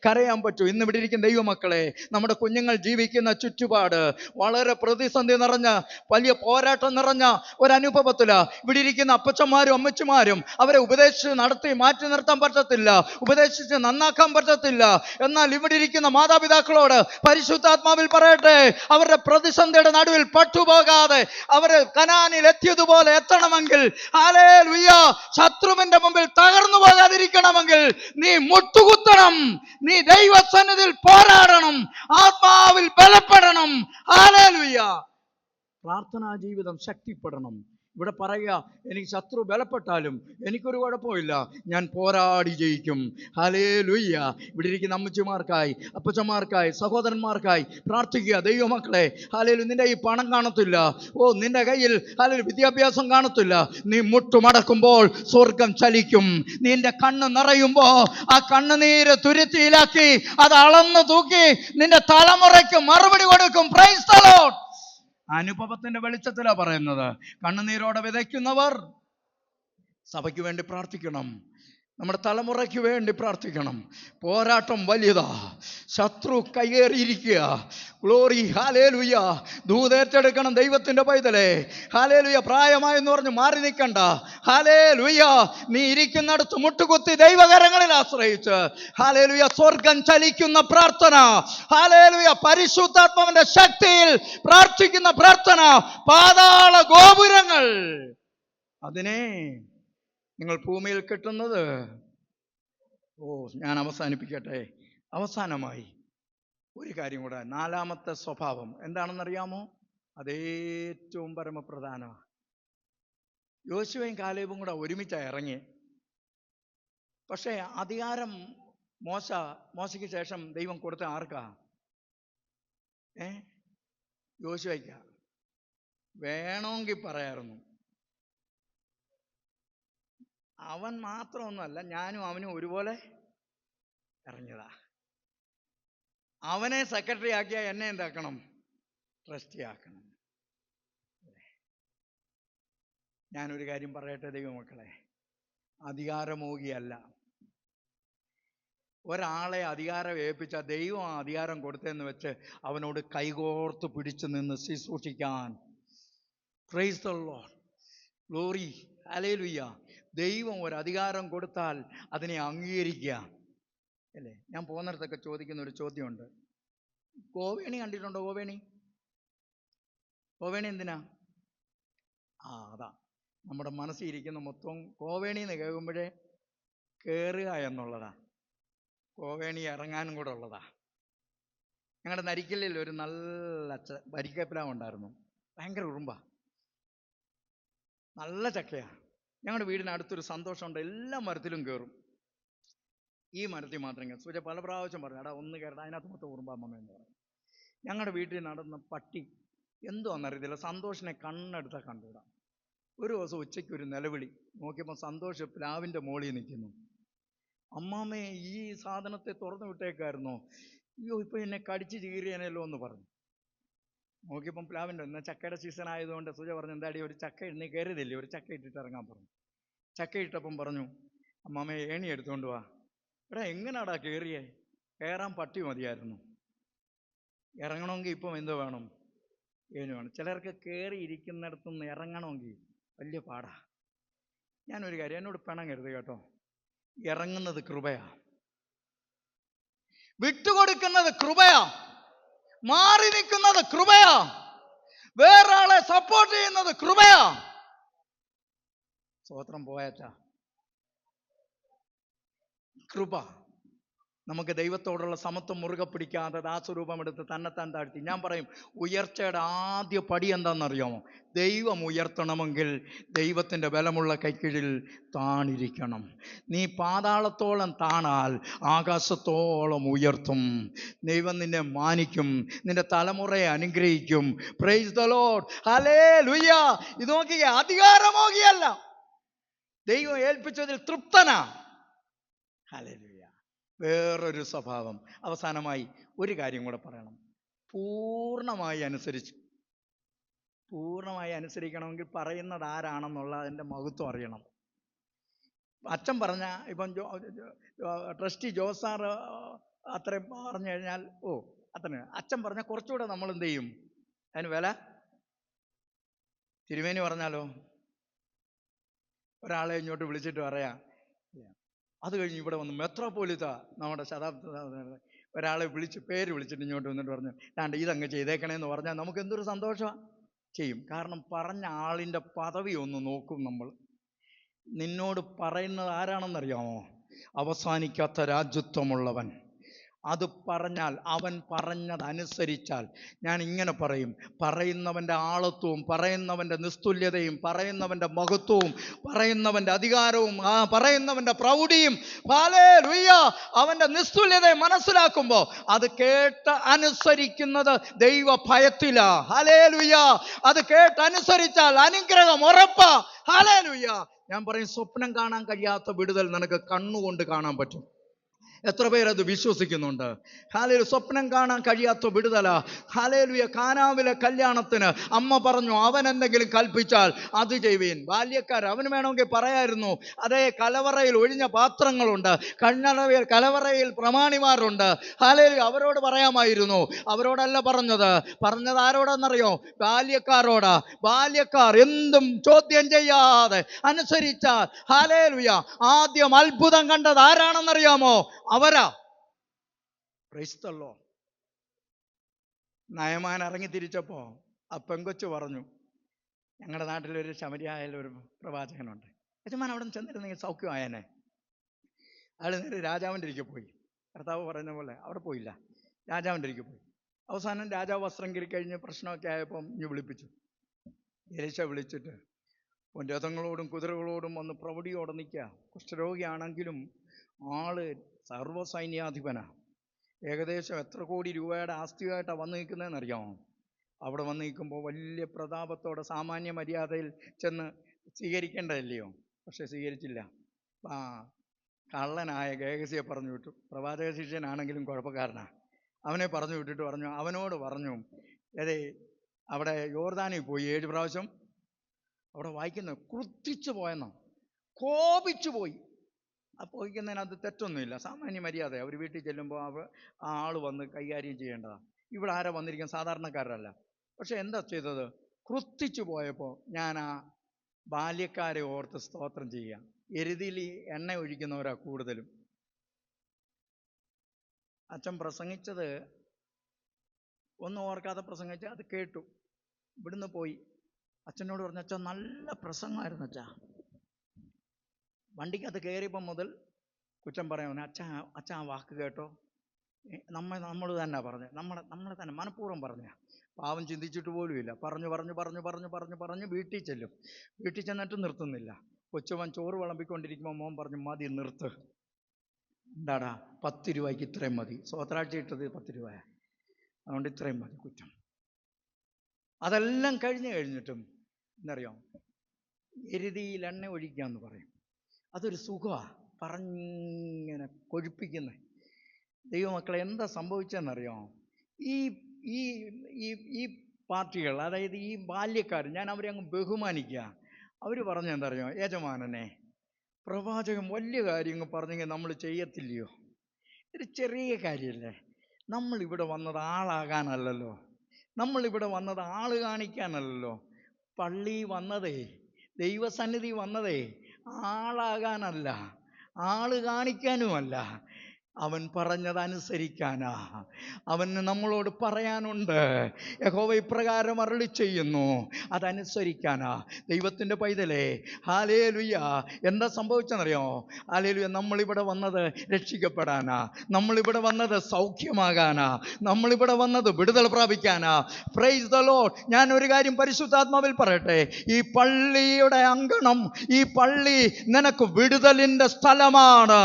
കരയാൻ പറ്റൂ. ഇന്ന് ഇവിടെ ഇരിക്കുന്ന ദൈവമക്കളെ, നമ്മുടെ കുഞ്ഞുങ്ങൾ ജീവിക്കുന്ന ചുറ്റുപാട് വളരെ പ്രതിസന്ധി നിറഞ്ഞ, വലിയ പോരാട്ടം നിറഞ്ഞ ഒരനുഭവത്തില് ഇവിടെ ഇരിക്കുന്ന അപ്പച്ചന്മാരും അമ്മച്ചിമാരും അവരെ ഉപദേശിച്ച് നടത്തി മാറ്റി നിർത്താൻ പറ്റത്തില്ല, ഉപദേശിച്ച് നന്നാക്കാൻ പറ്റത്തില്ല. എന്നാൽ ഇവിടെ ഇരിക്കുന്ന മാതാപിതാക്കളോട് പരിശുദ്ധാത്മാവിൽ പറയട്ടെ, അവരുടെ പ്രതിസന്ധിയുടെ നടുവിൽ പട്ടുപോകാതെ അവര് കനാനിൽ എത്തിയതുപോലെ എത്തണമെങ്കിൽ, ഹല്ലേലൂയ, ശത്രുവിന്റെ മുമ്പിൽ തകർന്നു പോകാതിരിക്കണമെങ്കിൽ നീ മുട്ടുകുത്തണം, നീ ദൈവസന്നിധിയിൽ പോരാടണം, ആത്മാവിൽ ബലപ്പെടണം. ഹല്ലേലൂയ. പ്രാർത്ഥനാ ജീവിതം ശക്തിപ്പെടണം. ഇവിടെ പറയുക, എനിക്ക് ശത്രു ബലപ്പെട്ടാലും എനിക്കൊരു കുഴപ്പമില്ല, ഞാൻ പോരാടി ജയിക്കും. ഹല്ലേലൂയ. ഇവിടെ ഇരിക്കുന്ന അമ്മച്ചിമാർക്കായി, അപ്പച്ചന്മാർക്കായി, സഹോദരന്മാർക്കായി പ്രാർത്ഥിക്കുക. ദൈവമക്കളെ, ഹല്ലേലൂയ, നിന്റെ ഈ പണം കാണത്തില്ല, നിന്റെ കയ്യിൽ ഹല്ലേലൂയ വിദ്യാഭ്യാസം കാണത്തില്ല. നീ മുട്ടുമടക്കുമ്പോൾ സ്വർഗം ചലിക്കും. നിന്റെ കണ്ണ് നിറയുമ്പോ ആ കണ്ണുനീര് തുരുത്തിയിലാക്കി അത് അളന്നു തൂക്കി നിന്റെ തലമുറയ്ക്ക് മറുപടി കൊടുക്കും. Price the Lord. അനുഭവത്തിന്റെ വെളിച്ചത്തിലാ പറയുന്നത്. കണ്ണുനീരോടെ വിതയ്ക്കുന്നവർ സഭയ്ക്ക് വേണ്ടി പ്രാർത്ഥിക്കണം, നമ്മുടെ തലമുറയ്ക്ക് വേണ്ടി പ്രാർത്ഥിക്കണം. പോരാട്ടം വലിയതാ, ശത്രു കയ്യേറിയിരിക്കുക. Glory, hallelujah. ദൂതേറ്റെടുക്കണം ദൈവത്തിന്റെ പൈതലേ. ഹല്ലേലൂയ. പ്രായമായെന്ന് പറഞ്ഞ് മാറി നിൽക്കണ്ട. ഹല്ലേലൂയ. നീ ഇരിക്കുന്നിടത്ത് മുട്ടുകുത്തി ദൈവകരങ്ങളിൽ ആശ്രയിച്ച്, ഹല്ലേലൂയ, സ്വർഗം ചലിക്കുന്ന പ്രാർത്ഥന, ഹല്ലേലൂയ, പരിശുദ്ധാത്മാവിന്റെ ശക്തിയിൽ പ്രാർത്ഥിക്കുന്ന പ്രാർത്ഥന, പാതാള ഗോപുരങ്ങൾ അതിനെ നിങ്ങൾ ഭൂമിയിൽ കെട്ടുന്നത്. ഞാൻ അവസാനിപ്പിക്കട്ടെ. അവസാനമായി ഒരു കാര്യം കൂടെ, നാലാമത്തെ സ്വഭാവം എന്താണെന്നറിയാമോ? അതേറ്റവും പരമപ്രധാനമാണ്. യോശുവയും കാലേബും കൂടെ ഒരുമിച്ചാണ് ഇറങ്ങി. പക്ഷേ അധികാരം മോശയ്ക്ക് ശേഷം ദൈവം കൊടുത്ത ആർക്കാ? യോശുവയ്ക്കാ. വേണമെങ്കിൽ പറയായിരുന്നു, അവൻ മാത്രമൊന്നുമല്ല, ഞാനും അവനും ഒരുപോലെ ഇറങ്ങിയതാ. അവനെ സെക്രട്ടറി ആക്കിയാ എന്നെ എന്താക്കണം? ട്രസ്റ്റി ആക്കണം. ഞാനൊരു കാര്യം പറയട്ടെ ദൈവമക്കളെ, അധികാരമോഹിയല്ല. ഒരാളെ അധികാരം ഏൽപ്പിച്ച ദൈവം ആ അധികാരം കൊടുത്തതെന്ന് വെച്ച് അവനോട് കൈകോർത്ത് പിടിച്ചു നിന്ന് ശുശ്രൂഷിക്കാൻ. Praise the Lord. Glory, hallelujah. ദൈവം ഒരു അധികാരം കൊടുത്താൽ അതിനെ അംഗീകരിക്കുക അല്ലേ? ഞാൻ പോകുന്നിടത്തൊക്കെ ചോദിക്കുന്ന ഒരു ചോദ്യമുണ്ട്. കോവേണി കണ്ടിട്ടുണ്ടോ? കോവേണി എന്തിനാ? അതാ നമ്മുടെ മനസ്സിൽ ഇരിക്കുന്ന മൊത്തം കോവേണി എന്ന് കേൾക്കുമ്പോഴേ കയറുക എന്നുള്ളതാ. കോവേണി ഇറങ്ങാനും കൂടെ ഉള്ളതാ. ഞങ്ങളുടെ നരിക്കലിൽ ഒരു നല്ല വരിക്കപ്ലാവ് ഉണ്ടായിരുന്നു. ഭയങ്കര ഉറുമ്പാ, നല്ല ചക്കയാ. ഞങ്ങളുടെ വീടിനടുത്തൊരു സന്തോഷമുണ്ട്, എല്ലാ മരത്തിലും കയറും, ഈ മരത്തിൽ മാത്രം കയറും. സൂര്യ പല പ്രാവശ്യം പറഞ്ഞു, എടാ ഒന്ന് കയറണം, അതിനകത്ത് മൊത്തം ഉറുമ്പാമ്മ എന്ന് പറഞ്ഞു. ഞങ്ങളുടെ വീട്ടിൽ നടന്ന പട്ടി എന്തുവാണെന്നറിയത്തില്ല, സന്തോഷിനെ കണ്ണെടുത്താൽ കണ്ടുകൂടാ. ഒരു ദിവസം ഉച്ചയ്ക്ക് ഒരു നിലവിളി, നോക്കിയപ്പോൾ സന്തോഷ് പ്ലാവിൻ്റെ മുകളിൽ നിൽക്കുന്നു. അമ്മാമ്മേ, ഈ സാധനത്തെ തുറന്നു വിട്ടേക്കായിരുന്നോ? അയ്യോ, ഇപ്പം എന്നെ കടിച്ച് ചീറിയാനല്ലോ എന്ന് പറഞ്ഞു. നോക്കിയപ്പം പ്ലാവിൻ്റെ, എന്നാൽ ചക്കയുടെ സീസൺ ആയതുകൊണ്ട് സുജ പറഞ്ഞു, എന്താടി ഒരു ചക്ക നീ കയറിയതില്ലേ, ഒരു ചക്ക ഇട്ടിട്ട് ഇറങ്ങാൻ പറഞ്ഞു. ചക്ക ഇട്ടപ്പം പറഞ്ഞു, അമ്മാമ്മ ഏണി എടുത്തുകൊണ്ട് വാ. എടാ എങ്ങനാടാ കയറിയേ? കയറാൻ പട്ടി മതിയായിരുന്നു, ഇറങ്ങണമെങ്കിൽ ഇപ്പം എന്തോ വേണം? ഏണി വേണം. ചിലർക്ക് കയറി ഇരിക്കുന്നിടത്തുനിന്ന് ഇറങ്ങണമെങ്കിൽ വലിയ പാടാ. ഞാനൊരു കാര്യം, എന്നോട് പിണങ്ങരുത് കേട്ടോ. ഇറങ്ങുന്നത് കൃപയാ, വിട്ടുകൊടുക്കുന്നത് കൃപയാ, മാറി നിൽക്കുന്നത് കൃപയാ, വേറൊരാളെ സപ്പോർട്ട് ചെയ്യുന്നത് കൃപയാ. സ്തോത്രം പോയാച്ചാ. കൃപ. നമുക്ക് ദൈവത്തോടുള്ള സമത്വം മുറുകെ പിടിക്കാതെ ദാസരൂപം എടുത്ത് തന്നെത്താൻ താഴ്ത്തി. ഞാൻ പറയും, ഉയർച്ചയുടെ ആദ്യ പടി എന്താണെന്നറിയാമോ? ദൈവം ഉയർത്തണമെങ്കിൽ ദൈവത്തിൻ്റെ ബലമുള്ള കൈക്കീഴിൽ താണിരിക്കണം. നീ പാതാളത്തോളം താണാൽ ആകാശത്തോളം ഉയർത്തും. ദൈവം നിന്നെ മാനിക്കും, നിന്റെ തലമുറയെ അനുഗ്രഹിക്കും. Price the Lord. ഹല്ലേലൂയ. ഇത് നോക്കിയേ, അധികാരമോഹിയല്ല, ദൈവം ഏൽപ്പിച്ചതിൽ തൃപ്തനാ. ഹല്ലേലൂയ. വേറൊരു സ്വഭാവം. അവസാനമായി ഒരു കാര്യം കൂടെ പറയണം. പൂർണ്ണമായി അനുസരിക്കണമെങ്കിൽ പറയുന്നത് ആരാണെന്നുള്ള അതിൻ്റെ മഹത്വം അറിയണം. അച്ഛൻ പറഞ്ഞ ഇപ്പം ട്രസ്റ്റി ജോസാർ അത്രയും പറഞ്ഞു കഴിഞ്ഞാൽ അത്രയും അച്ഛൻ പറഞ്ഞാൽ കുറച്ചുകൂടെ നമ്മൾ എന്ത് ചെയ്യും, അതിന് വില. തിരുമേനി പറഞ്ഞാലോ, ഒരാളെ ഇങ്ങോട്ട് വിളിച്ചിട്ട് പറയാം, അത് കഴിഞ്ഞ് ഇവിടെ വന്ന് മെത്രോപൊലിത്ത നമ്മുടെ ശതാബ്ദി ഒരാളെ പേര് വിളിച്ചിട്ട് ഇങ്ങോട്ട് വന്നിട്ട് പറഞ്ഞു ഇതങ്ങ് ചെയ്തേക്കണേന്ന് പറഞ്ഞാൽ നമുക്ക് എന്തൊരു സന്തോഷമാണ്. ചെയ്യും. കാരണം പറഞ്ഞ ആളിൻ്റെ പദവി ഒന്ന് നോക്കും നമ്മൾ. നിന്നോട് പറയുന്നത് ആരാണെന്നറിയാമോ? അവസാനിക്കാത്ത രാജ്യത്വമുള്ളവൻ. അത് പറഞ്ഞാൽ, അവൻ പറഞ്ഞതനുസരിച്ചാൽ, ഞാൻ ഇങ്ങനെ പറയും, പറയുന്നവൻ്റെ ആളത്വവും പറയുന്നവൻ്റെ നിസ്തുല്യതയും പറയുന്നവൻ്റെ മഹത്വവും പറയുന്നവൻ്റെ അധികാരവും പറയുന്നവന്റെ പ്രൗഢിയും ഹല്ലേലൂയ അവൻ്റെ നിസ്തുല്യതയും മനസ്സിലാക്കുമ്പോൾ അത് കേട്ട് അനുസരിക്കുന്നത് ദൈവ ഭയത്തിലാ. ഹല്ലേലൂയ. അത് കേട്ടനുസരിച്ചാൽ അനുഗ്രഹം ഉറപ്പാ. ഹല്ലേലൂയ. ഞാൻ പറയും, സ്വപ്നം കാണാൻ കഴിയാത്ത വിടുതൽ നിനക്ക് കണ്ണുകൊണ്ട് കാണാൻ പറ്റും. എത്ര പേരത് വിശ്വസിക്കുന്നുണ്ട്? ഹല്ലേലൂയ. സ്വപ്നം കാണാൻ കഴിയാത്ത വിടുതല. ഹല്ലേലൂയ. കാനാവിലെ കല്യാണത്തിന് അമ്മ പറഞ്ഞു, അവൻ എന്തെങ്കിലും കൽപ്പിച്ചാൽ അത് ചെയ്യുവീൻ. ബാല്യക്കാർ അവന് വേണമെങ്കിൽ പറയായിരുന്നു, അതേ കലവറയിൽ ഒഴിഞ്ഞ പാത്രങ്ങളുണ്ട്, കലവറയിൽ പ്രമാണിമാരുണ്ട്. ഹല്ലേലൂയ. അവരോട് പറയാമായിരുന്നു. അവരോടല്ല പറഞ്ഞത് ആരോടെന്നറിയോ? ബാല്യക്കാരോടാ. ബാല്യക്കാർ എന്തും ചോദ്യം ചെയ്യാതെ അനുസരിച്ചാൽ, ഹല്ലേലൂയ, ആദ്യം അത്ഭുതം കണ്ടത് ആരാണെന്നറിയാമോ? അവരാ. Price the Lord. നയമാൻ ഇറങ്ങി തിരിച്ചപ്പോ ആ പെങ്കൊച്ചു പറഞ്ഞു, ഞങ്ങളുടെ നാട്ടിലൊരു ശമരിയായ ഒരു പ്രവാചകനുണ്ട്, യജമാൻ അവിടെ ചെന്നിരുന്നെങ്കിൽ സൗഖ്യമായേനെ. അയാൾ നേരെ രാജാവിൻ്റെ ഇരിക്കെ പോയി. കർത്താവ് പറയുന്ന പോലെ അവിടെ പോയില്ല, രാജാവിൻ്റെ ഇരിക്കെ പോയി. അവസാനം രാജാവ് വസ്ത്രം കിരിക്കഴിഞ്ഞ് പ്രശ്നമൊക്കെ ആയപ്പം ഇനി വിളിപ്പിച്ചു. എലീശ വിളിച്ചിട്ട് രഥങ്ങളോടും കുതിരകളോടും വന്ന് പ്രൗഢിയോടെ നിൽക്കുക. കുഷ്ഠരോഗിയാണെങ്കിലും ആള് സർവ്വസൈന്യാധിപനാ. ഏകദേശം എത്ര കോടി രൂപയുടെ ആസ്തിയായിട്ടാണ് വന്ന് നിൽക്കുന്നതെന്നറിയാമോ? അവിടെ വന്ന് നിൽക്കുമ്പോൾ വലിയ പ്രതാപത്തോടെ സാമാന്യ മര്യാദയിൽ ചെന്ന് സ്വീകരിക്കേണ്ടതല്ലയോ? പക്ഷെ സ്വീകരിച്ചില്ല. കള്ളനായ ഗേഹസിയെ പറഞ്ഞു വിട്ടു. പ്രവാചക ശിഷ്യനാണെങ്കിലും കുഴപ്പക്കാരനാ. അവനെ പറഞ്ഞു വിട്ടിട്ട് അവനോട് പറഞ്ഞു, അതെ അവിടെ യോർദാനിൽ പോയി 7 പ്രാവശ്യം. അവിടെ വായിക്കുന്നത് ക്രുദ്ധിച്ചു പോയെന്നോ, കോപിച്ചു പോയി. പോയിക്കുന്നതിനകത്ത് തെറ്റൊന്നുമില്ല, സാമാന്യ മര്യാദ. അവർ വീട്ടിൽ ചെല്ലുമ്പോൾ ആ ആൾ വന്ന് കൈകാര്യം ചെയ്യേണ്ടതാണ്. ഇവിടെ ആരാ വന്നിരിക്കുന്നത്? സാധാരണക്കാരല്ല. പക്ഷെ എന്താ ചെയ്തത്? ക്രുദ്ധിച്ചു പോയപ്പോൾ ഞാൻ ആ ബാല്യക്കാരെ ഓർത്ത് സ്തോത്രം ചെയ്യുക. എരുതിയിൽ എണ്ണ ഒഴിക്കുന്നവരാ കൂടുതലും. അച്ഛൻ പ്രസംഗിച്ചത് ഒന്നും ഓർക്കാതെ പ്രസംഗിച്ച് അത് കേട്ടു. ഇവിടുന്ന് പോയി അച്ഛനോട് പറഞ്ഞു, അച്ഛൻ നല്ല പ്രസംഗമായിരുന്നു അച്ഛാ. വണ്ടിക്കകത്ത് കയറിയപ്പം മുതൽ കുറ്റം പറയാൻ, അച്ഛൻ ആ വാക്ക് കേട്ടോ, നമ്മൾ തന്നെ പറഞ്ഞു, നമ്മളെ തന്നെ മനഃപൂർവ്വം പറഞ്ഞ. പാവം ചിന്തിച്ചിട്ട് പോലുമില്ല. പറഞ്ഞു വീട്ടിൽ ചെല്ലും. വീട്ടിൽ ചെന്നിട്ട് നിർത്തുന്നില്ല. കൊച്ചുവൻ ചോറ് വിളമ്പിക്കൊണ്ടിരിക്കുമ്പോൾ മോൻ പറഞ്ഞു, മതി നിർത്ത്. എന്താടാ? 10 രൂപയ്ക്ക് ഇത്രയും മതി. സ്വത്രാഴ്ച ഇട്ടത് 10 രൂപ, അതുകൊണ്ട് ഇത്രയും മതി. കുറ്റം. അതെല്ലാം കഴിഞ്ഞിട്ടും എന്നറിയാം, എരുതിയിൽ എണ്ണ ഒഴിക്കാന്ന് പറയും. അതൊരു സുഖമാണ്, പറഞ്ഞിങ്ങനെ കൊഴുപ്പിക്കുന്നത്. ദൈവമക്കളെ, എന്താ സംഭവിച്ചതെന്നറിയാമോ? ഈ ഈ ഈ ഈ പാർട്ടികൾ, അതായത് ഈ ബാല്യക്കാർ, ഞാൻ അവരെ അങ്ങ് ബഹുമാനിക്കുക. അവർ പറഞ്ഞെന്തറിയോ? യജമാനനെ, പ്രവാചകൻ വലിയ കാര്യങ്ങൾ പറഞ്ഞെങ്കിൽ നമ്മൾ ചെയ്യത്തില്ലയോ? ഒരു ചെറിയ കാര്യമല്ലേ. നമ്മളിവിടെ വന്നത് ആളാകാനല്ലല്ലോ, നമ്മളിവിടെ വന്നത് ആള് കാണിക്കാനല്ലല്ലോ. പള്ളി വന്നതേ, ദൈവസന്നിധി വന്നതേ ആളാകാനല്ല, ആള് കാണിക്കാനുമല്ല. അവൻ പറഞ്ഞതനുസരിക്കാനാ. അവന് നമ്മളോട് പറയാനുണ്ട്. യഹോവ ഇപ്രകാരം അരുളി ചെയ്യുന്നു, അതനുസരിക്കാനാ. ദൈവത്തിൻ്റെ പൈതലേ, ഹല്ലേലൂയ. എന്താ സംഭവിച്ചെന്നറിയോ? ഹല്ലേലൂയ. നമ്മളിവിടെ വന്നത് രക്ഷിക്കപ്പെടാനാ, നമ്മളിവിടെ വന്നത് സൗഖ്യമാകാനാ, നമ്മളിവിടെ വന്നത് വിടുതൽ പ്രാപിക്കാനാ. Price the Lord. ഞാൻ ഒരു കാര്യം പരിശുദ്ധാത്മാവിൽ പറയട്ടെ. ഈ പള്ളിയുടെ അങ്കണം, ഈ പള്ളി നിനക്ക് വിടുതലിൻ്റെ സ്ഥലമാണ്.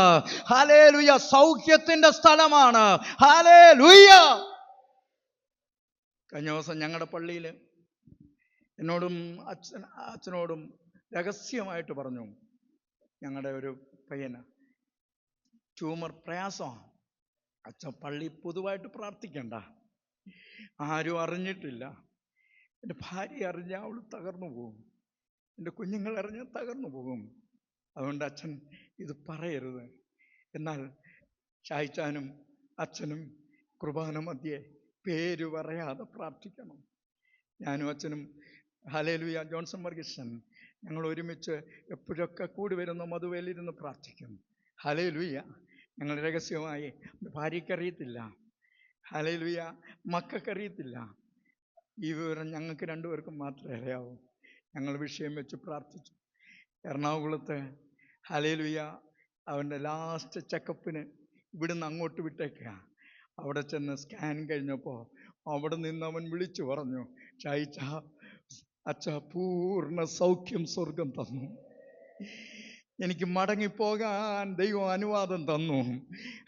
ഹല്ലേലൂയ. സൗഖ്യത്തിന്റെ സ്ഥലമാണ്. ഹല്ലേലൂയ. കഴിഞ്ഞ ദിവസം ഞങ്ങളുടെ പള്ളിയിൽ എന്നോടും അച്ഛനോടും രഹസ്യമായിട്ട് പറഞ്ഞു, ഞങ്ങളുടെ ഒരു പയ്യന് ട്യൂമർ പ്രയാസമാണ്. അച്ഛൻ പള്ളി പൊതുവായിട്ട് പ്രാർത്ഥിക്കണ്ട, ആരും അറിഞ്ഞിട്ടില്ല. എൻ്റെ ഭാര്യ അറിഞ്ഞാൽ അവൾ തകർന്നു പോകും, എൻ്റെ കുഞ്ഞുങ്ങൾ അറിഞ്ഞാൽ തകർന്നു പോകും. അതുകൊണ്ട് അച്ഛൻ ഇത് പറയരുത്. എന്നാൽ ഷായിച്ചാനും അച്ഛനും കുർബാന മധ്യേ പേര് പറയാതെ പ്രാർത്ഥിക്കണം. ഞാനും അച്ഛനും ഹല്ലേലൂയ ജോൺസൺ വർഗീസൻ ഞങ്ങൾ ഒരുമിച്ച് എപ്പോഴൊക്കെ കൂടി വരുന്ന മധുവേലിരുന്ന് പ്രാർത്ഥിക്കും. ഹല്ലേലൂയ. ഞങ്ങൾ രഹസ്യമായി, ഭാര്യയ്ക്കറിയത്തില്ല, ഹല്ലേലൂയ, മക്കൾക്കറിയത്തില്ല. ഈ വിവരം ഞങ്ങൾക്ക് രണ്ടുപേർക്കും മാത്രമേ അറിയാവൂ. ഞങ്ങൾ വിഷയം വെച്ച് പ്രാർത്ഥിച്ചു. എറണാകുളത്ത് ഹല്ലേലൂയ അവൻ്റെ ലാസ്റ്റ് ചെക്കപ്പിന് ഇവിടുന്ന് അങ്ങോട്ട് വിട്ടേക്കുക. അവിടെ ചെന്ന് സ്കാൻ കഴിഞ്ഞപ്പോൾ അവിടെ നിന്ന് അവൻ വിളിച്ചു പറഞ്ഞു, ഷായിച്ച അച്ഛ പൂർണ്ണ സൗഖ്യം സ്വർഗം തന്നു, എനിക്ക് മടങ്ങിപ്പോകാൻ ദൈവം അനുവാദം തന്നു.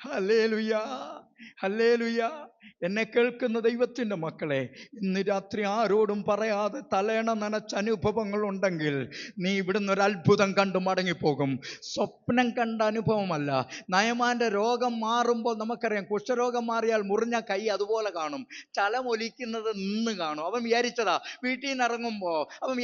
Hallelujah, hallelujah. എന്നെ കേൾക്കുന്ന ദൈവത്തിൻ്റെ മക്കളെ, ഇന്ന് രാത്രി ആരോടും പറയാതെ തലേണ നനച്ച അനുഭവങ്ങൾ ഉണ്ടെങ്കിൽ നീ ഇവിടുന്ന് ഒരു അത്ഭുതം കണ്ടു മടങ്ങിപ്പോകും. സ്വപ്നം കണ്ട അനുഭവമല്ല. നയമാൻ്റെ രോഗം മാറുമ്പോൾ നമുക്കറിയാം, കുഷ്ഠരോഗം മാറിയാൽ മുറിഞ്ഞ കൈ അതുപോലെ കാണും, ചലമൊലിക്കുന്നത് നിന്ന് കാണും. അവൻ വിചാരിച്ചതാ, വീട്ടിൽ നിന്ന് ഇറങ്ങുമ്പോൾ അവൻ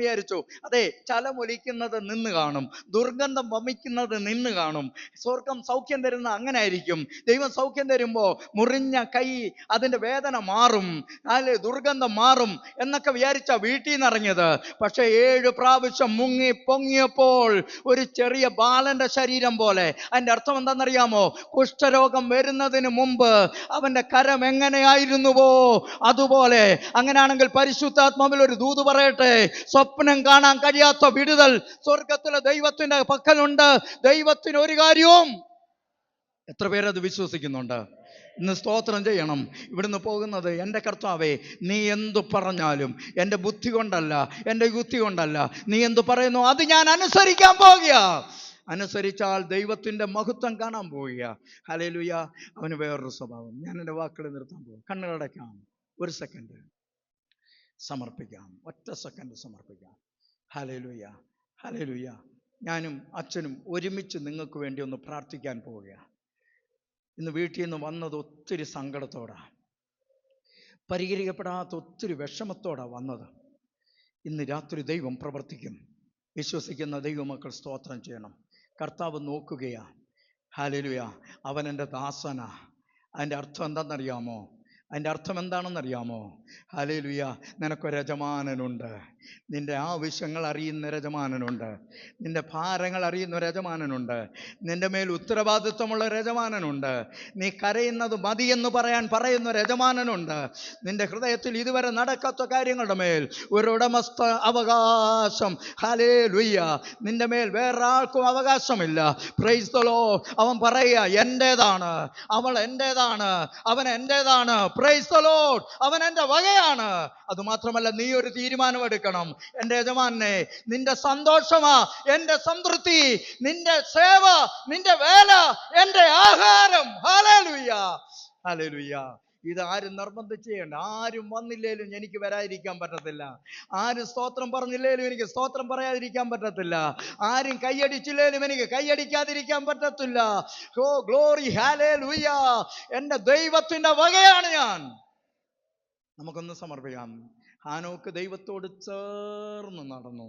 വിചാരിച്ചു അതെ, ചലമൊലിക്കുന്നത് നിന്ന് കാണും, ദുർഗന്ധം വമിക്കുന്നത് നിന്ന് കാണും. സ്വർഗം സൗഖ്യം തരുന്ന അങ്ങനെ ആയിരിക്കും. ദൈവം സൗഖ്യം തരുമ്പോൾ മുറിഞ്ഞ കൈ അതിൻ്റെ വേദന മാറും, അല്ലെ ദുർഗന്ധം മാറും എന്നൊക്കെ വിചാരിച്ച വീട്ടിൽ നിന്ന് ഇറങ്ങിയത്. പക്ഷെ 7 പ്രാവശ്യം മുങ്ങി പൊങ്ങിയപ്പോൾ ഒരു ചെറിയ ബാലന്റെ ശരീരം പോലെ. അതിൻ്റെ അർത്ഥം എന്താണെന്നറിയാമോ? കുഷ്ഠരോഗം വരുന്നതിന് മുമ്പ് അവന്റെ കരം എങ്ങനെയായിരുന്നുവോ അതുപോലെ. അങ്ങനെയാണെങ്കിൽ പരിശുദ്ധാത്മാവിൽ ഒരു ദൂത് പറയട്ടെ, സ്വപ്നം കാണാൻ കഴിയാത്ത വിടുതൽ സ്വർഗത്തിലെ ദൈവത്തിന്റെ പക്കലുണ്ട്. ദൈവത്തിന് ഒരു കാര്യവും. എത്ര പേരത് വിശ്വസിക്കുന്നുണ്ട്? ഇന്ന് സ്തോത്രം ചെയ്യണം. ഇവിടുന്ന് പോകുന്നത്, എൻ്റെ കർത്താവേ, നീ എന്തു പറഞ്ഞാലും എൻ്റെ ബുദ്ധി കൊണ്ടല്ല, എൻ്റെ യുക്തി കൊണ്ടല്ല, നീ എന്തു പറയുന്നു അത് ഞാൻ അനുസരിക്കാൻ പോകുക. അനുസരിച്ചാൽ ദൈവത്തിൻ്റെ മഹത്വം കാണാൻ പോവുക. ഹല്ലേലൂയ. അവന് വേറൊരു സ്വഭാവം. ഞാൻ എൻ്റെ വാക്കുകൾ നിർത്താൻ പോകും. കണ്ണുകളടയ്ക്കാം, ഒരു സെക്കൻഡ് സമർപ്പിക്കാം, ഒറ്റ സെക്കൻഡ് സമർപ്പിക്കാം. Hallelujah, hallelujah. ഞാനും അച്ഛനും ഒരുമിച്ച് നിങ്ങൾക്ക് വേണ്ടി ഒന്ന് പ്രാർത്ഥിക്കാൻ പോവുകയാണ്. ഇന്ന് വീട്ടിൽ നിന്ന് വന്നത് ഒത്തിരി സങ്കടത്തോടാണ്, പരിഹരിക്കപ്പെടാത്ത ഒത്തിരി വിഷമത്തോടാണ് വന്നത്. ഇന്ന് രാത്രി ദൈവം പ്രവർത്തിക്കും. വിശ്വസിക്കുന്ന ദൈവമക്കൾ സ്തോത്രം ചെയ്യണം. കർത്താവ് നോക്കുകയാണ്. ഹല്ലേലൂയ. അവൻ എൻ്റെ ദാസനാ. അതിൻ്റെ അർത്ഥം എന്താണെന്നറിയാമോ? അതിൻ്റെ അർത്ഥം എന്താണെന്നറിയാമോ? ഹല്ലേലൂയ. നിനക്കൊരു യജമാനനുണ്ട്. നിൻ്റെ ആവശ്യങ്ങൾ അറിയുന്ന യജമാനനുണ്ട്. നിൻ്റെ ഭാരങ്ങൾ അറിയുന്ന ഒരു യജമാനനുണ്ട്. നിൻ്റെ മേൽ ഉത്തരവാദിത്വമുള്ള ഒരു യജമാനനുണ്ട്. നീ കരയുന്നത് മതിയെന്ന് പറയുന്ന ഒരു യജമാനനുണ്ട്. നിൻ്റെ ഹൃദയത്തിൽ ഇതുവരെ നടക്കാത്ത കാര്യങ്ങളുടെ മേൽ ഒരു ഉടമസ്ഥ അവകാശം. ഹല്ലേലൂയ. നിൻ്റെ മേൽ വേറെ ആൾക്കും അവകാശമില്ല. Price the Lord. അവൻ പറയുക, എൻ്റേതാണ്, അവൾ എൻ്റേതാണ്, അവൻ എൻ്റേതാണ്. Price the Lord. അവൻ എൻ്റെ വകയാണ്. അതുമാത്രമല്ല, നീ ഒരു തീരുമാനമെടുക്കണം. എൻ്റെ യജമാനെ, നിന്റെ സന്തോഷമാ എൻ്റെ സംതൃപ്തി, നിന്റെ സേവ, നിന്റെ വേല എൻ്റെ ആഹാരം. Hallelujah, hallelujah. ഇത് ആരും നിർബന്ധിച്ച് ചെയ്യണ്ട. ആരും വന്നില്ലേലും എനിക്ക് വരാതിരിക്കാൻ പറ്റത്തില്ല. ആരും സ്തോത്രം പറഞ്ഞില്ലേലും എനിക്ക് സ്തോത്രം പറയാതിരിക്കാൻ പറ്റത്തില്ല. ആരും കൈയടിച്ചില്ലേലും എനിക്ക് കൈയടിക്കാതിരിക്കാൻ പറ്റത്തില്ല. Oh glory, hallelujah. എൻ്റെ ദൈവത്തിൻ്റെ വകയാണ് ഞാൻ. നമുക്കൊന്ന് സമർപ്പിക്കാം. ഹാനോക്ക് ദൈവത്തോട് ചേർന്ന് നടന്നു.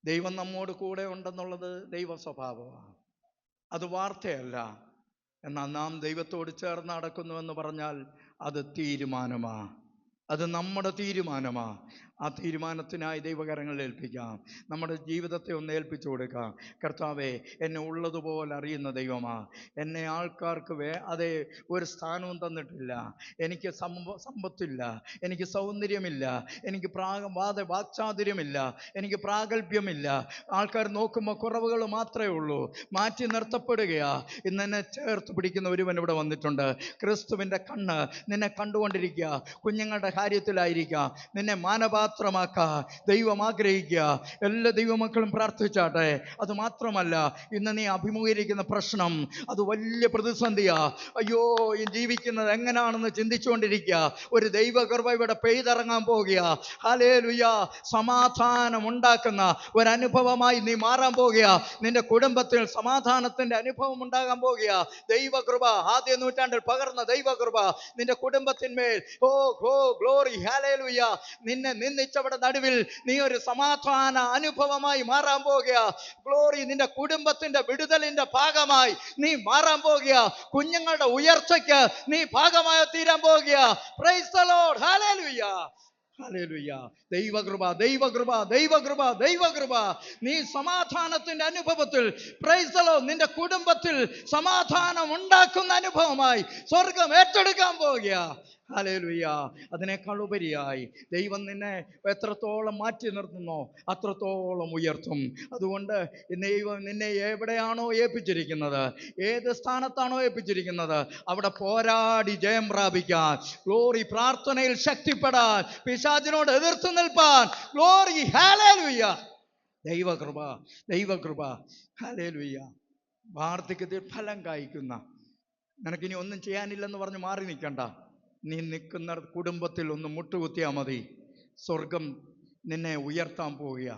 ദൈവം നമ്മോട് കൂടെ ഉണ്ടെന്നുള്ളത് ദൈവ സ്വഭാവമാണ്, അത് വാർത്തയല്ല. എന്നാൽ നാം ദൈവത്തോട് ചേർന്ന് നടക്കുന്നുവെന്ന് പറഞ്ഞാൽ അത് തീരുമാനമാണ്, അത് നമ്മുടെ തീരുമാനമാണ്. ആ തീരുമാനത്തിനായി ദൈവകരങ്ങളിൽ ഏൽപ്പിക്കാം. നമ്മുടെ ജീവിതത്തെ ഒന്ന് ഏൽപ്പിച്ചു കൊടുക്കാം. കർത്താവേ, എന്നെ ഉള്ളതുപോലെ അറിയുന്ന ദൈവമാണ്. എന്നെ ആൾക്കാർക്ക് അതേ ഒരു സ്ഥാനവും തന്നിട്ടില്ല. എനിക്ക് സമ്പത്തില്ല, എനിക്ക് സൗന്ദര്യമില്ല, എനിക്ക് വാക്ചാതുര്യമില്ല, എനിക്ക് പ്രാഗൽഭ്യമില്ല. ആൾക്കാർ നോക്കുമ്പോൾ കുറവുകൾ മാത്രമേ ഉള്ളൂ. മാറ്റി നിർത്തപ്പെടുകയാ. ഇന്ന് എന്നെ ചേർത്ത് പിടിക്കുന്ന ഒരുവൻ ഇവിടെ വന്നിട്ടുണ്ട്. ക്രിസ്തുവിൻ്റെ കണ്ണ് നിന്നെ കണ്ടുകൊണ്ടിരിക്കുക. കുഞ്ഞുങ്ങളുടെ കാര്യത്തിലായിരിക്കാം. നിന്നെ മാനപാത്രമാക്കാൻ ദൈവം ആഗ്രഹിക്കുക. എല്ലാ ദൈവമക്കളും പ്രാർത്ഥിച്ചാട്ടെ. അത് മാത്രമല്ല, ഇന്ന് നീ അഭിമുഖീകരിക്കുന്ന പ്രശ്നം അത് വലിയ പ്രതിസന്ധിയാ. അയ്യോ, ഈ ജീവിക്കുന്നത് എങ്ങനെയാണെന്ന് ചിന്തിച്ചുകൊണ്ടിരിക്കുക. ഒരു ദൈവകൃപ ഇവിടെ പെയ്തിറങ്ങാൻ പോകുക. ഹല്ലേലൂയ. സമാധാനം ഉണ്ടാക്കുന്ന ഒരനുഭവമായി നീ മാറാൻ പോകുക. നിന്റെ കുടുംബത്തിൽ സമാധാനത്തിന്റെ അനുഭവം ഉണ്ടാകാൻ പോകുക. ദൈവകൃപ, ആദ്യ നൂറ്റാണ്ടിൽ പകർന്ന ദൈവകൃപ നിന്റെ കുടുംബത്തിന്മേൽ. ഓ ഗ്ലോറി, ഹല്ലേലൂയ. നിന്നെ ഒന്നിച്ചവിടെ നടുവിൽ നീ ഒരു സമാധാന അനുഭവമായി മാറാൻ പോകുക. ഗ്ലോറി, നിന്റെ കുടുംബത്തിന്റെ വിടുതലിന്റെ ഭാഗമായി നീ മാറാൻ പോകുക. കുഞ്ഞുങ്ങളുടെ ഉയർച്ചയ്ക്ക് നീ ഭാഗമായി തീരാൻ പോകുക. Price the Lord. Hallelujah, hallelujah. ദൈവകൃപ, ദൈവകൃപ, ദൈവകൃപ, ദൈവകൃപ. നീ സമാധാനത്തിന്റെ അനുഭവത്തിൽ, പ്രൈസ് ദി ലോർഡ്, നിന്റെ കുടുംബത്തിൽ സമാധാനം ഉണ്ടാക്കുന്ന അനുഭവമായി സ്വർഗം ഏറ്റെടുക്കാൻ പോകുക. ഹല്ലേലൂയ. അതിനേക്കാൾ ഉപരിയായി ദൈവം നിന്നെ എത്രത്തോളം മാറ്റി നിർത്തുന്നോ അത്രത്തോളം ഉയർത്തും. അതുകൊണ്ട് ദൈവം നിന്നെ എവിടെയാണോ ഏൽപ്പിച്ചിരിക്കുന്നത്, ഏത് സ്ഥാനത്താണോ ഏൽപ്പിച്ചിരിക്കുന്നത്, അവിടെ പോരാടി ജയം പ്രാപിക്കാൻ, ഗ്ലോറി, പ്രാർത്ഥനയിൽ ശക്തിപ്പെടാൻ, പിശാചിനോട് എതിർത്ത് നിൽപ്പാൻ, ഗ്ലോറി, ഹല്ലേലൂയ. ദൈവകൃപ, ദൈവകൃപ, ഹല്ലേലൂയ. വാർദ്ധക്യത്തിൽ ഫലം കായ്ക്കുന്ന, നിനക്കിനി ഒന്നും ചെയ്യാനില്ലെന്ന് പറഞ്ഞ് മാറി നിൽക്കണ്ട. നീ നിൽക്കുന്ന കുടുംബത്തിൽ ഒന്ന് മുട്ടുകുത്തിയാൽ മതി. സ്വർഗം നിന്നെ ഉയർത്താൻ പോവുക.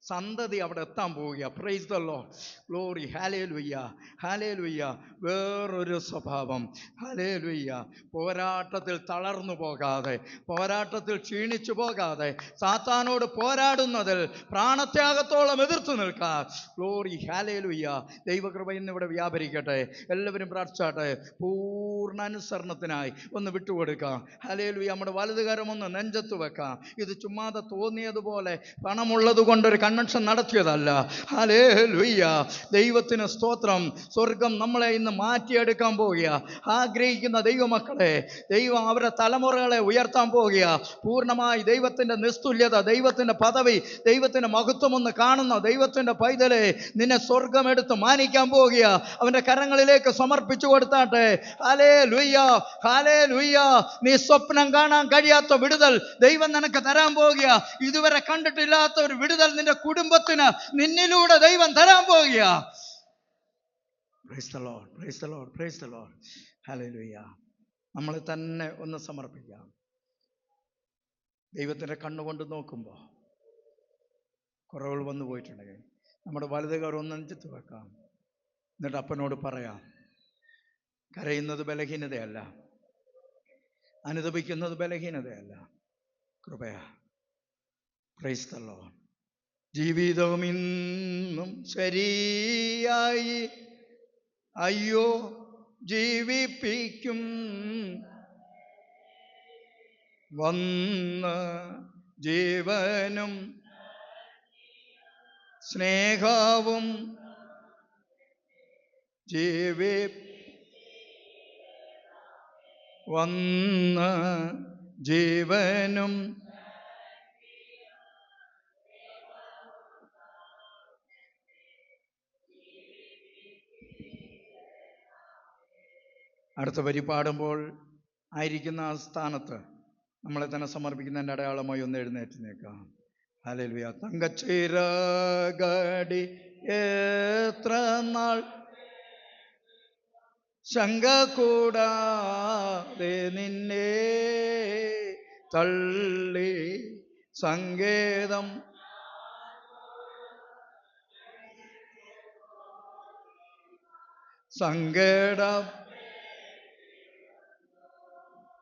സന്തതി അവിടെ എത്താൻ പോവുക. Price the Lord. Glory, hallelujah, hallelujah. വേറൊരു സ്വഭാവം. ഹല്ലേലൂയ. പോരാട്ടത്തിൽ തളർന്നു പോകാതെ, പോരാട്ടത്തിൽ ക്ഷീണിച്ചു പോകാതെ, സാത്താനോട് പോരാടുന്നതിൽ പ്രാണത്യാഗത്തോളം എതിർത്ത് നിൽക്കാൻ. Glory, hallelujah. ദൈവകൃപ ഇന്നിവിടെ വ്യാപരിക്കട്ടെ. എല്ലാവരും പ്രാർത്ഥിച്ചാട്ടെ. പൂർണ്ണ അനുസരണത്തിനായി ഒന്ന് വിട്ടുകൊടുക്കാം. ഹല്ലേലൂയ. നമ്മുടെ വലതുകരം ഒന്ന് നെഞ്ചത്ത് വെക്കാം. ഇത് ചുമ്മാതെ തോന്നിയതുപോലെ പണമുള്ളത് കൊണ്ടൊരു കൺവെൻഷൻ നടത്തിയതല്ല. ഹല്ലേലൂയ. ദൈവത്തിന് സ്തോത്രം. സ്വർഗം നമ്മളെ ഇന്ന് മാറ്റിയെടുക്കാൻ പോവുക. ആഗ്രഹിക്കുന്ന ദൈവമക്കളെ ദൈവം അവരുടെ തലമുറകളെ ഉയർത്താൻ പോവുക. പൂർണ്ണമായി ദൈവത്തിൻ്റെ നിസ്തുല്യത, ദൈവത്തിൻ്റെ പദവി, ദൈവത്തിൻ്റെ മഹത്വം ഒന്ന് കാണുന്ന ദൈവത്തിൻ്റെ പൈതലെ നിന്നെ സ്വർഗം എടുത്ത് മാനിക്കാൻ പോവുക. അവൻ്റെ കരങ്ങളിലേക്ക് സമർപ്പിച്ചു കൊടുത്താട്ടെ. Hallelujah, hallelujah. നീ സ്വപ്നം കാണാൻ കഴിയാത്ത വിടുതൽ ദൈവം നിനക്ക് തരാൻ പോവുക. ഇതുവരെ കണ്ടിട്ടില്ലാത്ത ഒരു വിടുതൽ നിന്റെ കുടുംബത്തിന് നിന്നിലൂടെ ദൈവം തരാൻ പോവുക. Price the Lord, price the Lord, price the Lord. Hallelujah. നമ്മളെ തന്നെ ഒന്ന് സമർപ്പിക്കാം. ദൈവത്തിൻ്റെ കണ്ണുകൊണ്ട് നോക്കുമ്പോൾ കുറവുകൾ വന്നു പോയിട്ടുണ്ടെങ്കിൽ നമ്മുടെ വലതുകൈ ഒന്ന് നെഞ്ചത്ത് വെക്കാം. എന്നിട്ട് അപ്പനോട് പറയാം, കരയുന്നത് ബലഹീനതയല്ല, അനുതപിക്കുന്നത് ബലഹീനതയല്ല, കൃപയാ. Praise the Lord. ജീവിതം ഇന്നും ശരിയായി അയ്യോ ജീവിപ്പിക്കും വന്ന് ജീവനും സ്നേഹവും വന്ന് ജീവനും അടുത്ത വരി പാടുമ്പോൾ ആയിരിക്കുന്ന ആ സ്ഥാനത്ത് നമ്മളെ തന്നെ സമർപ്പിക്കുന്നതിൻ്റെ അടയാളമായി ഒന്ന് എഴുന്നേറ്റ് നിൽക്കാം. ഹല്ലേലൂയ. തങ്കച്ചിറകടി എത്ര നാൾ ശങ്ക കൂടാതെ നിന്നെ തള്ളി സങ്കേതം സങ്കടം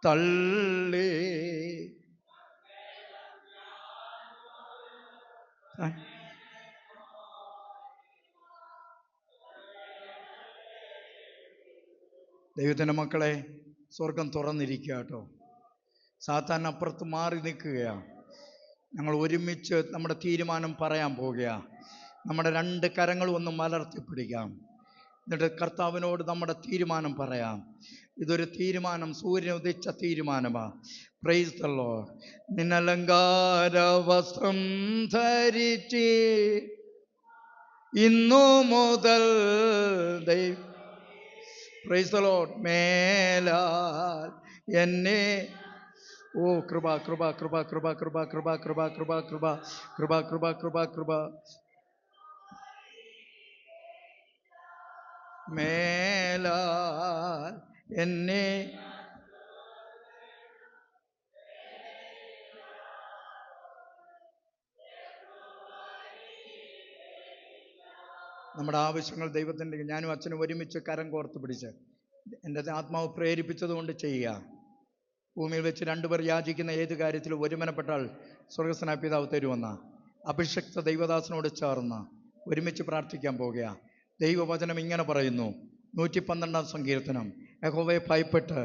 തള്ളി ദൈവത്തിൻ്റെ മക്കളെ, സ്വർഗം തുറന്നിരിക്കുക കേട്ടോ. സാത്താൻ അപ്പുറത്ത് മാറി നിൽക്കുകയാണ്. ഞങ്ങൾ ഒരുമിച്ച് നമ്മുടെ തീരുമാനം പറയാൻ പോവുകയാണ്. നമ്മുടെ രണ്ട് കരങ്ങളും ഒന്ന് മലർത്തിപ്പിടിക്കാം. എന്നിട്ട് കർത്താവിനോട് നമ്മുടെ തീരുമാനം പറയാം. ഇതൊരു തീരുമാനം, സൂര്യൻ ഉദിച്ച തീരുമാനമാണ്. Price the Lord. നിന്നലങ്കാര വസ്ത്രം ധരിച്ച് ഇന്നു മുതൽ പ്രൈസ് ദി ലോർഡ് മേലാൽ എന്നെ ഓ കൃപ കൃപ കൃപ കൃപ കൃപ കൃപ കൃപ കൃപ കൃപ കൃപ കൃപ കൃപ കൃപ മേലാൽ എന്നെ നമ്മുടെ ആവശ്യങ്ങൾ ദൈവത്തിൻ്റെ, ഞാനും അച്ഛനും ഒരുമിച്ച് കരം കോർത്ത് പിടിച്ച് എൻ്റെ ആത്മാവ് പ്രേരിപ്പിച്ചത് കൊണ്ട് ചെയ്യുക. ഭൂമിയിൽ വെച്ച് രണ്ടുപേർ യാചിക്കുന്ന ഏത് കാര്യത്തിലും ഒരുമനപ്പെട്ടാൽ സ്വർഗസ്വനായ പിതാവ് തരുമെന്ന അഭിഷക്ത ദൈവദാസനോട് ചേർന്ന് ഒരുമിച്ച് പ്രാർത്ഥിക്കാൻ പോകുക. ദൈവവചനം ഇങ്ങനെ പറയുന്നു, 112-ാം സങ്കീർത്തനം, യഹോവയെ ഭയപ്പെട്ട്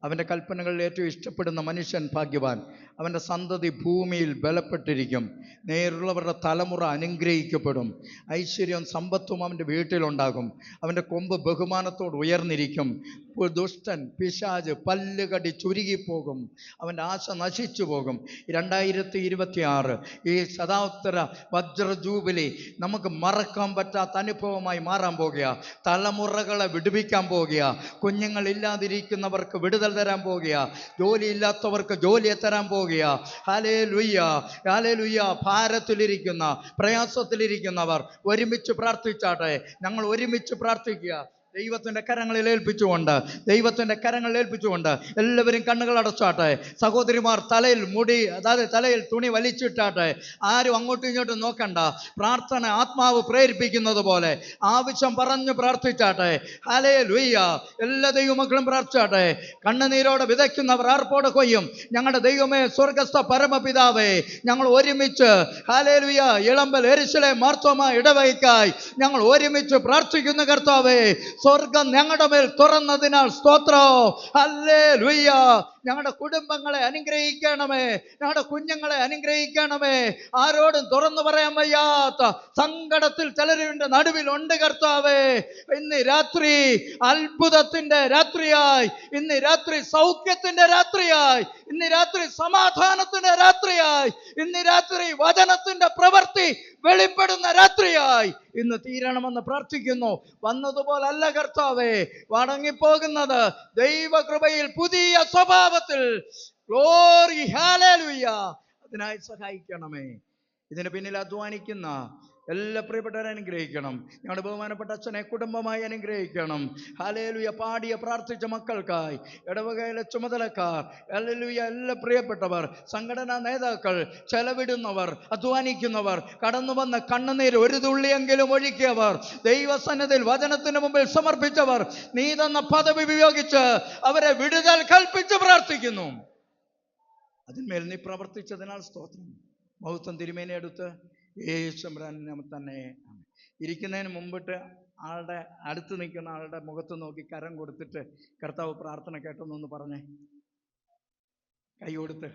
അവൻ്റെ കൽപ്പനകളിൽ ഏറ്റവും ഇഷ്ടപ്പെടുന്ന മനുഷ്യൻ ഭാഗ്യവാൻ, അവൻ്റെ സന്തതി ഭൂമിയിൽ ബലപ്പെട്ടിരിക്കും, നേരുള്ളവരുടെ തലമുറ അനുഗ്രഹിക്കപ്പെടും, ഐശ്വര്യവും സമ്പത്തും അവൻ്റെ വീട്ടിലുണ്ടാകും, അവൻ്റെ കൊമ്പ് ബഹുമാനത്തോട് ഉയർന്നിരിക്കും, ദുഷ്ടൻ പിശാച് പല്ലുകടി ചുരുങ്ങിപ്പോകും, അവൻ്റെ ആശ നശിച്ചു പോകും. 2026 ഈ ശതാബ്ദ വജ്ര ജൂബിലി നമുക്ക് മറക്കാൻ പറ്റാത്ത അനുഭവമായി മാറാൻ പോകുക. തലമുറകളെ വിടുവിക്കാൻ പോകുക. കുഞ്ഞുങ്ങളില്ലാതിരിക്കുന്നവർക്ക് വിടുതൽ തരാൻ പോകുക. ജോലിയില്ലാത്തവർക്ക് ജോലിയെ തരാൻ പോകുക. Hallelujah, hallelujah. ഭാരത്തിലിരിക്കുന്ന, പ്രയാസത്തിലിരിക്കുന്നവർ ഒരുമിച്ച് പ്രാർത്ഥിച്ചാട്ടെ. ഞങ്ങൾ ഒരുമിച്ച് പ്രാർത്ഥിക്കുക. ദൈവത്തിൻ്റെ കരങ്ങളിൽ ഏൽപ്പിച്ചുകൊണ്ട്, ദൈവത്തിൻ്റെ കരങ്ങളിൽ ഏൽപ്പിച്ചുകൊണ്ട് എല്ലാവരും കണ്ണുകൾ അടച്ചാട്ടെ. സഹോദരിമാർ തലയിൽ മുടി, അതായത് തലയിൽ തുണി വലിച്ചിട്ടാട്ടെ. ആരും അങ്ങോട്ടും ഇങ്ങോട്ടും നോക്കണ്ട. പ്രാർത്ഥന ആത്മാവ് പ്രേരിപ്പിക്കുന്നത് പോലെ ആവശ്യം പറഞ്ഞു പ്രാർത്ഥിച്ചാട്ടെ. ഹല്ലേലൂയ. എല്ലാ ദൈവമക്കളും പ്രാർത്ഥിച്ചാട്ടെ. കണ്ണുനീരോടെ വിതയ്ക്കുന്നവർ ആർപ്പോടെ കൊയ്യും. ഞങ്ങളുടെ ദൈവമേ, സ്വർഗസ്ഥ പരമപിതാവേ, ഞങ്ങൾ ഒരുമിച്ച് ഹല്ലേലൂയ ഇളമ്പൽ യെരൂശലേം മാർത്തോമാ ഇടവകയ്ക്കായി ഞങ്ങൾ ഒരുമിച്ച് പ്രാർത്ഥിക്കുന്ന കർത്താവേ, സ്വർഗം ഞങ്ങളുടെ മേൽ തുറന്നതിനാൽ സ്തോത്രം. ഹല്ലേലൂയ. ഞങ്ങളുടെ കുടുംബങ്ങളെ അനുഗ്രഹിക്കണമേ, ഞങ്ങളുടെ കുഞ്ഞുങ്ങളെ അനുഗ്രഹിക്കണമേ. ആരോടും തുറന്നു പറയാൻ വയ്യാത്ത സങ്കടത്തിൽ ചിലരുടെ നടുവിലുണ്ട് കർത്താവേ. ഇന്ന് രാത്രി അത്ഭുതത്തിന്റെ രാത്രിയായി, ഇന്ന് രാത്രി സൗഖ്യത്തിന്റെ രാത്രിയായി, ഇന്ന് രാത്രി സമാധാനത്തിന്റെ രാത്രിയായി, ഇന്ന് രാത്രി വചനത്തിന്റെ പ്രവൃത്തി വെളിപ്പെടുന്ന രാത്രിയായി ഇന്ന് തീരണമെന്ന് പ്രാർത്ഥിക്കുന്നു. വന്നതുപോലല്ല കർത്താവേ മടങ്ങിപ്പോകുന്നത്. ദൈവകൃപയിൽ പുതിയ സ്വഭാവത്തിൽ. Glory, hallelujah. അതിനായി സഹായിക്കണമേ. ഇതിന് പിന്നിൽ അധ്വാനിക്കുന്ന എല്ലാ പ്രിയപ്പെട്ടവരെ അനുഗ്രഹിക്കണം. ഞങ്ങളുടെ ബഹുമാനപ്പെട്ട അച്ഛനെ കുടുംബമായി അനുഗ്രഹിക്കണം. ഹല്ലേലൂയ. പാടിയ പ്രാർത്ഥിച്ച മക്കൾക്കായി, ഇടവകയിലെ ചുമതലക്കാർ, ഹല്ലേലൂയ, എല്ലാ പ്രിയപ്പെട്ടവർ, സംഘടനാ നേതാക്കൾ, ചെലവിടുന്നവർ, അധ്വാനിക്കുന്നവർ, കടന്നു വന്ന കണ്ണുനീര് ഒരു തുള്ളിയെങ്കിലും ഒഴുക്കിയവർ, ദൈവസന്നിധിയിൽ വചനത്തിന് മുമ്പിൽ സമർപ്പിച്ചവർ, നീ തന്ന പദവി ഉപയോഗിച്ച് അവരെ വിടുതൽ കൽപ്പിച്ച് പ്രാർത്ഥിക്കുന്നു. അതിന്മേൽ നീ പ്രവർത്തിച്ചതിനാൽ സ്തോത്രം. മഹത്വം തിരുമേനി എടുത്ത് യേശുരാൻ തന്നെ. ഇരിക്കുന്നതിന് മുമ്പിട്ട് ആളുടെ അടുത്ത് നിൽക്കുന്ന ആളുടെ മുഖത്ത് നോക്കി കരം കൊടുത്തിട്ട് കർത്താവ് പ്രാർത്ഥന കേട്ടെന്നൊന്ന് പറഞ്ഞേ. കൈ കൊടുത്ത്